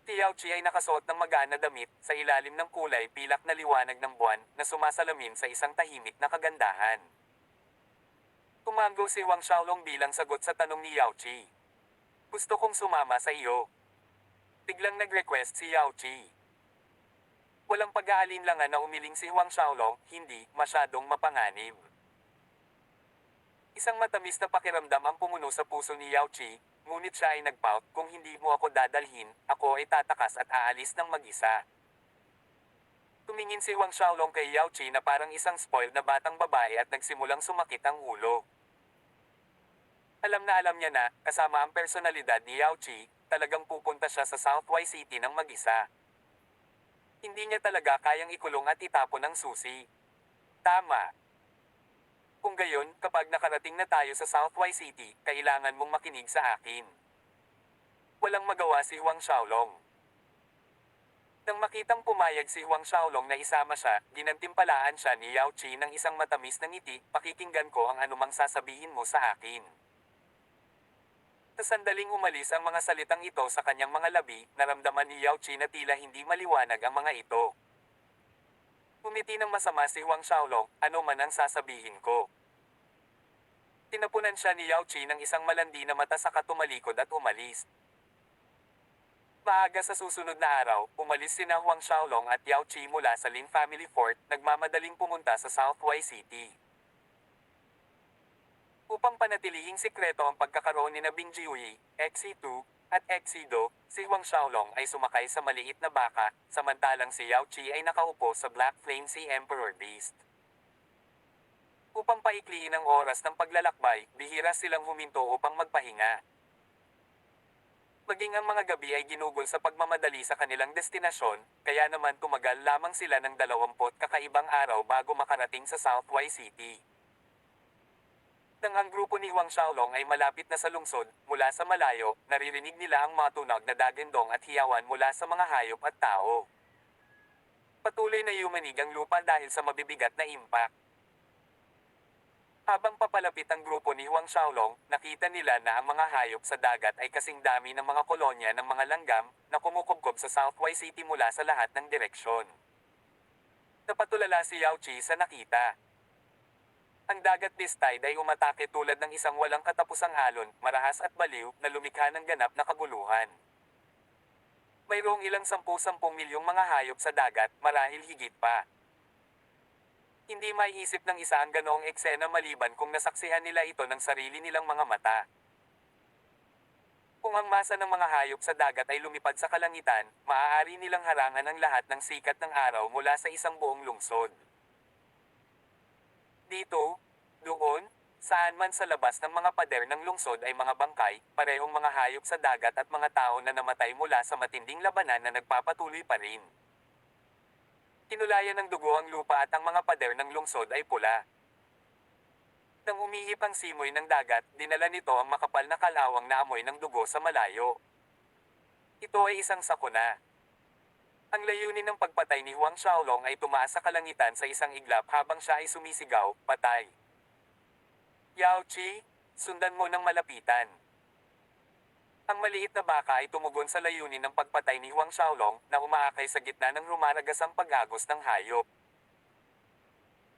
Si Yao Qi ay nakasuot ng magaan na damit, sa ilalim ng kulay pilak na liwanag ng buwan, na sumasalamin sa isang tahimik na kagandahan. Tumango si Huang Xiaolong bilang sagot sa tanong ni Yao Qi. Gusto kong sumama sa iyo. Biglang nag-request si Yao Qi. Walang pag-aalinlangan na umiling si Huang Xiaolong, hindi masyadong mapanganib. Isang matamis na pakiramdam ang pumuno sa puso ni Yao Qi, ngunit siya ay nag-pout, kung hindi mo ako dadalhin, ako ay tatakas at aalis ng mag-isa. Tumingin si Huang Xiaolong kay Yao Qi na parang isang spoiled na batang babae at nagsimulang sumakit ang ulo. Alam niya na, kasama ang personalidad ni Yao Qi, talagang pupunta siya sa Southwise City ng mag-isa. Hindi niya talaga kayang ikulong at itapon ang susi. Tama. Kung gayon, kapag nakarating na tayo sa Southwise City, kailangan mong makinig sa akin. Walang magawa si Huang Xiaolong. Nang makitang pumayag si Huang Xiaolong na isama siya, ginantimpalaan siya ni Yao Qi ng isang matamis na ngiti, pakikinggan ko ang anumang sasabihin mo sa akin. Sa sandaling umalis ang mga salitang ito sa kanyang mga labi, naramdaman ni Yao Qi na tila hindi maliwanag ang mga ito. Umiti ng masama si Huang Xiaolong, ano man ang sasabihin ko. Tinapunan siya ni Yao Qi ng isang malandi na mata saka tumalikod at umalis. Maaga sa susunod na araw, umalis sina Huang Xiaolong at Yao Qi mula sa Lin Family Fort, nagmamadaling pumunta sa Southway City. Upang panatilihing sikreto ang pagkakaroon ni na Bing Jiuyi, XC2, at XC2, si Huang Xiaolong ay sumakay sa maliit na baka, samantalang si Yao Qi ay nakaupo sa Black Flame Sea Emperor Beast. Upang paikliin ang oras ng paglalakbay, bihira silang huminto upang magpahinga. Maging ang mga gabi ay ginugol sa pagmamadali sa kanilang destinasyon, kaya naman tumagal lamang sila ng 20 kakaibang araw bago makarating sa Southway City. Nang ang grupo ni Huang Xiaolong ay malapit na sa lungsod, mula sa malayo, naririnig nila ang mga tunog na dagindong at hiyawan mula sa mga hayop at tao. Patuloy na yumanig ang lupa dahil sa mabibigat na impact. Habang papalapit ang grupo ni Huang Xiaolong, nakita nila na ang mga hayop sa dagat ay kasing dami ng mga kolonya ng mga langgam na kumukubkob sa Southway City mula sa lahat ng direksyon. Napatulala si Yao Qi sa nakita. Ang dagat this tide ay umatake tulad ng isang walang katapusang alon, marahas at baliw na lumikha ng ganap na kaguluhan. Mayroong ilang 10-10 milyong mga hayop sa dagat, marahil higit pa. Hindi maiisip ng isa ang ganoong eksena maliban kung nasaksihan nila ito ng sarili nilang mga mata. Kung ang masa ng mga hayop sa dagat ay lumipad sa kalangitan, maaari nilang harangan ang lahat ng sikat ng araw mula sa isang buong lungsod. Dito, doon, saan man sa labas ng mga pader ng lungsod ay mga bangkay, parehong mga hayop sa dagat at mga tao na namatay mula sa matinding labanan na nagpapatuloy pa rin. Kinulayan ng dugo ang lupa at ang mga pader ng lungsod ay pula. Nang umihip ang simoy ng dagat, dinala nito ang makapal na kalawang na amoy ng dugo sa malayo. Ito ay isang sakuna. Ang layunin ng pagpatay ni Huang Xiaolong ay tumaas sa kalangitan sa isang iglap habang siya ay sumisigaw, patay. Yao Qi, sundan mo ng malapitan. Ang maliit na baka ay tumugon sa layunin ng pagpatay ni Huang Xiaolong na umaakay sa gitna ng rumaragasang pag-agos ng hayop.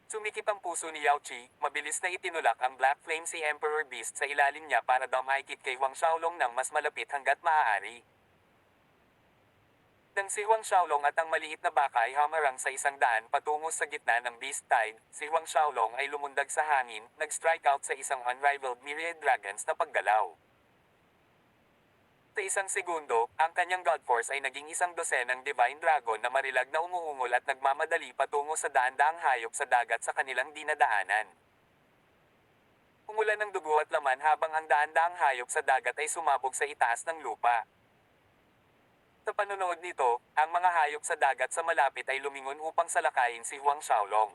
Sumikip ang puso ni Yao Qi, mabilis na itinulak ang Black Flame Sea Emperor Beast sa ilalim niya para dumaikit kay Huang Xiaolong ng mas malapit hanggat maaari. Nang si Huang Xiaolong at ang maliit na baka ay hamarang sa isang daan patungo sa gitna ng Beast Tide, si Huang Xiaolong ay lumundag sa hangin, nag-strike out sa isang unrivaled myriad dragons na paggalaw. Sa isang segundo, ang kanyang God Force ay naging isang dosenang Divine Dragon na marilag na umuungol at nagmamadali patungo sa daan-daang hayop sa dagat sa kanilang dinadaanan. Umulan ng dugo at laman habang ang daan-daang hayop sa dagat ay sumabog sa itaas ng lupa. Sa panonood nito, ang mga hayop sa dagat sa malapit ay lumingon upang salakayin si Huang Xiaolong.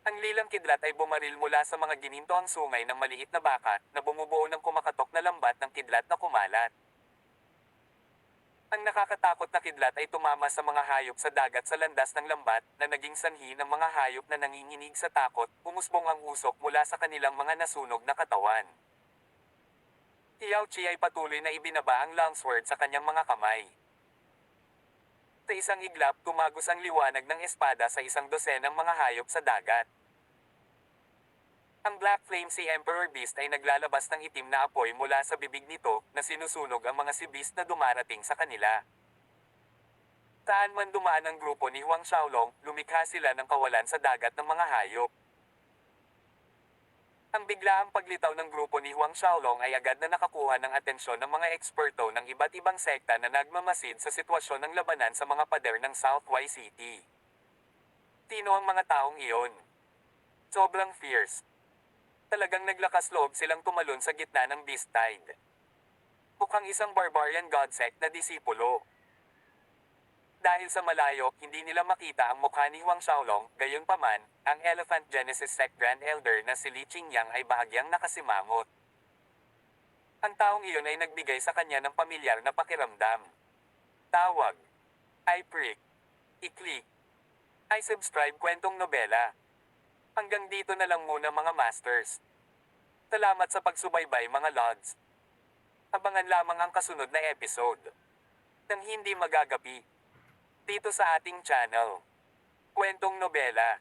Ang lilang kidlat ay bumaril mula sa mga ginintoang sungay ng maliit na baka na bumubuo ng kumakatok na lambat ng kidlat na kumalat. Ang nakakatakot na kidlat ay tumama sa mga hayop sa dagat sa landas ng lambat na naging sanhi ng mga hayop na nanginginig sa takot, umusbong ang usok mula sa kanilang mga nasunog na katawan. Si Yao Qi ay patuloy na ibinaba ang longsword sa kanyang mga kamay. Sa isang iglap, tumagos ang liwanag ng espada sa isang dosenang mga hayop sa dagat. Ang Black Flame Sea Emperor Beast ay naglalabas ng itim na apoy mula sa bibig nito na sinusunog ang mga sea beast na dumarating sa kanila. Saan man dumaan ang grupo ni Huang Xiaolong, lumikha sila ng kawalan sa dagat ng mga hayop. Ang biglaang paglitaw ng grupo ni Huang Xiaolong ay agad na nakakuha ng atensyon ng mga eksperto ng iba't ibang sekta na nagmamasid sa sitwasyon ng labanan sa mga pader ng Southway City. Sino ang mga taong iyon? Sobrang fierce. Talagang naglakas loob silang tumalon sa gitna ng Beast Tide. Mukhang isang barbarian god sect na disipulo. Dahil sa malayo, hindi nila makita ang mukha ni Huang Xiaolong, gayunpaman, ang Elephant Genesis Sect Grand Elder na si Li Qingyang ay bahagyang nakasimangot. Ang taong iyon ay nagbigay sa kanya ng pamilyar na pakiramdam. Tawag. I-prick, i-click, I-subscribe kwentong nobela. Hanggang dito na lang muna mga masters. Salamat sa pagsubaybay mga lods. Abangan lamang ang kasunod na episode ng hindi magagapi dito sa ating channel. Kwentong Nobela.